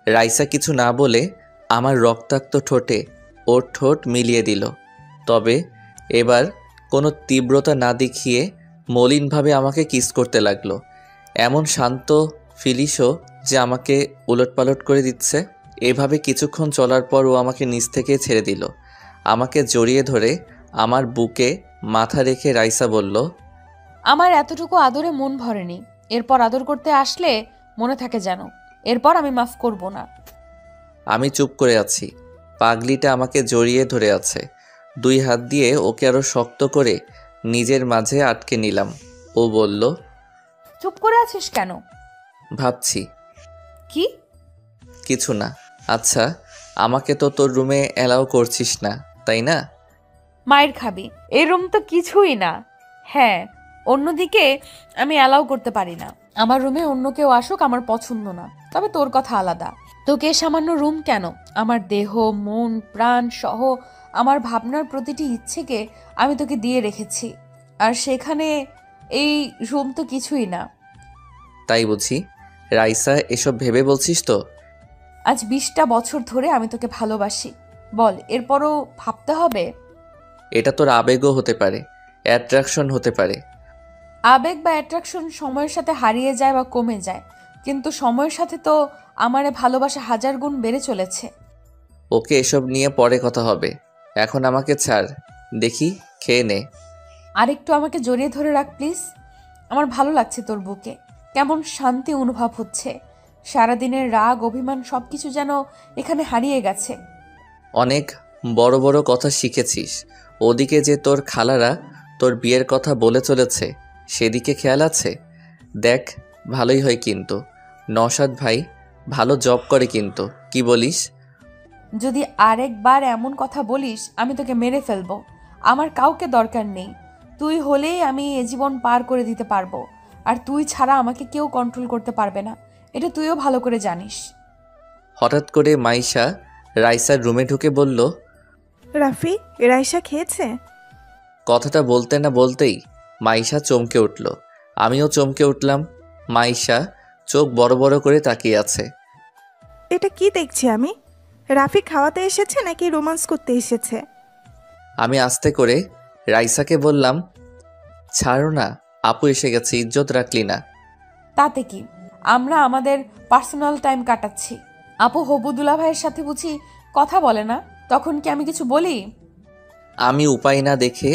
রাইসা কিছু না বলে আমার রক্তাক্ত ঠোঁটে ওর ঠোঁট মিলিয়ে দিল। তবে এবার কোনো তীব্রতা না দেখিয়ে মলিনভাবে আমাকে কিস করতে লাগলো। এমন শান্ত ফিলিশও যে আমাকে উলটপালট করে দিচ্ছে। এভাবে কিছুক্ষণ চলার পর ও আমাকে নিচ থেকে ছেড়ে দিল। আমাকে জড়িয়ে ধরে আমার বুকে মাথা রেখে রাইসা বলল, আমার এতটুকু আদরে মন ভরেনি, এরপর আদর করতে আসলে মনে থাকে যেন, এরপর আমি মাফ করব না। আমি চুপ করে আছি। পাগলিটা আমাকে জড়িয়ে ধরে আছে। 2 হাত দিয়ে ওকে আরো শক্ত করে নিজের মাঝে আটকে নিলাম। ও বলল, চুপ করে আছিস কেন? ভাবছি। কি? কিছু না। আচ্ছা, আমাকে তো তোর রুমে অ্যালাউ করছিস না, তাই না? মায়ের খাবি, এই রুম তো কিছুই না। হ্যাঁ, অন্যদিকে আমি অ্যালাউ করতে পারি না। আমার রুমে অন্য কেউ আসুক আমার পছন্দ না, তবে তোর কথা আলাদা। তোকে সামান্য রুম কেন, আমার দেহ, মন, প্রাণ সহ আমার ভাবনার প্রতিটি ইচ্ছেকে আমি তোকে দিয়ে রেখেছি, আর সেখানে এই রুম তো কিছুই না। তাই বুঝি? রাইসা, এসব ভেবে বলছিস তো? আজ 20টা বছর ধরে আমি তোকে ভালোবাসি, বল এরপরও ভাবতে হবে? এটা তোর আবেগও হতে পারে, অ্যাট্রাকশন হতে পারে। আবেগ বা অ্যাট্রাকশন সময়ের সাথে হারিয়ে যায় বা কমে যায়, কিন্তু সময়ের সাথে তো আমারে ভালোবাসা 1000 গুণ বেড়ে চলেছে। ওকে, এসব নিয়ে পরে কথা হবে। এখন আমাকে ছাড়, দেখি খেয়ে নে। আরেকটু আমাকে জড়িয়ে ধরে রাখ প্লিজ। আমার ভালো লাগছে তোর বুকে, কেমন শান্তি অনুভব হচ্ছে। সারাদিনের রাগ অভিমান সবকিছু যেন এখানে হারিয়ে গেছে। অনেক বড় বড় কথা শিখেছিস। ওদিকে যে তোর খালারা তোর বিয়ের কথা বলে চলেছে, সেদিকে খেয়াল আছে? দেখ, ভালোই হয় কিন্তু। নওশাদ ভাই ভালো জব করে কিন্তু, কি বলিস? যদি আরেকবার এমন কথা বলিস আমি তোকে মেরে ফেলবো। আমার কাউকে দরকার নেই, তুই হলেই আমি এ জীবন পার করে দিতে পারবো। আর তুই ছাড়া আমাকে কেউ কন্ট্রোল করতে পারবে না, এটা তুইও ভালো করে জানিস। হঠাৎ করে মাইশা রাইসার রুমে ঢুকে বলল, রাফি, রাইসা খেয়েছে? কথাটা বলতে না বলতেই মাইশা চমকে উঠল। আমিও চমকে উঠলাম। মাইশা চোখ বড় বড় করে তাকিয়ে আছে। এটা কি দেখছি আমি? রাফি খাওয়াতে এসেছে নাকি রোমান্স করতে এসেছে? আমি আস্তে করে রাইসাকে বললাম, ছাড়ো না, আপু এসে গেছে, ইজ্জত রাখলি না। তাতে কি, আমরা আমাদের পার্সোনাল টাইম কাটাচ্ছি। আপু হবুদুল্লাহ ভাইয়ের সাথে বুঝি কথা বলে না, তখন কি আমি কিছু বলি? আমি উপায় না দেখে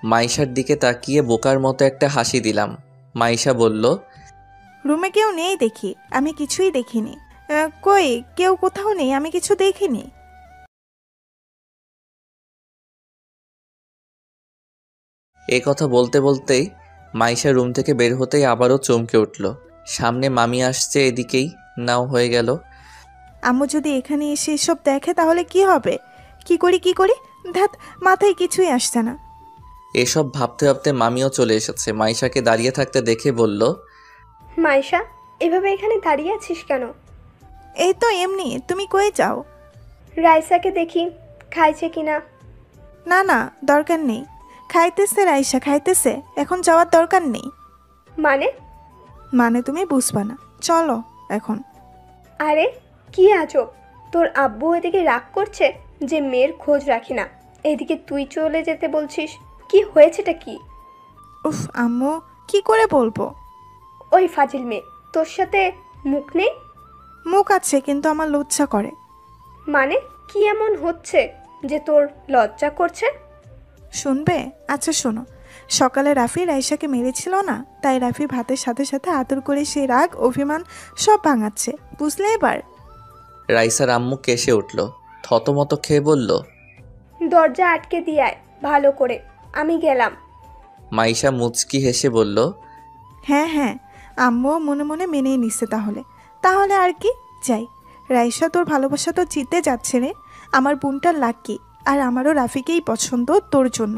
মাইশার দিকে তাকিয়ে বোকার মতো একটা হাসি দিলাম। মাইশা বলল, রুমে কেউ নেই দেখি, আমি কিছুই দেখিনি। কই, কেউ কোথাও নেই, আমি কিছু দেখিনি। এ কথা বলতে বলতেই মাইশা রুম থেকে বের হতেই আবারও চমকে উঠল। সামনে মামি আসছে, এদিকেই নাও হয়ে গেল। আম্মু যদি এখানে এসে এসব দেখে তাহলে কি হবে? কি করি ধ্যাত, মাথায় কিছুই আসছে না। এসব ভাবতে ভাবতে মামিও চলে এসেছে। মাইশাকে দাঁড়িয়ে থাকতে দেখে বলল, মাইশা, এভাবে এখানে দাঁড়িয়ে আছিস কেন? এই তো এমনি, তুমি কই যাও? রাইসাকে দেখি খাইছে কিনা। না না, দরকার নেই। খাইতেছে রাইসা, খাইতেছে, এখন যাওয়ার দরকার নেই। মানে তুমি বুঝবা না, চলো এখন। আরে কি আজব, তোর আব্বু এদিকে রাগ করছে যে মেয়ের খোঁজ রাখি না, এদিকে তুই চলে যেতে বলছিস। কি হয়েছেটা কি? উফ আম্মু, কি করে বলবো? ওই ফাজিল মেয়ে, তোর সাথে মুখ নেই? মুখ আছে, কিন্তু আমার লজ্জা করে। মানে কি এমন হচ্ছে যে তোর লজ্জা করছে? শুনবে? আচ্ছা শোনো, সকালে রাফি রাইসাকে মেরেছিল না, তাই রাফি ভাতের সাথে সাথে আদর করে সেই রাগ অভিমান সব ভাঙাচ্ছে, বুঝলে এবার? রাইসার আম্মু কেসে উঠল, থতমত খেয়ে বলল, দরজা আটকে দিয়ে ভালো করে, আমি গেলাম। মাইশা মুচকি হেসে বলল, হ্যাঁ হ্যাঁ, আম্মুও মনে মনে মেনেই নিচ্ছে। তাহলে আর কি, যাই। রাইসা, তোর ভালোবাসা তো জিতে যাচ্ছে রে। আমার বোনটা লাকি, আর আমারও রাফিকেই পছন্দ তোর জন্য।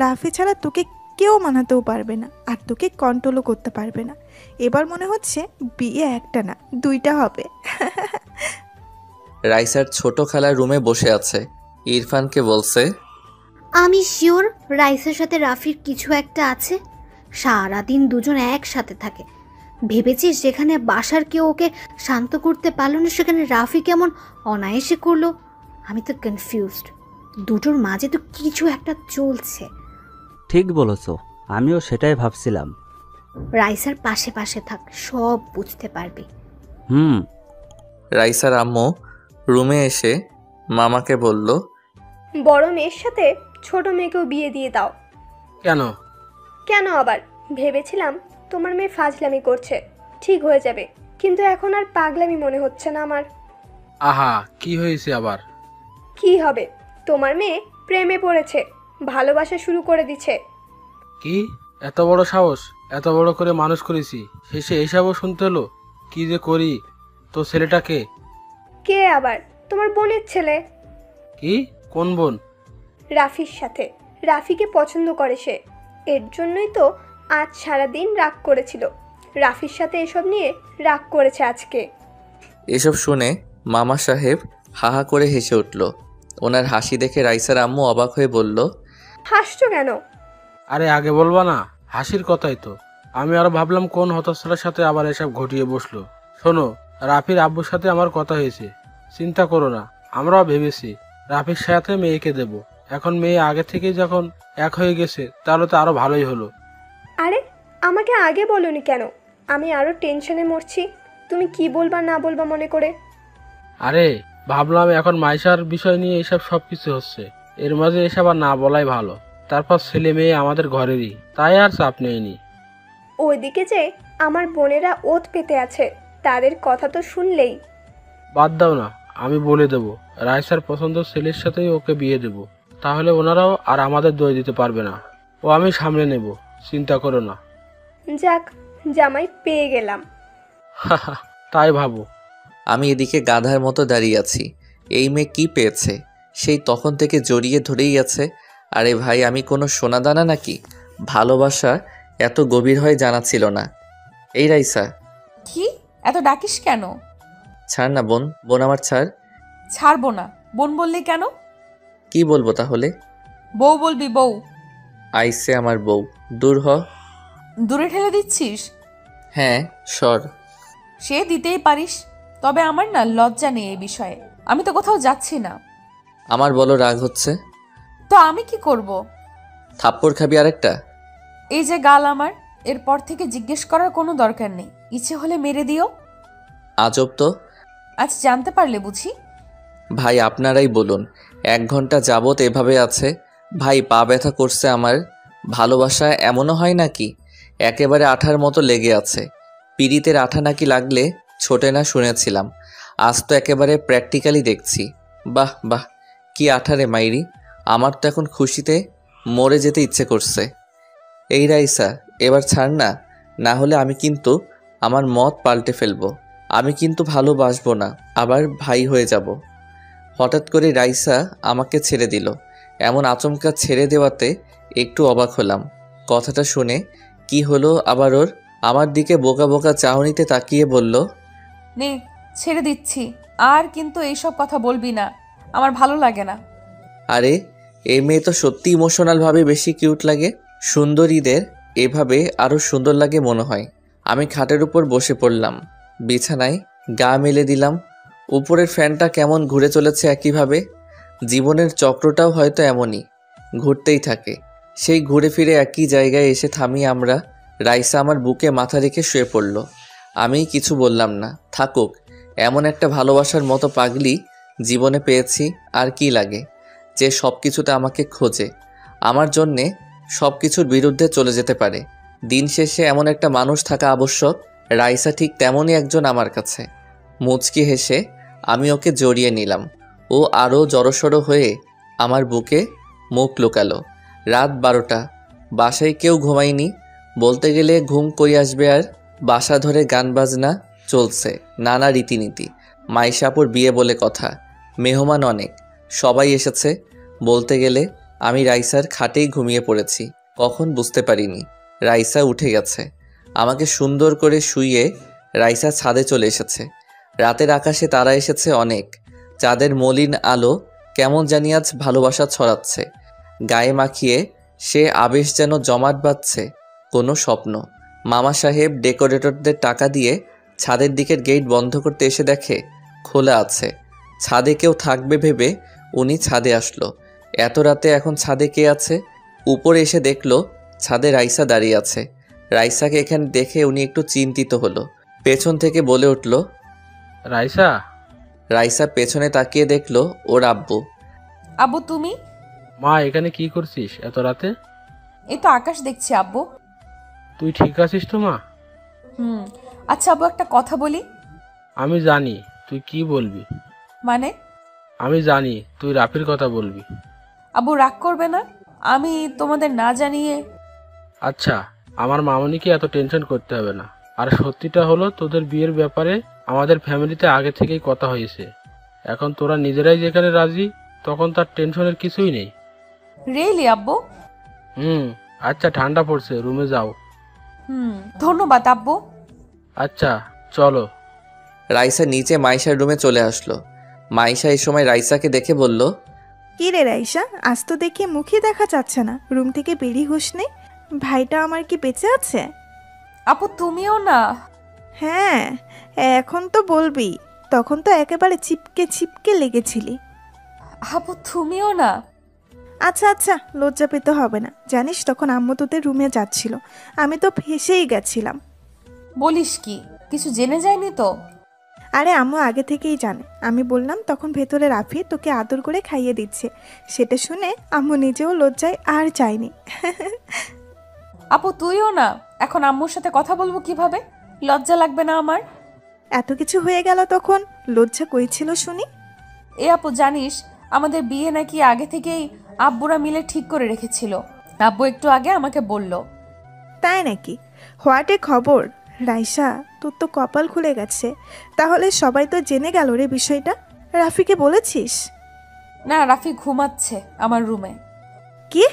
রাফি ছাড়া তোকে কেউ মানাতেও পারবে না, আর তোকে কন্ট্রোলও করতে পারবে না। এবার মনে হচ্ছে বিয়ে একটা না, দুইটা হবে। রাইসার ছোট খালা রুমে বসে আছে, ইরফানকে বলছে, আমি শিওর রাইসের সাথে রাফির কিছু একটা আছে। সারাদিন দুজন একসাথে থাকে। ভেবেছিস যেখানে বাসার কেউ ওকে শান্ত করতে পারলো না, সেখানে রাফি কেমন অনায়াসে করলো? আমি তো কনফিউজড। দুটোর মাঝে তো কিছু একটা চলছে। ঠিক বলেছো, আমিও সেটাই ভাবছিলাম। রাইসার পাশে পাশে থাক, সব বুঝতে পারবি। হুম। রাইসার আম্মু রুমে এসে মামাকে বলল, বড় মেয়ের সাথে ছোট মেয়েকেও বিয়ে দিয়ে দাও। কেন? কেন আবার? ভেবেছিলাম তোমার মেয়ে ফাজলামি করছে, ঠিক হয়ে যাবে, কিন্তু এখন আর পাগলামি মনে হচ্ছে না আমার। আহা, কি হয়েছে আবার? কি হবে, তোমার মেয়ে প্রেমে পড়েছে, ভালোবাসা শুরু করে দিচ্ছে। কি এত বড় সাহস? এত বড় করে মানুষ করেছি, শেষে এসবও শুনতে হলো? কি যে করি? তো ছেলেটাকে? কে আবার? তোমার বোনের ছেলে। কি? কোন বোন? রাফির সাথে। রাফিকে পছন্দ করে সে, এর জন্যই তো আজ সারাদিন রাগ করেছিল। রাফির সাথে এসব নিয়ে রাগ করেছে আজকে। এসব শুনে মামা সাহেব হাহা করে হেসে উঠল। ওনার হাসি দেখে রাইসার আম্মু অবাক হয়ে বলল, হাসছো কেন? আরে আগে বলবা না, হাসির কথাই তো। আমি আরো ভাবলাম কোন হতচ্ছাড়ার সাথে আবার এসব ঘটিয়ে বসলো। শোনো, রাফির আব্বুর সাথে আমার কথা হয়েছে, চিন্তা করো না। আমরাও ভেবেছি রাফির সাথে মেয়েকে দেব। এখন মেয়ে আগে থেকেই যখন এক হয়ে গেছে, তাহলে তো আরো ভালোই হলো। আরে আমাকে আগে বলোনি কেন? আমি আরো টেনশনে মরছি, তুমি কি বলবা না বলবা মনে করে। আরে ভাবলাম এখন মাইশার বিষয় নিয়ে এসব সবকিছু হচ্ছে, এর মাঝে এসব আর না বলাই ভালো। তারপর ছেলে মেয়ে আমাদের ঘরেরই, তাই আর চাপ নেইনি। ওইদিকে যে আমার বোনেরা ওত পেতে আছে, তাদের কথা তো শুনলেই। বাদ দাও না, আমি বলে দেব রাইসার পছন্দ ছেলের সাথেই ওকে বিয়ে দেব। তাহলে ওনারাও আর আমাদের দই দিতে পারবে না। ও আমি সামলে নেব, চিন্তা করো না। যাক, জামাই পেয়ে গেলাম। তাই ভাবো। আমি এদিকে গাধার মতো দাঁড়িয়ে আছি। এই মেয়ে কি পেয়েছে? সেই তখন থেকে জড়িয়ে ধরেই আছে। আরে ভাই, আমি কোনো সোনাদানা নাকি? ভালোবাসা এত গভীর হয় জানা ছিল না। এই রাইসা, কি এত ডাকিস কেন? ছাড় না বোন, বোন আমার ছাড়। ছাড়বো না। বোন বললি কেন? কি বলবো তাহলে? বউ বলবি, বউ। আইসে আমার বউ, দূর হ। দূরে ঠেলে দিচ্ছিস? হ্যাঁ, সর। সে দিতেই পারিস, তবে আমার না লজ্জা নেই এই বিষয়ে। আমি তো কোথাও যাচ্ছি না। আমার বলো রাগ হচ্ছে? তো আমি কি করব? থাপ্পড় খাবি আরেকটা? এই যে গাল আমার, এরপর থেকে জিজ্ঞেস করার কোনো দরকার নেই, ইচ্ছে হলে মেরে দিও। আজব তো। আজ জানতে পারলে বুঝি? ভাই আপনারাই বলুন, 1 ঘন্টা যাবত এভাবে আছে। ভাই পা ব্যথা করছে আমার। ভালোবাসা এমনও হয় নাকি? একেবারে আঠার মতো লেগে আছে। পিরিতের আঠা নাকি লাগলে ছোটে না শুনেছিলাম, আজ তো একেবারে প্র্যাকটিক্যালি দেখছি। বাহ বাহ, কি আঠারে মাইরি! আমার তো এখন খুশিতে মরে যেতে ইচ্ছে করছে। এই রাইসা, এবার ছাড় না, না হলে আমি কিন্তু আমার মত পাল্টে ফেলবো। আমি কিন্তু ভালোবাসবো না, আবার ভাই হয়ে যাব। হঠাৎ করে রাইসা আমাকে ছেড়ে দিল। এমন আচমকা ছেড়ে দেওয়াতে একটু অবাক হলাম। কথাটা শুনে কি হলো আবার ওর? আমার দিকে বোকা বোকা চাহনিতে তাকিয়ে বলল, নে, ছেড়ে দিচ্ছি, আর কিন্তু এইসব কথা বলবি না, আমার ভালো লাগে না। আরে এই মেয়ে তো সত্যি ইমোশনালভাবে বেশি কিউট লাগে। সুন্দরীদের এভাবে আরও সুন্দর লাগে মনে হয়। আমি খাটের উপর বসে পড়লাম, বিছানায় গা মেলে দিলাম। উপরের ফ্যানটা কেমন ঘুরে চলেছে একইভাবে। জীবনের চক্রটাও হয়তো এমনই, ঘুরতেই থাকে। সেই ঘুরে ফিরে একই জায়গায় এসে থামি আমরা। রাইসা আমার বুকে মাথা রেখে শুয়ে পড়ল। আমি কিছু বললাম না। থাকুক, এমন একটা ভালোবাসার মতো পাগলি জীবনে পেয়েছি, আর কি লাগে? যে সব কিছুতে আমাকে খোঁজে, আমার জন্যে সব কিছুর বিরুদ্ধে চলে যেতে পারে। দিন শেষে এমন একটা মানুষ থাকা আবশ্যক। রাইসা ঠিক তেমনই একজন আমার কাছে। মুচকি হেসে আমি ওকে জড়িয়ে নিলাম। ও আরও জড়সড় হয়ে আমার বুকে মুখ লুকালো। রাত 12টা, বাসায় কেউ ঘুমায়নি। বলতে গেলে ঘুম কই আসবে আর। বাসা ধরে গান বাজনা চলছে, নানা রীতিনীতি। মাইশাপুর বিয়ে বলে কথা, মেহমান অনেক, সবাই এসেছে। বলতে গেলে আমি রাইসার খাটেই ঘুমিয়ে পড়েছি। কখন বুঝতে পারিনি রাইসা উঠে গেছে। আমাকে সুন্দর করে শুইয়ে রাইসা ছাদে চলে এসেছে। রাতের আকাশে তারা এসেছে অনেক। চাঁদের মলিন আলো কেমন জানি আজ ভালোবাসা ছড়াচ্ছে। গায়ে মাখিয়ে সে আবেশ যেন জমাট বাঁধছে কোনো স্বপ্ন। মামা সাহেব ডেকোরেটরদের টাকা দিয়ে ছাদের দিকের গেট বন্ধ করতে এসে দেখে খোলা আছে। ছাদে কেউ থাকবে ভেবে উনি ছাদে আসলো। এত রাতে এখন ছাদে কে আছে? উপরে এসে দেখলো ছাদে রাইসা দাঁড়িয়ে আছে। রাইসাকে এখানে দেখে উনি একটু চিন্তিত হলো। পেছন থেকে বলে উঠল, রাইসা। রাইসা পেছনে তাকিয়ে দেখলো ওর আব্বু। আব্বু তুমি? মা, এখানে কি করছিস এত রাতে? এই তো আকাশ দেখছি আব্বু। তুই ঠিক আছিস তো মা? আচ্ছা আব্বু, একটা কথা বলি। আমি জানি তুই কি বলবি। মানে? আমি জানি তুই রাফির কথা বলবি। আব্বু রাগ করবে না? আমি তোমাদের না জানিয়ে। আচ্ছা, আমার মামনিকে এত টেনশন করতে হবে না। আর সত্যিটা হলো, তোদের বিয়ের ব্যাপারে আমাদের ফ্যামিলিতে আগে থেকেই কথা হয়েছে। এখন তোরা নিজেরাই যেখানে রাজি, তখন তার টেনশনের কিছুই নেই। রিয়েলি আব্বু? আচ্ছা, ঠান্ডা পড়ছে, রুমে যাও। ধন্যবাদ আব্বু। আচ্ছা চলো। রাইসা নিচে মাইশার রুমে চলে আসলো। মাইশা এই সময় রাইসাকে দেখে বলল, কি রে রাইসা, আজ তো দেখি মুখই দেখা যাচ্ছে না, রুম থেকে বেরিয়ে হোস নে। ভাইটা আমার কি বেঁচে আছে? আপু তুমিও না? হ্যাঁ, এখন তো বলবি, তখন তো একেবারে চিপকে চিপকে লেগেছিলি। আপু তুমিও না? আচ্ছা আচ্ছা, লজ্জা পেতে হবে না। জানিস তখন আম্মু তোদের রুমে যাচ্ছিল, আমি তো ফেসেই গেছিলাম। বলিস কি? কিছু জেনে যায়নি তো? আরে আম্মু আগে থেকেই জানে। আমি বললাম তখন ভেতরে রাফি তোকে আদর করে খাইয়ে দিচ্ছে, সেটা শুনে আম্মু নিজেও লজ্জায় আর চায়নি। আপু তুইও না? এখন আম্মুর সাথে কথা বলবো কিভাবে? লজ্জা লাগবে না আমার? এত কিছু হয়ে গেল তখন লজ্জা কই ছিল শুনি? এ আপু জানিস, আমাদের বিয়ে নাকি আগে থেকেই আব্বুরা মিলে ঠিক করে রেখেছিল। আব্বু একটু আগে আমাকে বলল। তাই নাকি? হোয়াটে খবর রাইসা, তোর তো কপাল খুলে গেছে। তাহলে সবাই তো জেনে গেল রে বিষয়টা। রাফিকে বলেছিস? না, রাফি ঘুমাচ্ছে আমার রুমে। কি?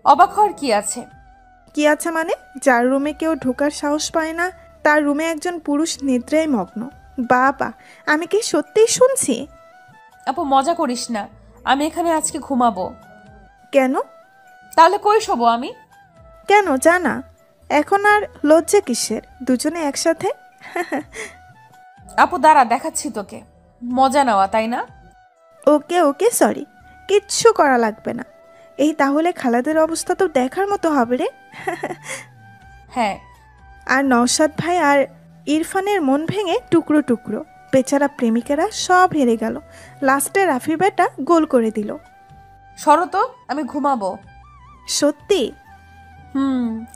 অবাক হওয়ার কি আছে? কি আছে মানে? যার রুমে কেউ ঢোকার সাহস পায় না, তার রুমে একজন পুরুষ নিদ্রায় মগ্ন। বাবা, আমি কি সত্যিই শুনছি? আপু মজা করিস না, আমি এখানে আজকে ঘুমাবো। কেন? তাহলে কই শোবো আমি? কেন জানা? এখন আর লজ্জা কিসের, দুজনে একসাথে। আপু দাঁড়া, দেখাচ্ছি তোকে। মজা নেওয়া তাই না? ওকে ওকে, সরি, কিচ্ছু করা লাগবে না। এই তাহলে খালাদের অবস্থা তো দেখার মতো হবে রে। হ্যাঁ। আর নওশাদ ভাই আর ইরফানের মন ভেঙে টুকরো টুকরো। বেচারা প্রেমিকেরা সব হেরে গেল। লাস্টে রাফি বেটা গোল করে দিল। সরো তো, আমি ঘুমাবো। সত্যি?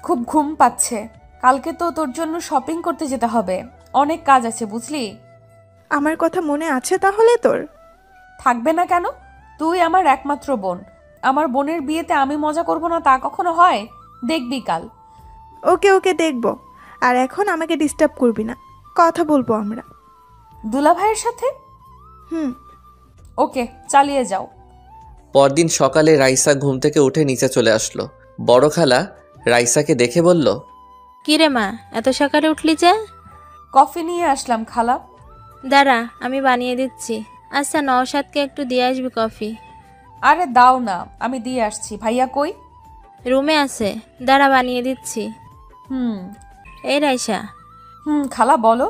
খুব ঘুম পাচ্ছে। কালকে তো তোর জন্য শপিং করতে যেতে হবে, অনেক কাজ আছে বুঝলি। আমার কথা মনে আছে তাহলে তোর? থাকবে না কেন? তুই আমার একমাত্র বোন। আমার বোনের বিয়েতে আমি মজা করব না তা কখনো হয়? দেখবি কাল। ওকে ওকে, দেখবো। আর এখন আমাকে ডিস্টার্ব করবি না, কথা বলবো আমরা। দুলা ভাইয়ের সাথে? ওকে, চালিয়ে যাও। পরদিন সকালে রাইসা ঘুম থেকে উঠে নিচে চলে আসলো। বড় খালা রাইসাকে দেখে বলল, কি রে মা, এত সকালে উঠলি যে? কফি নিয়ে আসলাম খালা। দাঁড়া, আমি বানিয়ে দিচ্ছি। আচ্ছা, নওশাদকে একটু দিয়ে আসবি কফি। আরে দাও না, আমি দিয়ে আসছি। ভাইয়া কই? রুমে আছে, দাঁড়া বানিয়ে দিচ্ছি। এই রাইসা। খালা বলো।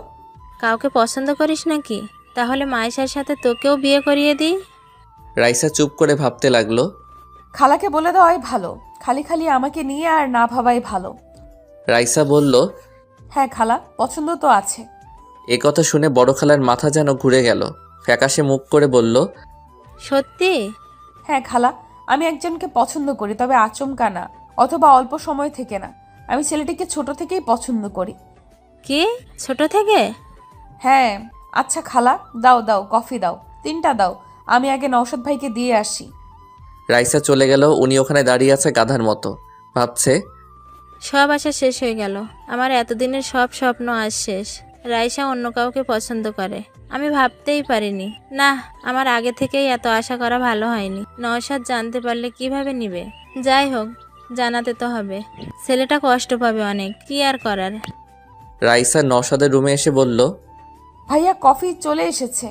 কাউকে পছন্দ করিস নাকি? তাহলে মাইশার সাথে তোকেও বিয়ে করিয়ে দিই। রাইসা চুপ করে ভাবতে লাগলো। খালাকে বলে দেওয়াই ভালো, খালি খালি আমাকে নিয়ে আর না ভাবাই ভালো। রাইসা বলল, হ্যাঁ খালা, পছন্দ তো আছে। এ কথা শুনে বড় খালার মাথা যেন ঘুরে গেল। ফ্যাকাশে মুখ করে বলল, সত্যি? হ্যাঁ খালা, আমি একজনকে পছন্দ করি, তবে আচমকা না। অথবা অল্প সময় থেকে না। আমি ছেলেটিকে ছোট থেকেই পছন্দ করি। কি ছোট থেকে? হ্যাঁ। আচ্ছা খালা, দাও দাও কফি দাও, 3টা দাও। আমি আগে নওশাদ ভাইকে দিয়ে আসি। রাইসা চলে গেল। উনি ওখানে দাঁড়িয়ে আছে গাধার মতো, ভাবছে সব আশা শেষ হয়ে গেল। আমার এতদিনের সব স্বপ্ন আজ শেষ। রাইসা অন্য কাউকে পছন্দ করে, আমি ভাবতেই পারিনি। না, আমার আগে থেকেই এত আশা করা ভালো হয়নি। নওশাদ জানতে পারলে কিভাবে নিবে? যাই হোক, জানাতে তো হবে। ছেলেটা কষ্ট পাবে অনেক, কি আর করার। রাইসা নওশাদের রুমে এসে বলল, ভাইয়া কফি চলে এসেছে।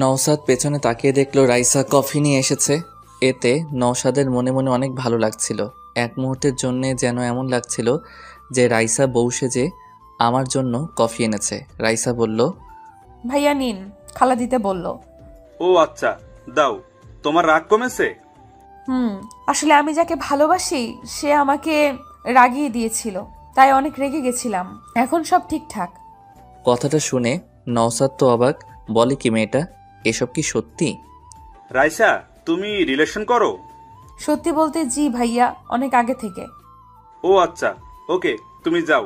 নওশাদ পেছনে তাকিয়ে দেখলো রাইসা কফি নিয়ে এসেছে। এতে নওশাদের মনে মনে অনেক ভালো লাগছিল। এক মুহূর্তের জন্য যেন এমন লাগছিল যে রাইসা বউ সেজে আমার জন্য কফি এনেছে। রাইসা বলল, ভাইয়া নিন, খালা দিতে বলল। ও আচ্ছা, দাও। তোমার রাগ কমেছে? আসলে আমি যাকে ভালোবাসি সে আমাকে রাগিয়ে দিয়েছিল, তাই অনেক রেগে গেছিলাম। এখন সব ঠিকঠাক। কথাটা শুনে নওশাদ তো অবাক, বলে কি মেয়েটা, এসব কি সত্যি? রাইসা, তুমি রিলেশন করো? সত্যি বলতে জি ভাইয়া, অনেক আগে থেকে। ও আচ্ছা, ওকে, তুমি যাও।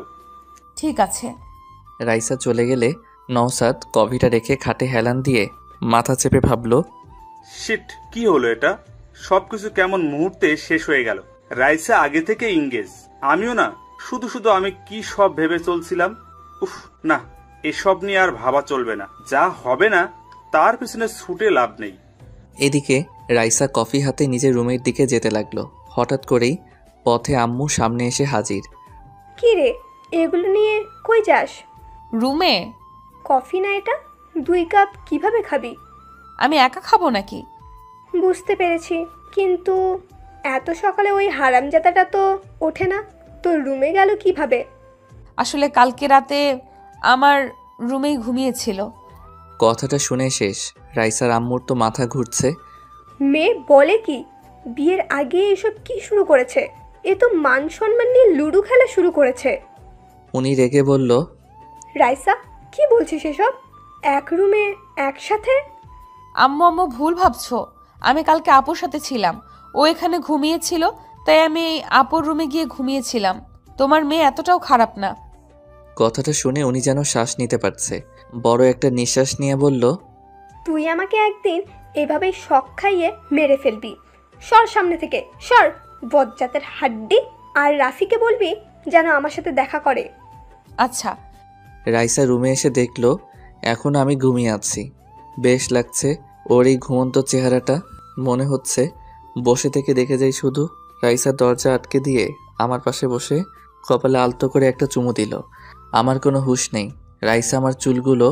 ঠিক আছে। রাইসা চলে গেলে নওশাদ কফিটা রেখে খাটে হেলান দিয়ে মাথা চেপে ভাবল, শিট, কি হলো এটা? সবকিছু কেমন মুহূর্তে শেষ হয়ে গেল। রাইসা আগে থেকে ইংগেজ, আমিও না। শুধু শুধু আমি কি সব ভেবে চলছিলাম। উফ, না, এসব নিয়ে আর ভাবা চলবে না। যা হবে না তার পিছনে ছুটে লাভ নেই। এদিকে রাইসা কফি হাতে নিজের রুমের দিকে যেতে লাগলো। হঠাৎ করেই পথে আম্মু সামনে এসে হাজির। কি রে, এগুলো নিয়ে কই যাস? রুমে। কফি না এটা, 2 কাপ কিভাবে খাবি? আমি একা খাবো নাকি? বুঝতে পেরেছি, কিন্তু এত সকালে ওই হারামজাদাটা তো ওঠে না, তোর রুমে গেল কিভাবে? আসলে কালকে রাতে আমার রুমেই ঘুমিয়েছিল। কথাটা শুনে শেষ। রাইসার আম্মুর তো মাথা ঘুরছে। মেয়ে বলে কি? বিয়ের আগে এসব কি শুরু করেছে? এ তো মান সম্মান নিয়ে লুডো খেলা শুরু করেছে। উনি রেগে বলল, রাইসা, কি বলছিস এসব? এক রুমে একসাথে? আম্মু আম্মু ভুল ভাবছো। আমি কালকে আপুর সাথে ছিলাম, ও এখানে ঘুমিয়েছিল, তাই আমি আপুর রুমে গিয়ে ঘুমিয়েছিলাম। তোমার মেয়ে এতটাও খারাপ না। কথাটা শুনে উনি যেন শ্বাস নিতে পারছে। বড় একটা নিঃশ্বাস নিয়ে বলল, তুই আমাকে একদিন এভাবেই শক খাইয়ে মেরে ফেলবি। সর সামনে থেকে, সর বজ্জাতের হাড্ডি। আর রাফিকে বলবি যেন আমার সাথে দেখা করে। আচ্ছা। রাইসা রুমে এসে দেখলো এখন আমি ঘুমিয়ে আছি। বেশ লাগছে ওর এই ঘুমন্ত চেহারাটা। মনে হচ্ছে বসে থেকে দেখে যাই শুধু। রাইসা দরজা আটকে দিয়ে আমার পাশে বসে কপালে আলতো করে একটা চুমু দিল। আমার কোনো হুঁশ নেই। রাইসা আমার চুলগুলো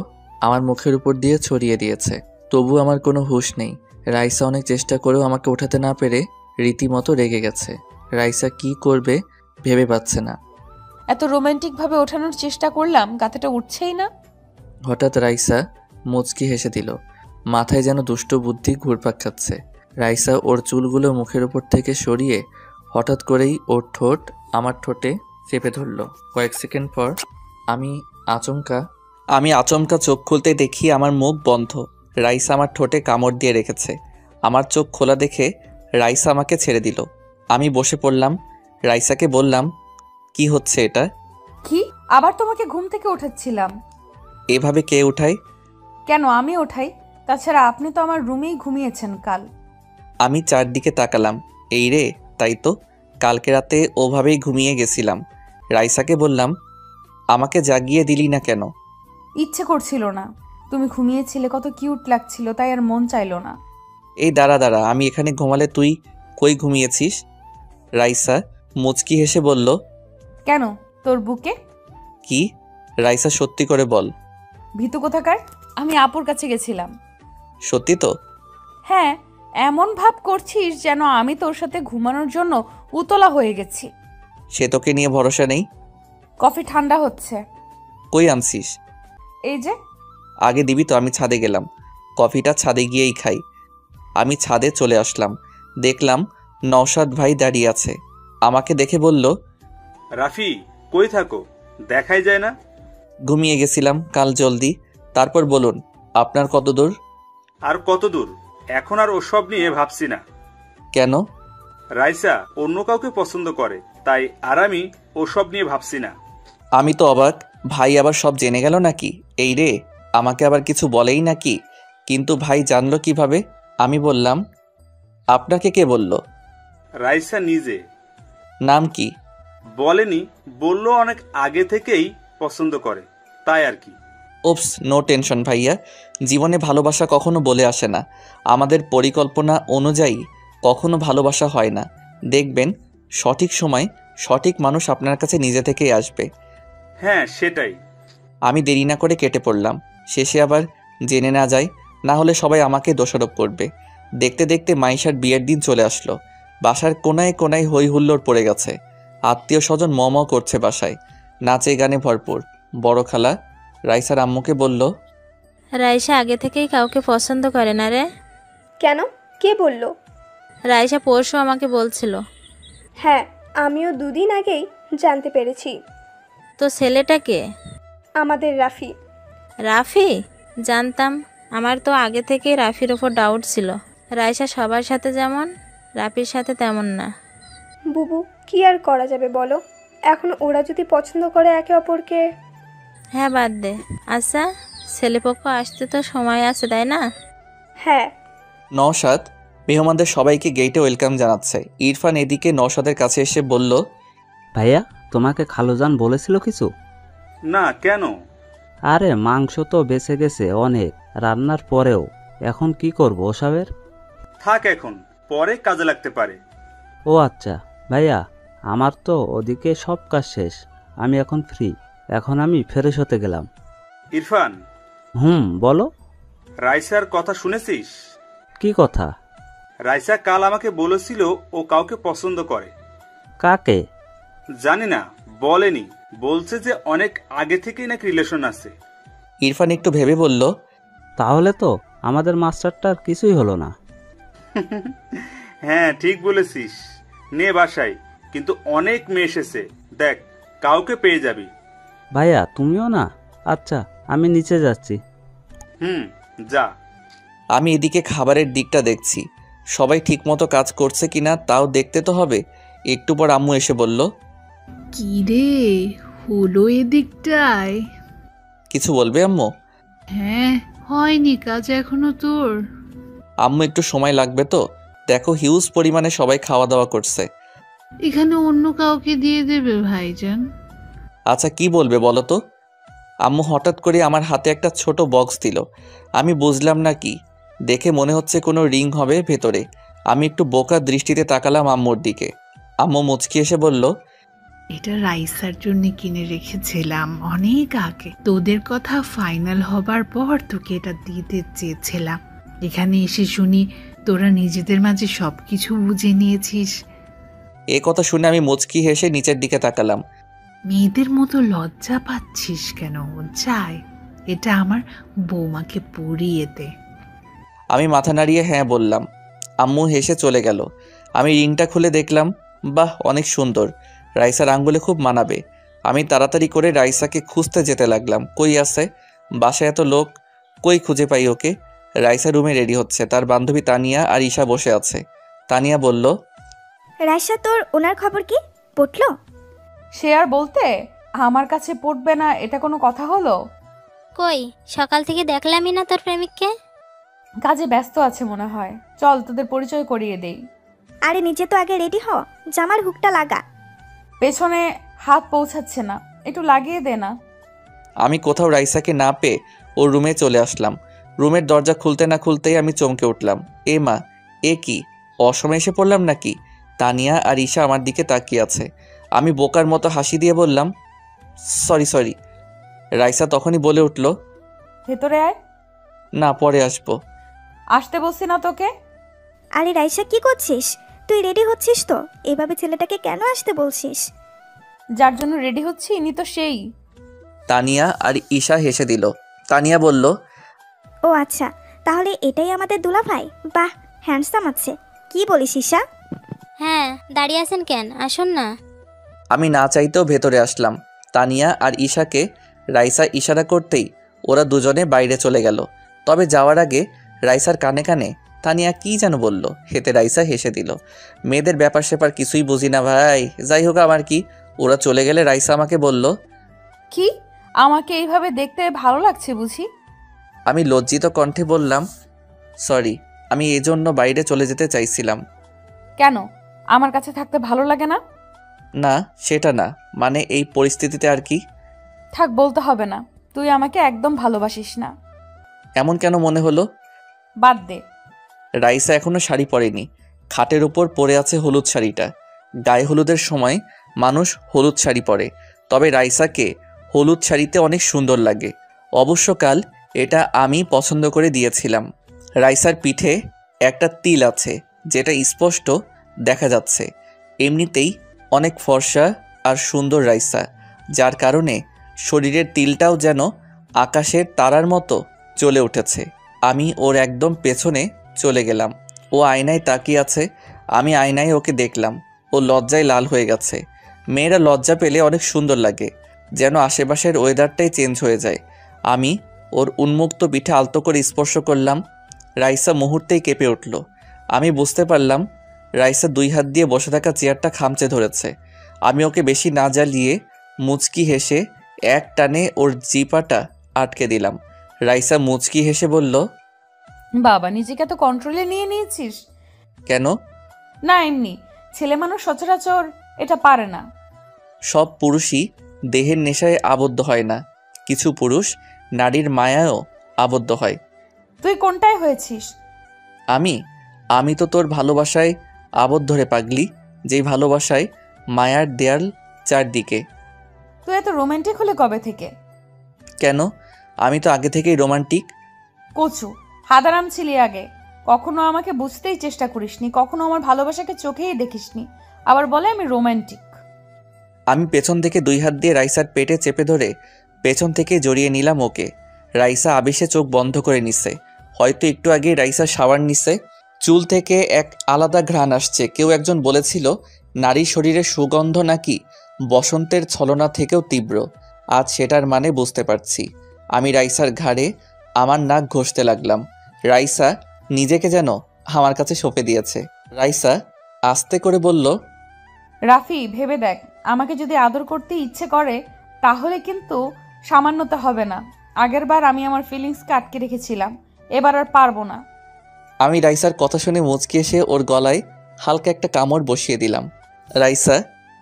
আমার মুখের উপর দিয়ে ছড়িয়ে দিয়েছে, তবু আমার কোনো হুঁশ নেই। রাইসা অনেক চেষ্টা করেও আমাকে ওঠাতে না পেরে রীতিমতো রেগে গেছে। রাইসা কি করবে ভেবে পাচ্ছে না। এত রোমান্টিক ভাবে ওঠানোর চেষ্টা করলাম, গাতেটা উঠছেই না। হঠাৎ রাইসা মুচকি হেসে দিল। মাথায় যেন দুষ্ট বুদ্ধি ঘুরপাক খাচ্ছে। রাইসা ওর চুলগুলো মুখের উপর থেকে সরিয়ে হঠাৎ করেই ওর ঠোঁট আমার ঠোঁটে চেপে ধরল। কয়েক সেকেন্ড পর আমি আচমকা চোখ খুলতে দেখি আমার মুখ বন্ধ। রাইসা আমার ঠোঁটে কামড় দিয়ে রেখেছে। আমার চোখ খোলা দেখে রাইসা আমাকে ছেড়ে দিল। আমি বসে পড়লাম। রাইসাকে বললাম, কি হচ্ছে এটা? কি? আবার তোমাকে ঘুম থেকে উঠাচ্ছিলাম। এভাবে কে উঠায়? কেন আমি ওঠাই? তাছাড়া আপনি তো আমার রুমেই ঘুমিয়েছেন কাল। আমি চারদিকে তাকালাম। এই রে, তাই তো, কালকে রাতে ওভাবেই ঘুমিয়ে গেছিলাম। রাইসাকে বললাম, আমাকে জাগিয়ে দিলি না কেন? ইচ্ছে করছিল না, তুমি ঘুমিয়েছিলে, কত কিউট লাগছিল, তাই আর মন চাইলো না। এই দাঁড়া, আমি এখানে ঘুমালে তুই কই ঘুমিয়েছিস? রাইসা মুচকি হেসে বলল, কেন, তোর বুকে? কি? রাইসা সত্যি করে বল। ভীতু কোথাকার, আমি আপুর কাছে গেছিলাম। সত্যি তো? হ্যাঁ, এমন ভাব করছিস যেন আমি তোর সাথে ঘুমানোর জন্য উতলা হয়ে গেছি। সে তোকে নিয়ে ভরসা নেই। কফি ঠান্ডা হচ্ছে। কই আনছিস? এই যে। আগে দিবি তো, আমি ছাদে গেলাম। কফিটা ছাদে গিয়েই খাই। আমি ছাদে চলে আসলাম। দেখলাম নওশাদ ভাই দাঁড়িয়ে আছে। আমাকে দেখে বলল, রাফি, কই থাকো, দেখাই যায় না? ঘুমিয়ে গেছিলাম কাল জলদি। তারপর বলুন, আপনার কত দূর? আর কত দূর? এখন আর ওসব নিয়ে ভাবছি না। কেন? রাইসা অন্য কাউকে পছন্দ করে, তাই আর আমি ওসব নিয়ে ভাবছি না। আমি তো অবাক, ভাই আবার সব জেনে গেল নাকি? এই রে, আমাকে আবার কিছু বলেই নাকি? কিন্তু ভাই জানলো কিভাবে? আমি বললাম, আপনাকে কে বলল? রাইসা নিজে। নাম কি? বলেনি, বলল অনেক আগে থেকেই পছন্দ করে, তাই আর কি। ওপস, নো টেনশন ভাইয়া, জীবনে ভালোবাসা কখনো বলে আসে না। আমাদের পরিকল্পনা অনুযায়ী কখনো ভালোবাসা হয় না। দেখবেন সঠিক সময় সঠিক মানুষ আপনার কাছে নিজে থেকেই আসবে। হ্যাঁ, সেটাই। আমি দেরি না করে কেটে পড়লাম। শেষে আবার জেনে না যায়, না হলে সবাই আমাকে দোষারোপ করবে। দেখতে দেখতে মাইশার বিয়ের দিন চলে আসলো। বাসার কোনায় কোনায় হই হুল্লোড় পড়ে গেছে। আত্মীয় স্বজন ম করছে বাসায়, নাচে গানে ভরপুর। বড় খালা রাইসার আম্মুকে বলল, রাইসা আগে থেকেই কাউকে পছন্দ করে না রে। কেন? কে বলল? রাইসা পরশু আমাকে বলছিল। হ্যাঁ, আমিও দুদিন আগেই জানতে পেরেছি। তো ছেলেটা কে? আমাদের রাফি। রাফি? জানতাম। আমার তো আগে থেকেই রাফির ওপর ডাউট ছিল। রাইসা সবার সাথে যেমন, রাফির সাথে তেমন না। বুবু, কি আর করা যাবে বলো? এখন ওরা যদি পছন্দ করে একে অপরকে। হ্যাঁ, বাদ দে। আচ্ছা, ছেলেপক্ষ আসতে তো সময় আছে, তাই না? হ্যাঁ। নওশাদ মেহমানদের সবাইকে গেটে ওয়েলকাম জানাচ্ছে। ইরফান এদিকে নওশাদের কাছে এসে বলল, ভাইয়া, তোমাকে খালুজান বলেছিল কিছু? না, কেন? আরে মাংস তো বেঁচে গেছে অনেক রান্নার পরেও। এখন কি করব ওসবের? থাক, এখন পরে কাজে লাগতে পারে। ও আচ্ছা ভাইয়া, আমার তো ওদিকে সব কাজ শেষ। আমি এখন ফ্রি। এখন আমি ফ্রেশ হতে গেলাম। ইরফান। বলো। রাইসার কথা শুনেছিস? কি কথা? রাইসা কাল আমাকে বলেছিল ও কাউকে পছন্দ করে। কাকে? জানি না, বলেনি। বলছে যে অনেক আগে থেকেই নাকি রিলেশন আছে। ইরফান একটু ভেবে বলল, তাহলে তো আমাদের মাস্টারটার কিছুই হলো না। হ্যাঁ, ঠিক বলেছিস। নে বাসায়, কিন্তু অনেক মেয়ে এসেছে, দেখ কাউকে পেয়ে যাবি। ভাইয়া তুমিও না? আচ্ছা, আমি নিচে যাচ্ছি। যা। আমি এদিকে খাবারের দিকটা দেখছি, সবাই ঠিকমতো কাজ করছে কিনা তাও দেখতে তো হবে। একটু পর আম্মু এসে বলল, কি রে হলো এদিকটায়? কিছু বলবে আম্মু? হ্যাঁ, হয়নি কাজ এখনো তোর? আম্মু একটু সময় লাগবে তো, দেখো হিউজ পরিমাণে সবাই খাওয়া দাওয়া করছে। এখানে অন্য কাউকে দিয়ে দেবে ভাইজান। আচ্ছা কি বলবে বলো তো? আম্মু হঠাৎ করে আমার হাতে একটা ছোট বক্স দিল। আমি বুঝলাম না কি, দেখে মনে হচ্ছে কোনো রিং হবে ভেতরে। আমি একটু বোকা দৃষ্টিতে তাকালাম আম্মুর দিকে। আম্মু মুচকি এসে বলল, এটা রাইসার জন্য কিনে রেখেছিলাম অনেক আগে। তোদের কথা ফাইনাল হবার পর তোকে এটা দিতে চেয়েছিলাম। এখানে এসে শুনি তোরা নিজেদের মাঝে সবকিছু বুঝে নিয়েছিস। এ কথা শুনে আমি মুচকি হেসে নিচের দিকে তাকালাম। মেয়েদের মতো লজ্জা পাচ্ছিস কেন? যাই, এটা আমার বৌমাকে পরিয়ে দে। আমি মাথা নাড়িয়ে হ্যাঁ বললাম। আম্মু হেসে চলে গেল। আমি রিংটা খুলে দেখলাম, বাহ অনেক সুন্দর, রাইসার আঙ্গুলে খুব মানাবে। আমি তাড়াতাড়ি করে রাইসাকে খুঁজতে যেতে লাগলাম। কই আছে? বাসায় এত লোক, কই খুঁজে পাই ওকে? রাইসা রুমে রেডি হচ্ছে, তার বান্ধবী তানিয়া আর ঈশা বসে আছে। তানিয়া বলল, রাইসা তোর ওনার খবর কি? পটলো? সে আর বলতে, আমার কাছে পড়বে না এটা কোনো কথা হলো? কই, সকাল থেকে দেখলামই না তোর প্রেমিককে। কাজে ব্যস্ত আছে মনে হয়। চল তোদের পরিচয় করিয়ে দেই। আরে নিচে তো আগে রেডি হ, জামার হুকটা লাগা। পেছনে হাত পৌঁছাচ্ছে না, একটু লাগিয়ে দে না। আমি কোথাও রাইসাকে না পেয়ে ওর রুমে চলে আসলাম। রুমের দরজা খুলতে না খুলতেই আমি চমকে উঠলাম। এ মা, এ কি অসময়ে এসে পড়লাম নাকি? তানিয়া আর ঈশা আমার দিকে তাকিয়ে আছে। আমি বোকার মতো হাসি দিয়ে বললাম, সরি। রাইসা তখনই বলে উঠল, ভেতরে আয়। না, পরে আসবো। আসতে বলছি না তোকে? আরে রাইসা কি করছিস? তুই রেডি হচ্ছিস তো? এভাবে ছেলেটাকে কেন আসতে বলছিস? যার জন্য রেডি হচ্ছি ইনি তো সেই। তানিয়া আর ঈশা হেসে দিল। তানিয়া বলল, ও আচ্ছা, তাহলে এটাই আমাদের দুলাভাই। বাহ, হ্যান্ডসাম আছে। কি বলিস ঈশা? হ্যাঁ, দাঁড়িয়ে আছেন কেন? আসুন না। আমি না চাইতেও ভেতরে আসলাম। তানিয়া আর ঈশাকে রাইসা ইশারা করতেই ওরা দুজনে বাইরে চলে গেল। তবে যাওয়ার আগে রাইসার কানে কানে তানিয়া কি যেন বলল, হেতে রাইসা হেসে দিল। মেয়েদের ব্যাপার স্যাপার কিছুই বুঝি না ভাই। যাই হোক, আমার কি, ওরা চলে গেলে রাইসা আমাকে বলল, কি আমাকে এইভাবে দেখতে ভালো লাগছে বুঝি? আমি লজ্জিত কণ্ঠে বললাম, সরি, আমি এই জন্য বাইরে চলে যেতে চাইছিলাম। কেন, আমার কাছে থাকতে ভালো লাগে না? না, সেটা না, মানে এই পরিস্থিতিতে আর কি। থাক, বলতে হবে না, তুই আমাকে একদম ভালোবাসিস না। এমন কেন মনে হলো? বাদ দে। রাইসা এখনো শাড়ি পরেনি, খাটের উপর পরে আছে হলুদ শাড়িটা। গায়ে হলুদের সময় মানুষ হলুদ শাড়ি পরে, তবে রাইসাকে হলুদ শাড়িতে অনেক সুন্দর লাগে। অবশ্য কাল এটা আমি পছন্দ করে দিয়েছিলাম। রাইসার পিঠে একটা তিল আছে, যেটা স্পষ্ট দেখা যাচ্ছে। এমনিতেই অনেক ফর্সা আর সুন্দর রাইসা, যার কারণে শরীরের তিলটাও যেন আকাশের তারার মতো জ্বলে উঠেছে। আমি ওর একদম পেছনে চলে গেলাম। ও আয়নায় তাকিয়ে আছে, আমি আয়নায় ওকে দেখলাম। ও লজ্জায় লাল হয়ে গেছে। মেয়েরা লজ্জা পেলে অনেক সুন্দর লাগে, যেন আশেপাশের ওয়েদারটাই চেঞ্জ হয়ে যায়। আমি ওর উন্মুক্ত পিঠে আলতো করে স্পর্শ করলাম। রাইসা মুহূর্তেই কেঁপে উঠল। আমি বুঝতে পারলাম রাইসা 2 হাত দিয়ে বসে থাকা চেয়ারটা খামচে ধরেছে। আমি ওকে বেশি না জ্বালিয়ে মুচকি হেসে এক টানে ওর জিপাটা আটকে দিলাম। রাইসা মুচকি হেসে বলল, বাবা, নিজেকে তো কন্ট্রোলে নিয়ে নিয়েছিস। কেন? না, এমনি, ছেলে মানুষ সচরাচর এটা পারে না। সব পুরুষই দেহের নেশায় আবদ্ধ হয় না, কিছু পুরুষ নারীর মায়ায়ও আবদ্ধ হয়। তুই কোনটায় হয়েছিস? আমি তো তোর ভালোবাসায় আবদ্ধ রে পাগলি, যেই ভালোবাসায় মায়ার দেয়াল চারদিকে। তুই এত রোমান্টিক হলে কবে থেকে? কেন, আমি তো আগে থেকেই রোমান্টিক। কচু হাদারাম ছিলি আগে, কখনো আমাকে বুঝতেই চেষ্টা করিসনি, কখনো আমার ভালোবাসাকে চোখেই দেখিসনি, আবার বলে আমি রোমান্টিক। আমি পেছন থেকে 2 হাত দিয়ে রাইসার পেটে চেপে ধরে পেছন থেকে জড়িয়ে নিলাম ওকে। রাইসা আবেশে চোখ বন্ধ করে নিছে। হয়তো একটু আগে রাইসা শাওয়ার নিছে, চুল থেকে এক আলাদা ঘ্রাণ আসছে। কেউ একজন বলেছিল নারী শরীরের সুগন্ধ নাকি বসন্তের ছলনা থেকেও তীব্র। আজ সেটার মানে বুঝতে পারছি। আমি রাইসার ঘাড়ে আমার নাক ঘষতে লাগলাম। রাইসা নিজেকে যেন আমার কাছে সঁপে দিয়েছে। রাইসা আস্তে করে বলল, রাফি, ভেবে দেখ, আমাকে যদি আদর করতে ইচ্ছে করে তাহলে কিন্তু সামান্যতা হবে না। আগের বার আমি আমার ফিলিংসকে আটকে রেখেছিলাম, এবার আর পারবো না। আমি রাইসার কথা শুনে মুচকি এসে ওর গলায় হালকা একটা কামড় বসিয়ে দিলাম। রাইসা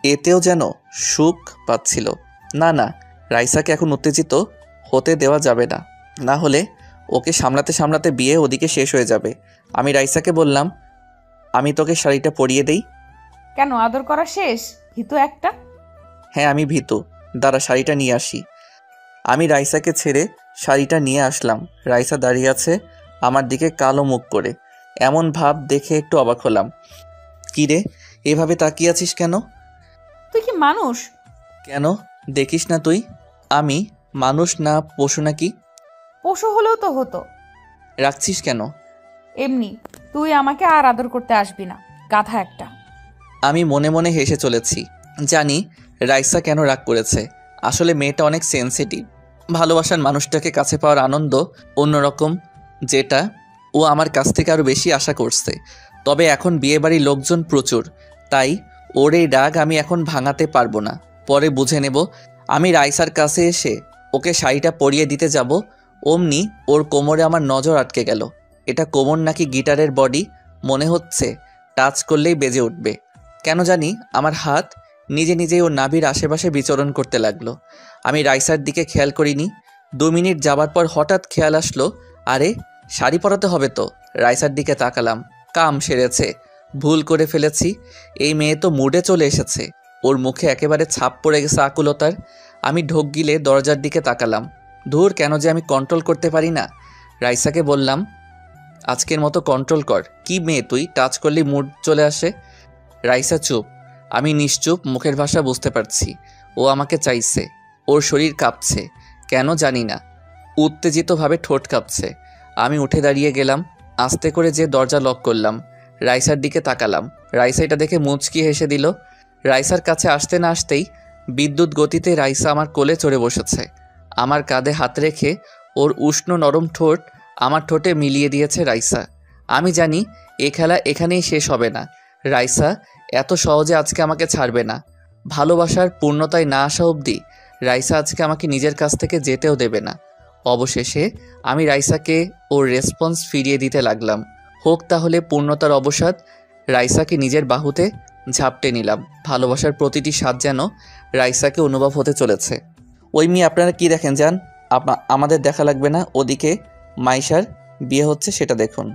এতেও যেন সুখ পাচ্ছিল। না, রাইসাকে এখন উত্তেজিত হতে দেওয়া যাবে না, না হলে ওকে সামলাতে সামলাতে বিয়ে ওদিকে শেষ হয়ে যাবে। আমি রাইসাকে বললাম, আমি তোকে শাড়িটা পরিয়ে দেই। কেন, আদর করা শেষ? ভীতু একটা। হ্যাঁ, আমি ভীতু, দাঁড়া শাড়িটা নিয়ে আসি। আমি রাইসাকে ছেড়ে শাড়িটা নিয়ে আসলাম। রাইসা দাঁড়িয়ে আছে আমার দিকে কালো মুখ করে। এমন ভাব দেখে একটু অবাক হলাম। কি রে, এভাবে তাকিয়ে আছিস কেন? তুই কি মানুষ? কেন, দেখিস না তুই আমি মানুষ না পশু নাকি? পশু হলেও তো হতো। রাখছিস কেন? এমনি, তুই আমাকে আর আদর করতে আসবি না, গাধা একটা। আমি মনে মনে হেসে চলেছি। জানি রাইসা কেন রাগ করেছে। আসলে মেয়েটা অনেক সেনসিটিভ। ভালোবাসার মানুষটাকে কাছে পাওয়ার আনন্দ অন্যরকম, যেটা ও আমার কাছ থেকে আরও বেশি আশা করছে। তবে এখন বিয়েবাড়ির লোকজন প্রচুর, তাই ওর এই রাগ আমি এখন ভাঙাতে পারবো না, পরে বুঝে নেব। আমি রাইসার কাছে এসে ওকে শাড়িটা পরিয়ে দিতে যাব, অমনি ওর কোমরে আমার নজর আটকে গেল। এটা কোমর নাকি গিটারের বডি মনে হচ্ছে, টাচ করলেই বেজে উঠবে। কেন জানি আমার হাত নিজে নিজেই ওর নাভির আশেপাশে বিচরণ করতে লাগলো। আমি রাইসার দিকে খেয়াল করিনি। 2 মিনিট যাবার পর হঠাৎ খেয়াল আসলো, আরে শাড়ি পরাতে হবে তো। রাইসার দিকে তাকালাম, কাম সেরেছে, ভুল করে ফেলেছি। এই মেয়ে তো মুডে চলে এসেছে। ওর মুখে একেবারে ছাপ পড়ে গেছে আকুলতার। আমি ঢোক গিলে দরজার দিকে তাকালাম। ধুর, কেন যে আমি কন্ট্রোল করতে পারি না। রাইসাকে বললাম, আজকের মতো কন্ট্রোল কর। কি মেয়ে তুই, টাচ করলেই মুড চলে আসে। রাইসা চুপ। আমি নিশ্চুপ, মুখের ভাষা বুঝতে পারছি ও আমাকে চাইছে। ওর শরীর কাঁপছে, কেন জানি না, উত্তেজিতভাবে ঠোঁট কাঁপছে। আমি উঠে দাঁড়িয়ে গেলাম, আস্তে করে যে দরজা লক করলাম। রাইসার দিকে তাকালাম। রাইসা এটা দেখে মুচকি হেসে দিল। রাইসার কাছে আসতে না আসতেই বিদ্যুৎ গতিতে রাইসা আমার কোলে চড়ে বসেছে। আমার কাঁধে হাত রেখে ওর উষ্ণ নরম ঠোঁট আমার ঠোঁটে মিলিয়ে দিয়েছে রাইসা। আমি জানি এ খেলা এখানেই শেষ হবে না। রাইসা এত সহজে আজকে আমাকে ছাড়বে না। ভালোবাসার পূর্ণতায় না আসা অবধি রাইসা আজকে আমাকে নিজের কাছ থেকে যেতেও দেবে না। অবশেষে আমি রাইসাকে ওর রেসপন্স ফিরিয়ে দিতে লাগলাম। হোক তাহলে পূর্ণতার অবসাদ। রাইসাকে নিজের বাহুতে ঝাপটে নিলাম। ভালোবাসার প্রতিটি স্বাদ যেন রাইসাকে অনুভব হতে চলেছে। ওই মেয়ে আপনারা কি দেখেন যান, আমাদের দেখা লাগবে না। ওদিকে মাইশার বিয়ে হচ্ছে সেটা দেখুন।